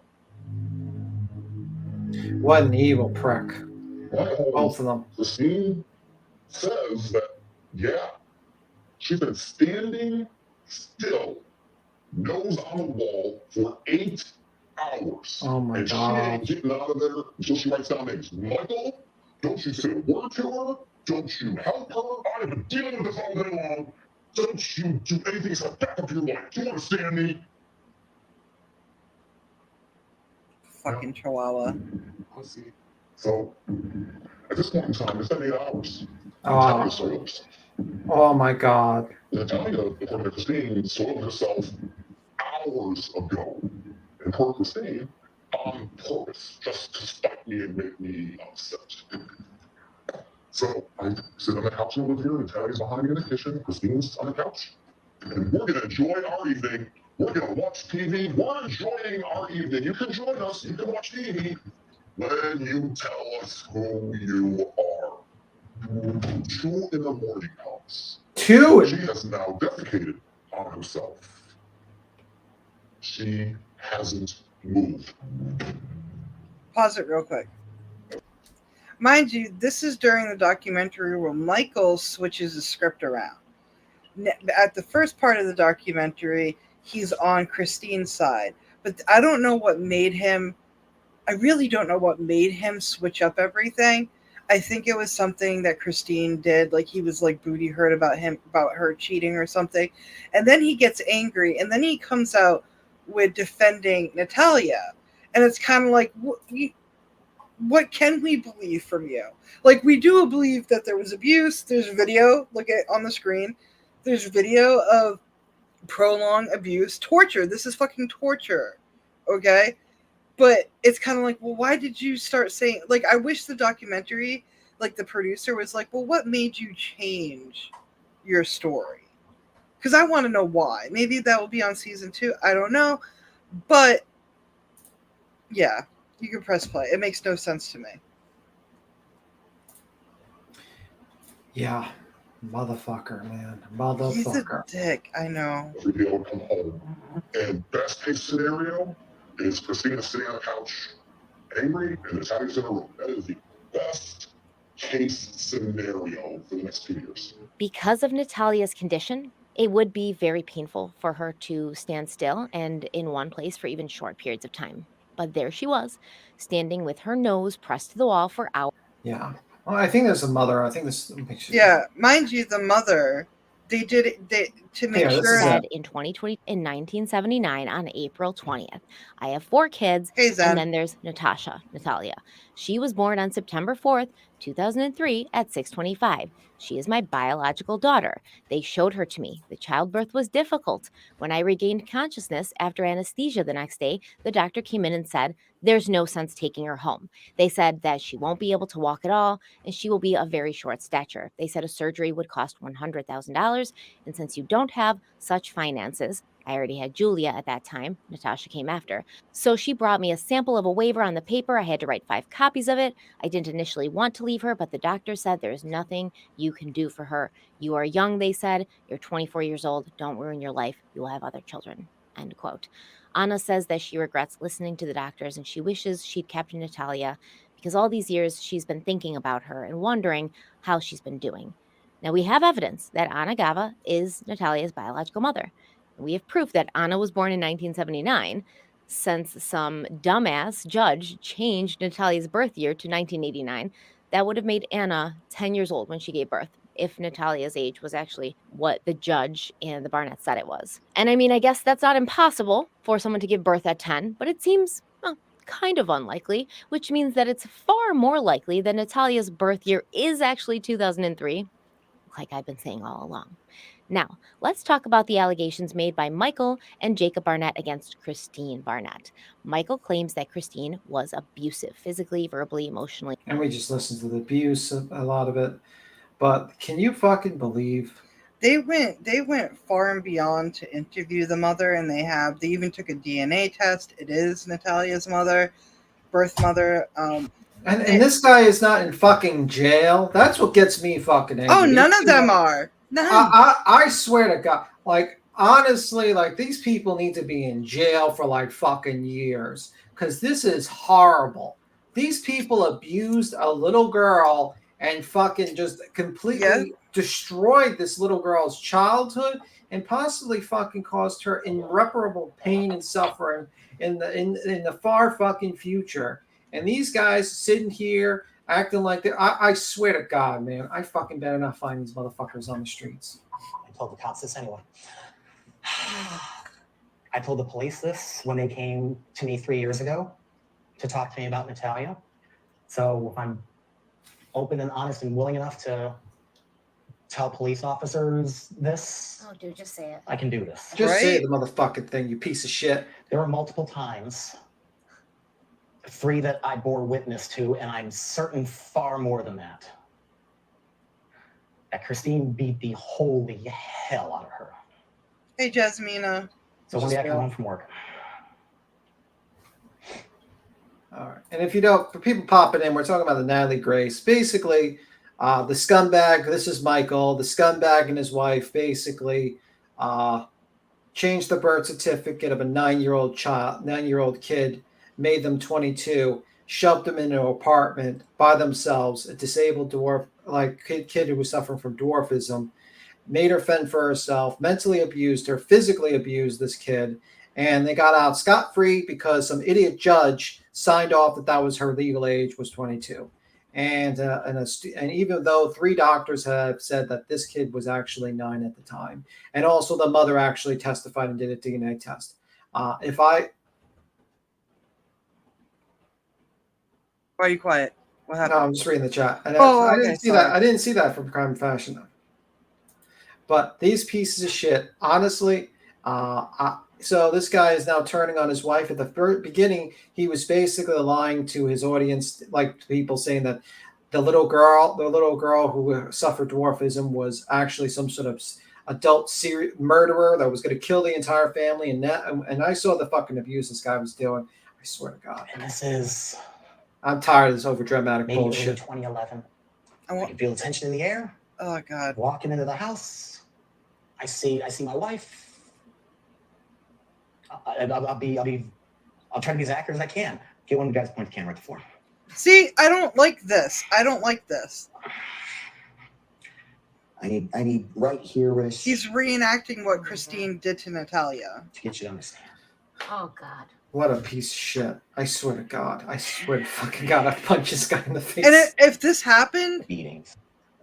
What an evil prick. Both of them. Christine says that, yeah, she's been standing still, nose on the wall, for 8 hours. Oh my and God. she ain't getting out of there until she writes down names. Michael, don't you say a word to her. Don't you help her. I have been dealing with this all day long. Don't you do anything except back up your life. Do you understand me? Fucking chihuahua. So, at this point in time, it's been 8 hours. Oh my God. Natalia, according to Christine, soiled herself hours ago. And poor Christine, on purpose, just to spite me and make me upset. So I sit on the couch and live here, Natalia's behind me in the kitchen, Christine's on the couch. And we're going to enjoy our evening. We're going to watch TV. We're enjoying our evening. You can join us. You can watch TV when you tell us who you are. 2 in the morning comes. 2? She has now defecated on herself. She hasn't moved. Pause it real quick. Mind you, this is during the documentary where Michael switches the script around. At the first part of the documentary, he's on Christine's side. But I don't know what made him... I really don't know what made him switch up everything. I think it was something that Christine did. Like, he was, like, booty hurt about her cheating or something. And then he gets angry. And then he comes out with defending Natalia. And it's kind of like... What can we believe from you? Like, we do believe that there was abuse. There's video. Look at on the screen. There's video of prolonged abuse. Torture. This is fucking torture. Okay? But it's kind of like, well, why did you start saying... Like, I wish the documentary, like, the producer was like, well, what made you change your story? Because I want to know why. Maybe that will be on season 2. I don't know. But, yeah. You can press play. It makes no sense to me. Yeah. Motherfucker, man. Motherfucker. He's a dick. I know. Every day I would come home. And best case scenario is Christina sitting on the couch, angry, and Natalia's in a room. That is the best case scenario for the next 2 years. Because of Natalia's condition, it would be very painful for her to stand still and in one place for even short periods of time. But there she was, standing with her nose pressed to the wall for hours. Yeah. Well, I think there's a mother. I think this makes Yeah, mind you, the mother, they did it to make sure that in 1979 on April 20th. I have 4 kids, and then there's Natalia. She was born on September 4th, 2003 at 6:25. She is my biological daughter. They showed her to me. The childbirth was difficult. When I regained consciousness after anesthesia the next day, the doctor came in and said, there's no sense taking her home. They said that she won't be able to walk at all, and she will be of very short stature. They said a surgery would cost $100,000, and since you don't have such finances, I already had Julia at that time. Natasha came after. So she brought me a sample of a waiver on the paper. I had to write 5 copies of it. I didn't initially want to leave her, but the doctor said there's nothing you can do for her. You are young, they said. You're 24 years old. Don't ruin your life. You will have other children. End quote. Anna says that she regrets listening to the doctors and she wishes she'd kept Natalia because all these years she's been thinking about her and wondering how she's been doing. Now, we have evidence that Anna Gava is Natalia's biological mother. We have proof that Anna was born in 1979, since some dumbass judge changed Natalia's birth year to 1989. That would have made Anna 10 years old when she gave birth, if Natalia's age was actually what the judge and the Barnett said it was. And I mean, I guess that's not impossible for someone to give birth at 10, but it seems, well, kind of unlikely, which means that it's far more likely that Natalia's birth year is actually 2003, like I've been saying all along. Now, let's talk about the allegations made by Michael and Jacob Barnett against Christine Barnett. Michael claims that Christine was abusive, physically, verbally, emotionally. And we just listened to the abuse, a lot of it. But can you fucking believe? They went far and beyond to interview the mother, and they even took a DNA test. It is Natalia's mother, birth mother. And this guy is not in fucking jail. That's what gets me fucking angry. Oh, none of them are. None. I swear to God, like, honestly, like, these people need to be in jail for like fucking years, because this is horrible. These people abused a little girl and fucking just completely destroyed this little girl's childhood and possibly fucking caused her irreparable pain and suffering in the far fucking future. And these guys sitting here acting like that. I swear to God, man, I fucking better not find these motherfuckers on the streets. I told the cops this anyway. I told the police this when they came to me 3 years ago to talk to me about Natalia. So if I'm open and honest and willing enough to tell police officers this, Oh, dude, just say it. I can do this. Just say the motherfucking thing, you piece of shit. There were multiple times, 3 that I bore witness to, and I'm certain far more than that Christine beat the holy hell out of her. Hey, Jasmina. So one day I come home from work. All right. And if you don't, for people popping in, we're talking about the Natalie Grace. Basically, the scumbag, this is Michael, the scumbag and his wife basically changed the birth certificate of a 9-year-old kid, made them 22, shoved them into an apartment by themselves, a disabled dwarf, like kid who was suffering from dwarfism, made her fend for herself, mentally abused her, physically abused this kid, and they got out scot-free because some idiot judge signed off that was her legal age was 22. And even though 3 doctors have said that this kid was actually 9 at the time, and also the mother actually testified and did a DNA test. Why are you quiet? What happened? No, I'm just reading the chat. And I didn't see that. I didn't see that from Crime and Fashion, though. But these pieces of shit, honestly, so this guy is now turning on his wife. At the beginning, he was basically lying to his audience, like people saying that the little girl who suffered dwarfism was actually some sort of adult serial murderer that was going to kill the entire family. And I saw the fucking abuse this guy was doing. I swear to God. And this is... I'm tired of this overdramatic maybe bullshit. Early 2011. I can feel the tension in the air. Oh God! Walking into the house, I see my wife. I'll try to be as accurate as I can. Get one of the guys point the camera at the floor. See, I don't like this. I need right here where he's reenacting what Christine did to Natalia. To get you to understand. Oh God. What a piece of shit. I swear to God. I swear to fucking God, I'd punch this guy in the face. And if this happened, beatings.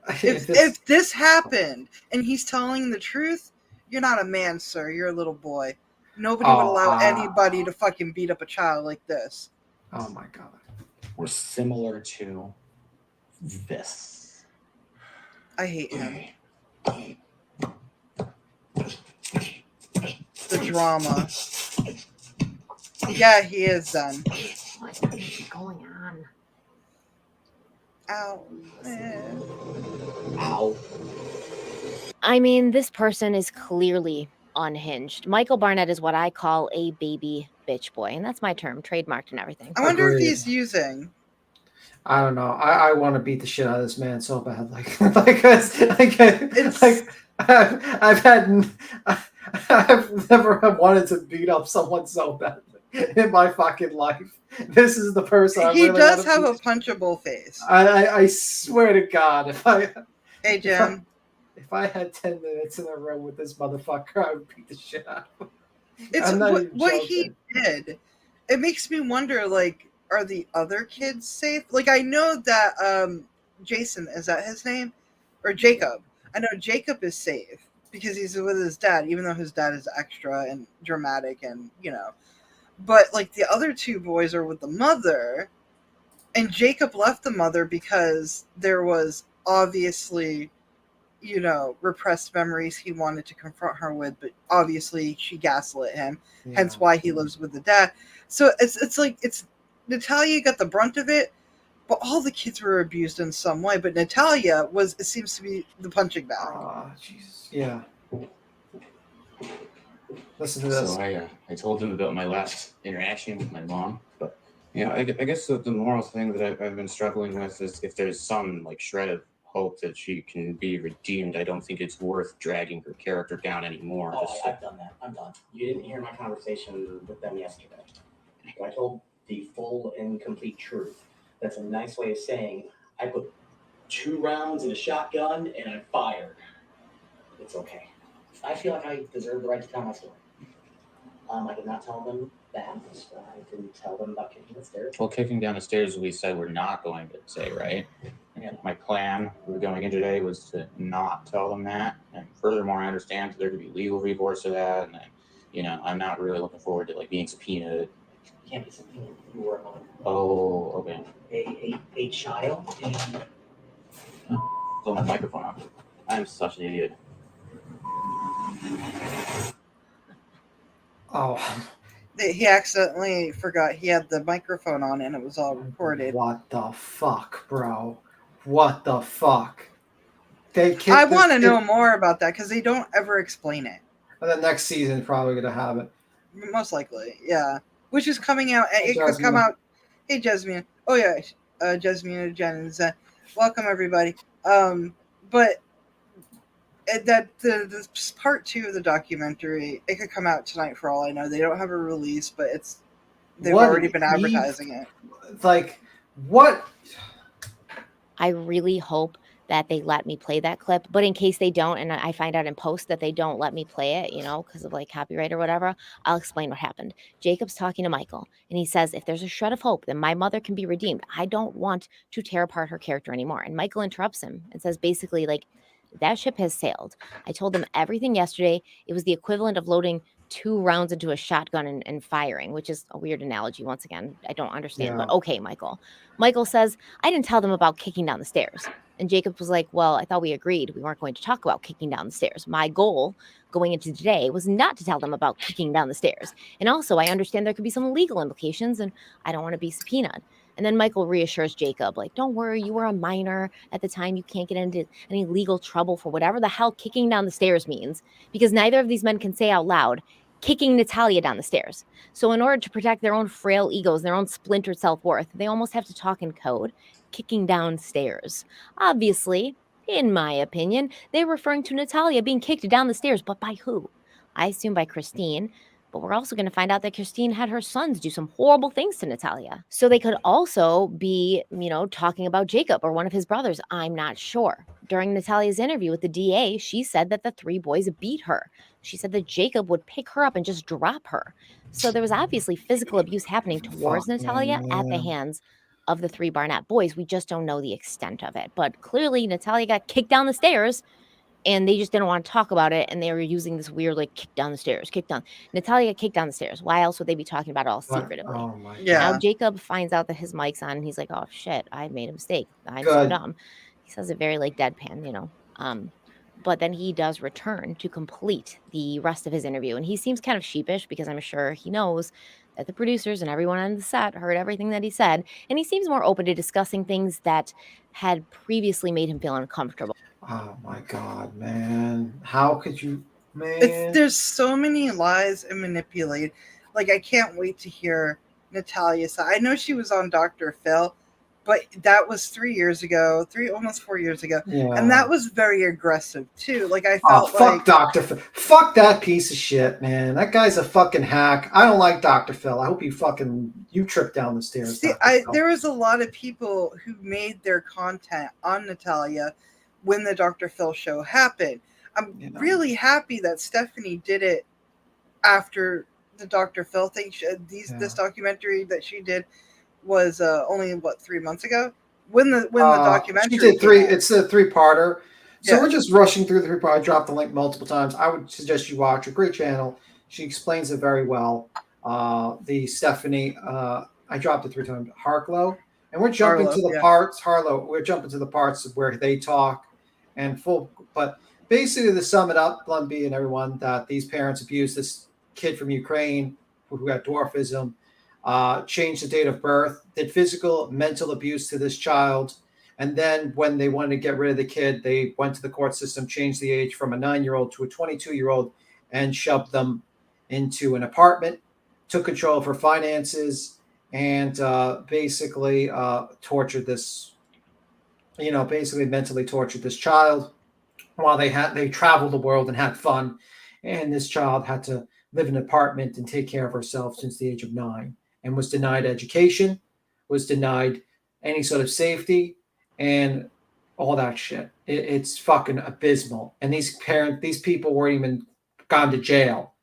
If this happened and he's telling the truth, you're not a man, sir. You're a little boy. Nobody would allow anybody to fucking beat up a child like this. Oh my God. We're similar to this. I hate him. The drama. Yeah, he is then. What is going on? Ow. Ow. I mean, this person is clearly unhinged. Michael Barnett is what I call a baby bitch boy, and that's my term, trademarked and everything. I wonder if Agreed. he's using. I don't know. I want to beat the shit out of this man so bad. I've never wanted to beat up someone so badly in my fucking life. This is the person I He really does want to have beat. a punchable face. I swear to God, Hey, Jim. If I had 10 minutes in a room with this motherfucker, I would beat the shit out of him. It's I'm not even what he joking. did. It makes me wonder, like, are the other kids safe? Like, I know that Jason, is that his name? Or Jacob. I know Jacob is safe because he's with his dad, even though his dad is extra and dramatic and, you know. But, like, the other two boys are with the mother, and Jacob left the mother because there was obviously, you know, repressed memories he wanted to confront her with, but obviously she gaslit him, hence why he lives with the dad. So it's like, it's Natalia got the brunt of it, but all the kids were abused in some way. But Natalia it seems to be the punching bag. Oh, Jesus. Yeah. Listen to this. So I told him about my last interaction with my mom, but yeah, I guess the moral thing that I've been struggling with is if there's some like shred of hope that she can be redeemed, I don't think it's worth dragging her character down anymore. Oh, I've done that. I'm done. You didn't hear my conversation with them yesterday. I told the full and complete truth. That's a nice way of saying I put 2 rounds in a shotgun and I fired. It's okay. I feel like I deserve the right to tell my story. I did not tell them that. I didn't tell them about kicking the stairs. Well, kicking down the stairs, we said we're not going to say, right? And my plan going in today was to not tell them that. And furthermore, I understand that there could be legal recourse to that. And then, you know, I'm not really looking forward to like being subpoenaed. You can't be subpoenaed. You were on Oh, okay. a child. Blow my microphone off. I'm such an idiot. Oh. He accidentally forgot he had the microphone on and it was all recorded. What the fuck, bro? What the fuck? I want to know more about that because they don't ever explain it. And the next season probably gonna have it. Most likely, yeah. Which is coming out. Hey, It could come Jasmine. out. Hey, Jasmine. Oh yeah, Jasmine Jennings. Welcome everybody. But that the part 2 of the documentary, it could come out tonight for all I know. They don't have a release, but they've already been advertising it. Like what? I really hope that they let me play that clip, but in case they don't, and I find out in post that they don't let me play it, you know, because of like copyright or whatever, I'll explain what happened. Jacob's talking to Michael, and he says, if there's a shred of hope, then my mother can be redeemed. I don't want to tear apart her character anymore. And Michael interrupts him and says basically like, that ship has sailed. I told them everything yesterday. It was the equivalent of loading 2 rounds into a shotgun and firing, which is a weird analogy. Once again, I don't understand, but okay, Michael. Michael says, I didn't tell them about kicking down the stairs. And Jacob was like, well, I thought we agreed we weren't going to talk about kicking down the stairs. My goal going into today was not to tell them about kicking down the stairs. And also, I understand there could be some legal implications, and I don't want to be subpoenaed. And then Michael reassures Jacob, like, don't worry, you were a minor at the time. You can't get into any legal trouble for whatever the hell kicking down the stairs means, because neither of these men can say out loud, kicking Natalia down the stairs. So in order to protect their own frail egos, their own splintered self-worth, they almost have to talk in code, kicking down stairs. Obviously, in my opinion, they're referring to Natalia being kicked down the stairs, but by who? I assume by Christine. But we're also going to find out that Christine had her sons do some horrible things to Natalia. So they could also be, you know, talking about Jacob or one of his brothers. I'm not sure. During Natalia's interview with the DA, she said that the 3 boys beat her. She said that Jacob would pick her up and just drop her. So there was obviously physical abuse happening towards Natalia at the hands of the 3 Barnett boys. We just don't know the extent of it. But clearly Natalia got kicked down the stairs, and they just didn't want to talk about it, and they were using this weird, like, kick down the stairs, kick down. Natalia got kicked down the stairs. Why else would they be talking about it all secretively? Oh my God. Now Jacob finds out that his mic's on, and he's like, oh, shit, I made a mistake. I'm so Good. dumb. He says it very, like, deadpan, you know. But then he does return to complete the rest of his interview, and he seems kind of sheepish because I'm sure he knows that the producers and everyone on the set heard everything that he said, and he seems more open to discussing things that had previously made him feel uncomfortable. Oh my God, man. How could you Man. There's so many lies and manipulate. Like, I can't wait to hear Natalia say. I know she was on Dr. Phil, but that was 3 years ago, almost 4 years ago. Yeah. And that was very aggressive too. Like, I Oh, felt fuck like Dr. Phil. Fuck that piece of shit, man. That guy's a fucking hack. I don't like Dr. Phil. I hope you trip down the stairs. See, Dr. Phil. there was a lot of people who made their content on Natalia when the Dr. Phil show happened. I'm really happy that Stephanie did it after the Dr. Phil thing. This documentary that she did was only 3 months ago when the documentary. She did three. It's a 3-parter. So Yeah. we're just rushing through the 3-part. I dropped the link multiple times. I would suggest you watch a great channel. She explains it very well. The Stephanie, I dropped it 3 times. Harlow, and we're jumping to the parts. Harlow, we're jumping to the parts where they talk and full. But basically, to sum it up, Blunt B and everyone, that these parents abused this kid from Ukraine who had dwarfism, changed the date of birth, did physical, mental abuse to this child. And then when they wanted to get rid of the kid, they went to the court system, changed the age from a 9-year-old to a 22-year-old, and shoved them into an apartment, took control of her finances, and basically tortured this, basically mentally tortured this child while they traveled the world and had fun. And this child had to live in an apartment and take care of herself since the age of 9, and was denied education, was denied any sort of safety, and all that shit. It's fucking abysmal. And these people weren't even gone to jail.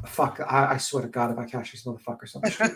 Fuck, I swear to God, if I catch these motherfuckers on the street.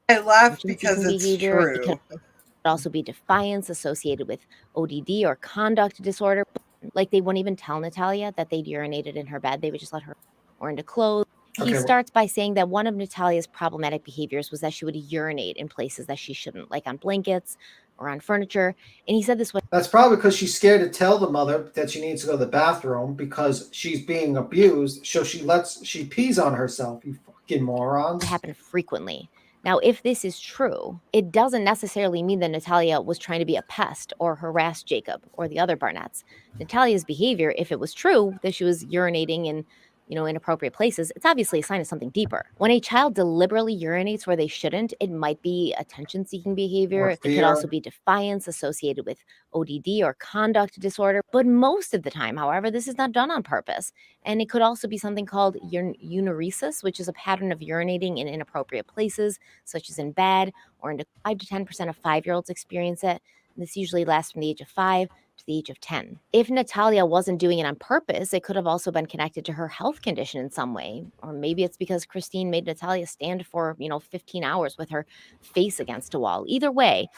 I laugh because it's true. It could also be defiance associated with ODD or conduct disorder. Like, they wouldn't even tell Natalia that they'd urinated in her bed. They would just let her or into clothes. He starts by saying that one of Natalia's problematic behaviors was that she would urinate in places that she shouldn't, like on blankets or on furniture. And he said this was That's probably because she's scared to tell the mother that she needs to go to the bathroom because she's being abused. So she pees on herself, you fucking morons. to happen frequently. Now, if this is true, it doesn't necessarily mean that Natalia was trying to be a pest or harass Jacob or the other Barnetts. Natalia's behavior, if it was true that she was urinating in inappropriate places, it's obviously a sign of something deeper. When a child deliberately urinates where they shouldn't, it might be attention-seeking behavior. It could also be defiance associated with ODD or conduct disorder. But most of the time, however, this is not done on purpose. And it could also be something called unuresis, which is a pattern of urinating in inappropriate places, such as in bed, or into 5 to 10% of 5-year-olds experience it. This usually lasts from the age of 5 to the age of 10. If Natalia wasn't doing it on purpose, it could have also been connected to her health condition in some way. Or maybe it's because Christine made Natalia stand for, 15 hours with her face against a wall. Either way,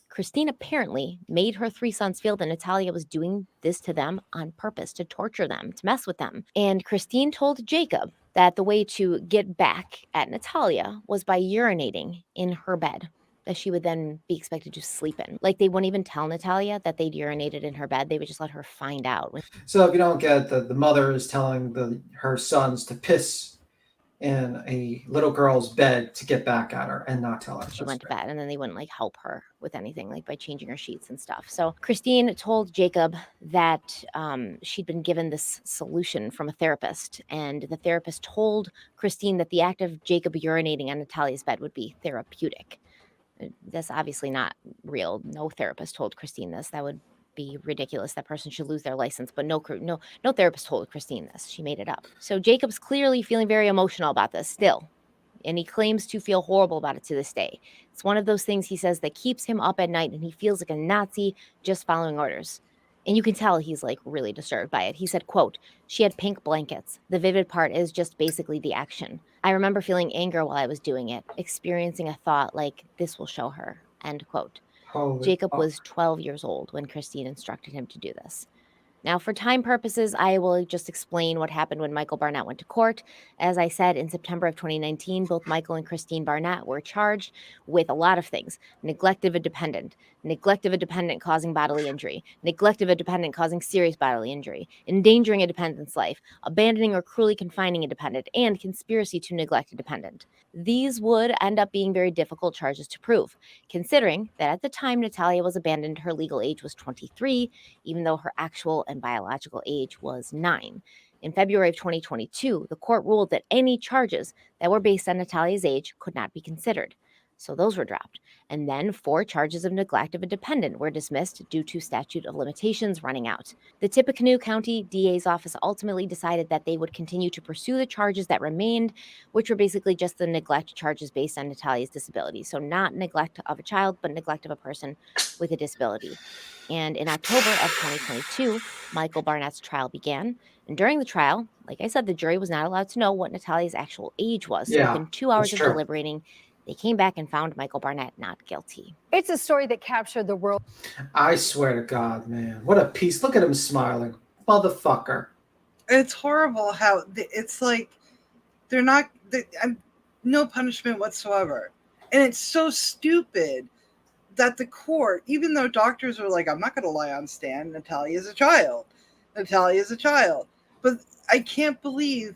Christine apparently made her 3 sons feel that Natalia was doing this to them on purpose, to torture them, to mess with them. And Christine told Jacob that the way to get back at Natalia was by urinating in her bed that she would then be expected to sleep in. Like, they wouldn't even tell Natalia that they'd urinated in her bed. They would just let her find out. So if you don't get it, the mother is telling her sons to piss in a little girl's bed to get back at her and not tell her. She went to bed, and then they wouldn't help her with anything, like by changing her sheets and stuff. So Christine told Jacob that she'd been given this solution from a therapist, and the therapist told Christine that the act of Jacob urinating on Natalia's bed would be therapeutic. That's obviously not real. No therapist told Christine this. That would be ridiculous. That person should lose their license. But no therapist told Christine this. She made it up. So Jacob's clearly feeling very emotional about this still. And he claims to feel horrible about it to this day. It's one of those things, he says, that keeps him up at night, and he feels like a Nazi just following orders. And you can tell he's really disturbed by it. He said, quote, "She had pink blankets. The vivid part is just basically the action. I remember feeling anger while I was doing it, experiencing a thought like, this will show her," end quote. Jacob was 12 years old when Christine instructed him to do this. Now, for time purposes, I will just explain what happened when Michael Barnett went to court. As I said, in September of 2019, both Michael and Christine Barnett were charged with a lot of things: neglect of a dependent causing bodily injury, neglect of a dependent causing serious bodily injury, endangering a dependent's life, abandoning or cruelly confining a dependent, and conspiracy to neglect a dependent. These would end up being very difficult charges to prove, considering that at the time Natalia was abandoned, her legal age was 23, even though her actual and biological age was 9. In February of 2022, the court ruled that any charges that were based on Natalia's age could not be considered. So those were dropped. And then 4 charges of neglect of a dependent were dismissed due to statute of limitations running out. The Tippecanoe County DA's office ultimately decided that they would continue to pursue the charges that remained, which were basically just the neglect charges based on Natalia's disability. So not neglect of a child, but neglect of a person with a disability. And in October of 2022, Michael Barnett's trial began. And during the trial, like I said, the jury was not allowed to know what Natalia's actual age was. So Yeah, within 2 hours that's of true. deliberating, they came back and found Michael Barnett not guilty. It's a story that captured the world. I swear to God, man. What a piece. Look at him smiling. Motherfucker. It's horrible how it's like they're not, no punishment whatsoever. And it's so stupid that the court, even though doctors are like, I'm not going to lie on stand, Natalia is a child. Natalia is a child. But I can't believe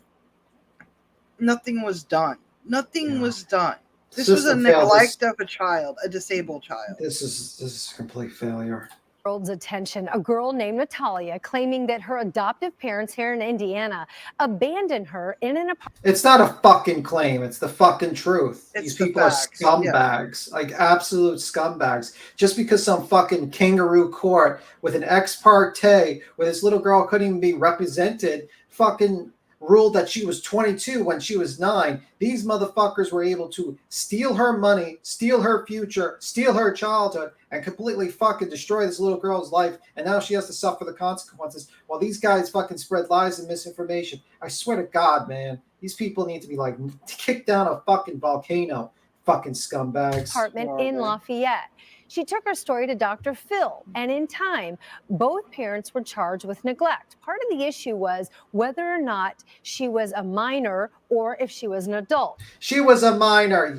nothing was done. Nothing was done. This was a neglect of a child, a disabled child. This is a complete failure. World's attention. A girl named Natalia claiming that her adoptive parents here in Indiana abandoned her in an apartment. It's not a fucking claim. It's the fucking truth. It's These the people are facts, scumbags, like absolute scumbags. Just because some fucking kangaroo court with an ex parte where this little girl couldn't even be represented fucking ruled that she was 22 when she was 9. These motherfuckers were able to steal her money, steal her future, steal her childhood, and completely fucking destroy this little girl's life. And now she has to suffer the consequences while these guys fucking spread lies and misinformation. I swear to God, man, these people need to be like kicked down a fucking volcano. Fucking scumbags. Apartment in Lafayette. She took her story to Dr. Phil, and in time, both parents were charged with neglect. Part of the issue was whether or not she was a minor or if she was an adult. She was a minor.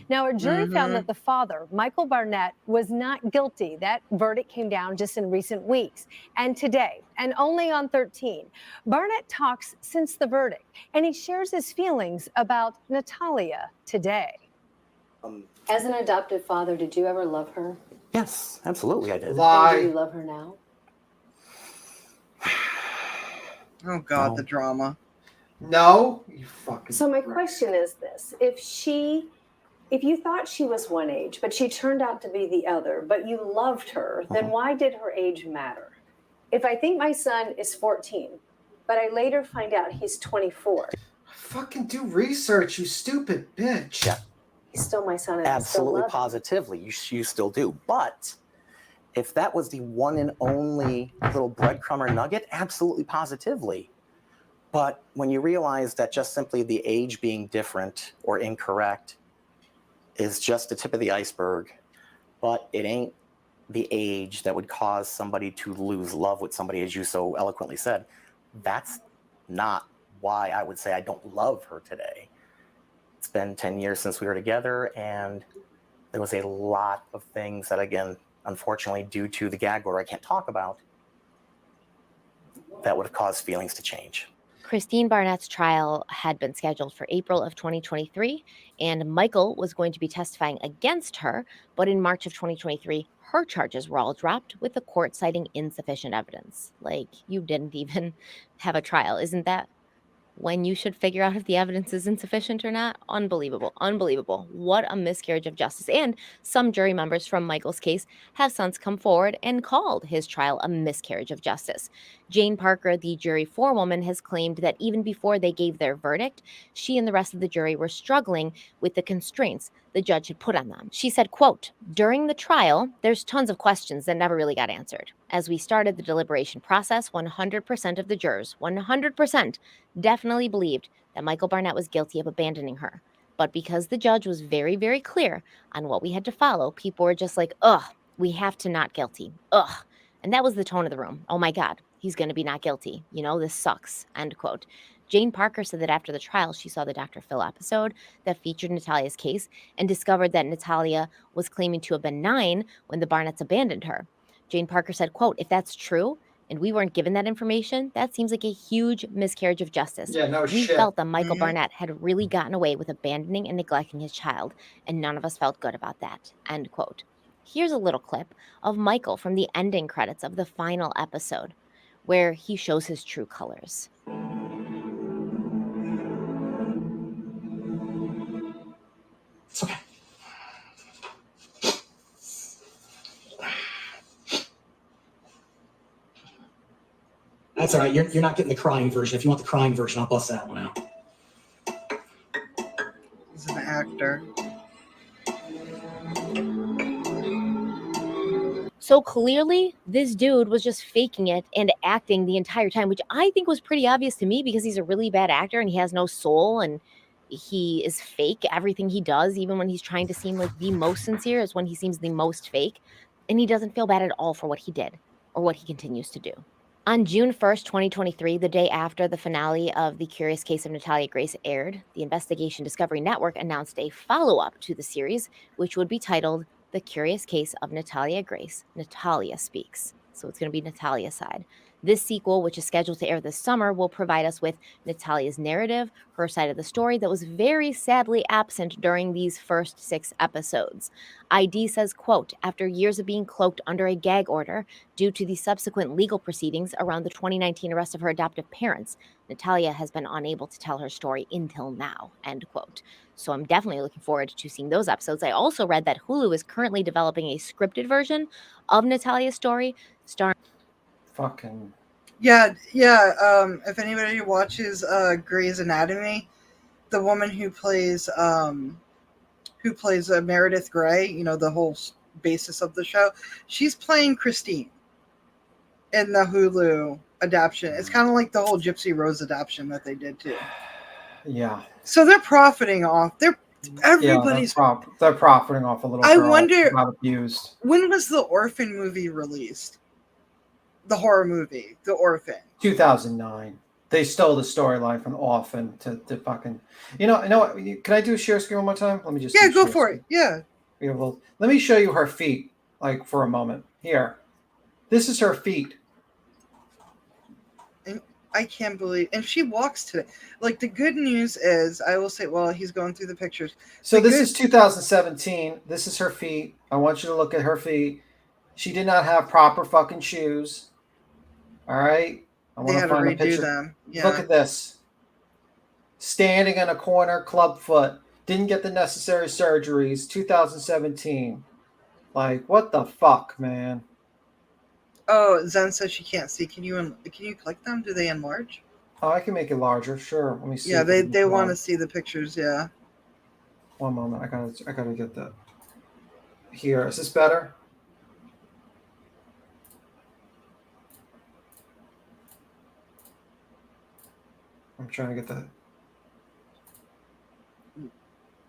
Now, a jury found that the father, Michael Barnett, was not guilty. That verdict came down just in recent weeks. And today, and only on 13, Barnett talks since the verdict, and he shares his feelings about Natalia today. As an adoptive father, did you ever love her? Yes, absolutely I did. Lie. And do you love her now? Oh God, the drama. No, you fucking. So my question is this: if you thought she was one age, but she turned out to be the other, but you loved her, then why did her age matter? If I think my son is 14, but I later find out he's 24. Fucking do research, you stupid bitch. Yeah. He's still my son and I still Absolutely, love him. positively, you still do. But if that was the one and only little breadcrumb or nugget, absolutely, positively. But when you realize that just simply the age being different or incorrect is just the tip of the iceberg, but it ain't the age that would cause somebody to lose love with somebody, as you so eloquently said, that's not why I would say I don't love her today. It's been 10 years since we were together, and there was a lot of things that, again, unfortunately, due to the gag order I can't talk about, that would have caused feelings to change. Christine Barnett's trial had been scheduled for April of 2023, and Michael was going to be testifying against her, but in March of 2023, her charges were all dropped with the court citing insufficient evidence. Like, you didn't even have a trial. Isn't that when you should figure out if the evidence is insufficient or not? Unbelievable. Unbelievable. What a miscarriage of justice. And some jury members from Michael's case have since come forward and called his trial a miscarriage of justice. Jane Parker, the jury forewoman, has claimed that even before they gave their verdict, she and the rest of the jury were struggling with the constraints the judge had put on them. She said, quote, "During the trial, there's tons of questions that never really got answered. As we started the deliberation process, 100% of the jurors, 100%, definitely believed that Michael Barnett was guilty of abandoning her. But because the judge was very, very clear on what we had to follow, people were just like, ugh, we have to not guilty. Ugh." And that was the tone of the room. Oh my God. he's going to be not guilty. You know, this sucks, end quote. Jane Parker said that after the trial, she saw the Dr. Phil episode that featured Natalia's case and discovered that Natalia was claiming to have been 9 when the Barnetts abandoned her. Jane Parker said, quote, if that's true and we weren't given that information, that seems like a huge miscarriage of justice. Yeah, no We shit. felt that Michael Barnett had really gotten away with abandoning and neglecting his child, and none of us felt good about that, end quote. Here's a little clip of Michael from the ending credits of the final episode, where he shows his true colors. It's okay. That's all right. You're not getting the crying version. If you want the crying version, I'll bust that one out. He's an actor. So clearly, this dude was just faking it and acting the entire time, which I think was pretty obvious to me because he's a really bad actor and he has no soul and he is fake. Everything he does, even when he's trying to seem like the most sincere, is when he seems the most fake. And he doesn't feel bad at all for what he did or what he continues to do. On June 1st, 2023, the day after the finale of The Curious Case of Natalia Grace aired, the Investigation Discovery Network announced a follow-up to the series, which would be titled The Curious Case of Natalia Grace, Natalia Speaks. So it's going to be Natalia's side. This sequel, which is scheduled to air this summer, will provide us with Natalia's narrative, her side of the story that was very sadly absent during these first 6 episodes. ID says, quote, after years of being cloaked under a gag order due to the subsequent legal proceedings around the 2019 arrest of her adoptive parents, Natalia has been unable to tell her story until now, end quote. So I'm definitely looking forward to seeing those episodes. I also read that Hulu is currently developing a scripted version of Natalia's story starring Fucking Yeah. If anybody watches Grey's Anatomy, the woman who plays Meredith Grey, you know, the whole basis of the show, she's playing Christine in the Hulu adaptation. It's kind of like the whole Gypsy Rose adaptation that they did too. yeah. So they're profiting off. Everybody's. They're profiting off a little I girl wonder- who got abused. When was the Orphan movie released? The horror movie, The Orphan. 2009. They stole the storyline from Orphan to fucking. You know what? Can I do a share screen one more time? Let me just. Yeah, do go share for screen. it. Yeah. Beautiful. Let me show you her feet, like for a moment. Here, this is her feet. And I can't believe, and she walks today. Like, the good news is, I will say, well, he's going through the pictures. So this is 2017. This is her feet. I want you to look at her feet. She did not have proper fucking shoes. All right. I They want had to to find a redo picture. them. Yeah. Look at this. Standing in a corner, club foot. Didn't get the necessary surgeries. 2017. Like, what the fuck, man? Oh, Zen says she can't see. Can you click them? Do they enlarge? Oh, I can make it larger. Sure. Let me see. Yeah, if I they can want to see the pictures. Yeah. One moment. I gotta get that. Here. Is this better? I'm trying to get that.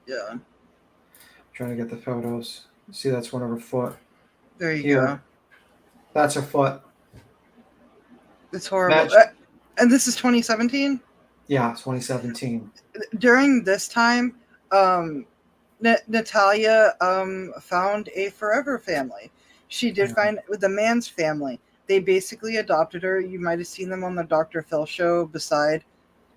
Yeah. I'm trying to get the photos. See, that's one of her foot. There you Here. go. That's her foot. It's horrible. Match- And this is 2017? Yeah, 2017. During this time, Natalia found a forever family. She did find the man's family. They basically adopted her. You might have seen them on the Dr. Phil show beside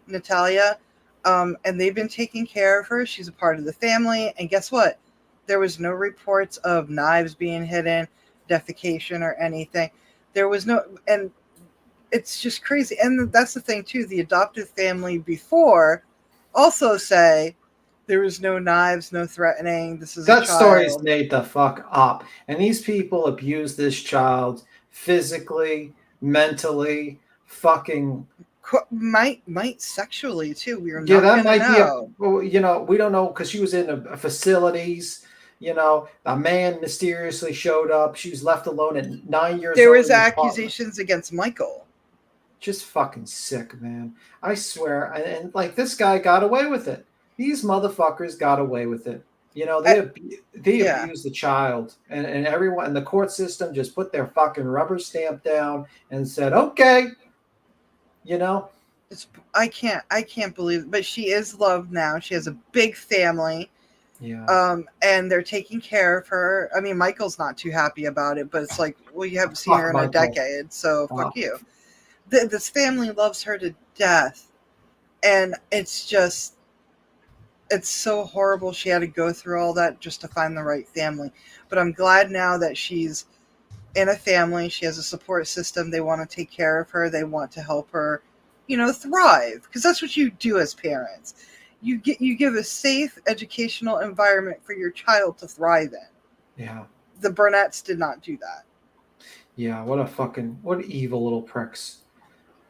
Natalia. And they've been taking care of her. She's a part of the family. And guess what? There was no reports of knives being hidden, defecation, or anything. There was no, and it's just crazy. And that's the thing too. The adoptive family before also say there was no knives, no threatening. This is That a child. story is made the fuck up. And these people abuse this child physically, mentally, fucking. Might sexually too. We are Yeah, not that gonna might know. be. Well, you know, we don't know because she was in a facilities. You know, a man mysteriously showed up. She was left alone at 9 years old. There was in the apartment. accusations against Michael. Just fucking sick, man. I swear. And like this guy got away with it. These motherfuckers got away with it. You know, they abused the child, and everyone in the court system just put their fucking rubber stamp down and said, okay, you know. I can't believe it. But she is loved now. She has a big family. Yeah. And they're taking care of her. I mean, Michael's not too happy about it, but it's like, well, you haven't seen Fuck her in Michael. a decade, so fuck you. This family loves her to death. And it's so horrible she had to go through all that just to find the right family. But I'm glad now that she's in a family. She has a support system. They want to take care of her. They want to help her, thrive. Because that's what you do as parents. You give a safe educational environment for your child to thrive in. Yeah. The Burnetts did not do that. Yeah. What evil little pricks.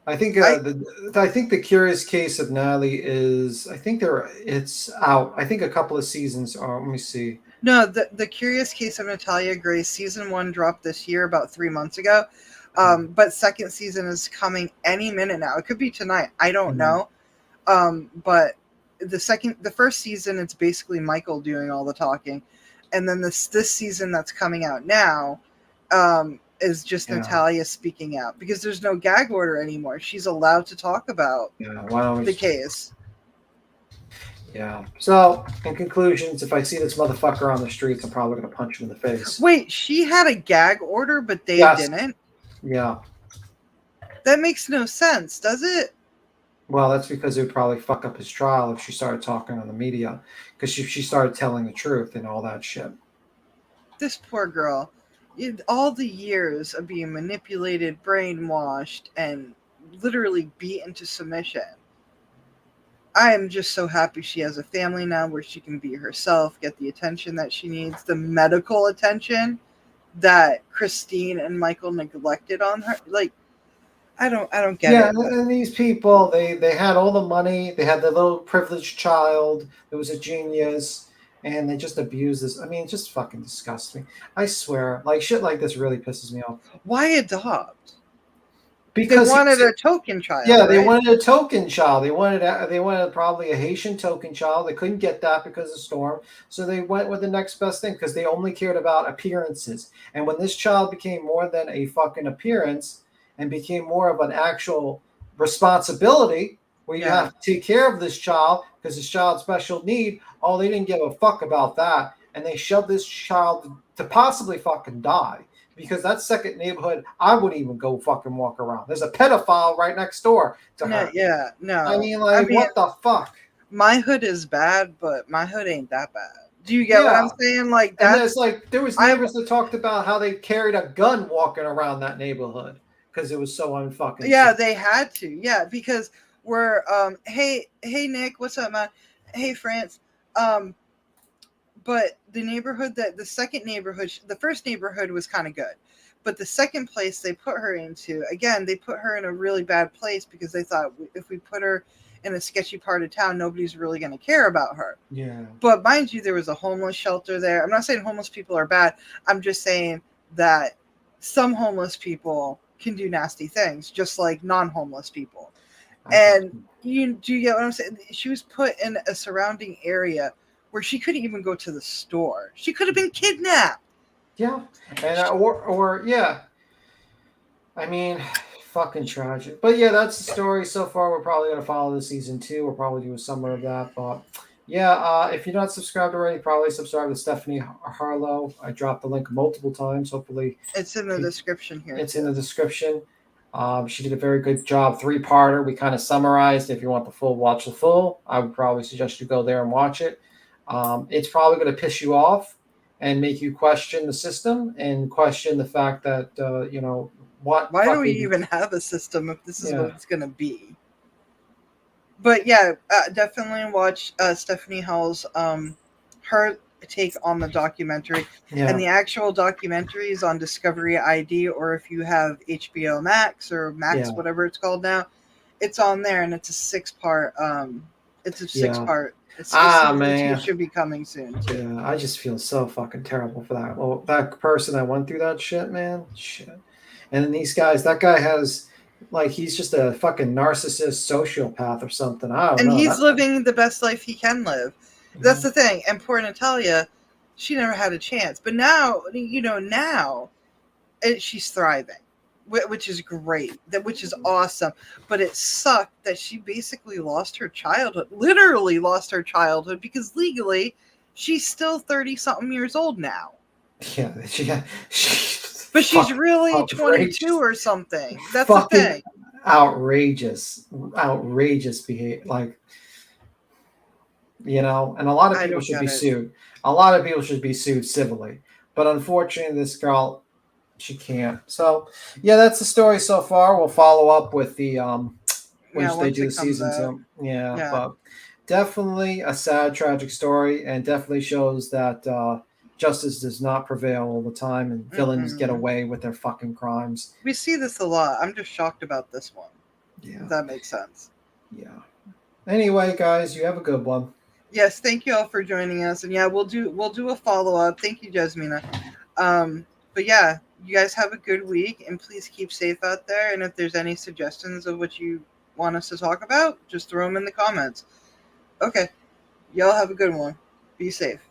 I think the Curious Case of Natalie is. It's out. I think a couple of seasons are. Let me see. No, the Curious Case of Natalia Grace season 1 dropped this year about 3 months ago, but second season is coming any minute now. It could be tonight. I don't know, but the first season it's basically Michael doing all the talking, and then this season that's coming out now, is just Natalia speaking out because there's no gag order anymore. She's allowed to talk about the case. Yeah. So, in conclusions, if I see this motherfucker on the streets, I'm probably going to punch him in the face. Wait, she had a gag order, but they didn't? Yeah. That makes no sense, does it? Well, that's because it would probably fuck up his trial if she started talking on the media, because she started telling the truth and all that shit. This poor girl. All the years of being manipulated, brainwashed, and literally beaten to submission. I am just so happy she has a family now where she can be herself, get the attention that she needs, the medical attention that Christine and Michael neglected on her. Like, I don't get it. Yeah, and these people, they had all the money, they had the little privileged child that was a genius, and they just abused this. I mean, it's just fucking disgusting. I swear, like shit like this really pisses me off. Why adopt? Because they wanted a token child. Yeah, they right? wanted a token child. They wanted probably a Haitian token child. They couldn't get that because of Storm, so they went with the next best thing because they only cared about appearances. And when this child became more than a fucking appearance and became more of an actual responsibility, where you have to take care of this child because this child's special need, they didn't give a fuck about that, and they shoved this child to possibly fucking die. Because that second neighborhood, I wouldn't even go fucking walk around. There's a pedophile right next door to her. Yeah, no. I mean, what the fuck? My hood is bad, but my hood ain't that bad. Do you get what I'm saying? Like that. And there's there was neighbors that talked about how they carried a gun walking around that neighborhood because it was so unfucking. Yeah, sick. they had to. Yeah, because we're hey Nick, what's up, man? Hey France. But the first neighborhood was kind of good. But the second place they put her into, again, they put her in a really bad place because they thought if we put her in a sketchy part of town, nobody's really going to care about her. Yeah. But mind you, there was a homeless shelter there. I'm not saying homeless people are bad. I'm just saying that some homeless people can do nasty things, just like non-homeless people. And do you get what I'm saying? She was put in a surrounding area where she couldn't even go to the store. She could have been kidnapped. Yeah, and or yeah. I mean, fucking tragic. But yeah, that's the story so far. We're probably gonna follow the season 2. We'll probably do a summer of that. But yeah, if you're not subscribed already, probably subscribe to Stephanie Harlow. I dropped the link multiple times. Hopefully, it's in the description here. It's in the description. She did a very good job. 3-parter. We kind of summarized. If you want the full, watch the full. I would probably suggest you go there and watch it. It's probably going to piss you off and make you question the system and question the fact that why do we even have a system if this is what it's going to be? But yeah, definitely watch Stephanie Hall's her take on the documentary. And the actual documentary is on Discovery ID, or if you have HBO Max or Max, whatever it's called now, it's on there, and it's a 6-part. It's a 6-part. Man, it should be coming soon too. Yeah, I just feel so fucking terrible for that. Well, that person that went through that shit, man. Shit. And then these guys, that guy has he's just a fucking narcissist sociopath or something. I don't know. And he's living the best life he can live. That's the thing. And poor Natalia, she never had a chance. But now, now she's thriving, which is great, which is awesome. But it sucked that she basically lost her childhood, literally lost her childhood, because legally she's still 30-something years old now. Yeah, but she's really outrageous. 22 or something. That's Fucking the thing. outrageous behavior. Like, and a lot of people should be sued. A lot of people should be sued civilly. But unfortunately, this girl, she can't. So, yeah, that's the story so far. We'll follow up with the once they do the season 2. Yeah, but definitely a sad, tragic story, and definitely shows that justice does not prevail all the time, and villains get away with their fucking crimes. We see this a lot. I'm just shocked about this one. Yeah, if that makes sense. Yeah. Anyway, guys, you have a good one. Yes, thank you all for joining us, and yeah, we'll do a follow up. Thank you, Jasmina. But yeah, you guys have a good week, and please keep safe out there. And if there's any suggestions of what you want us to talk about, just throw them in the comments. Okay, y'all have a good one. Be safe.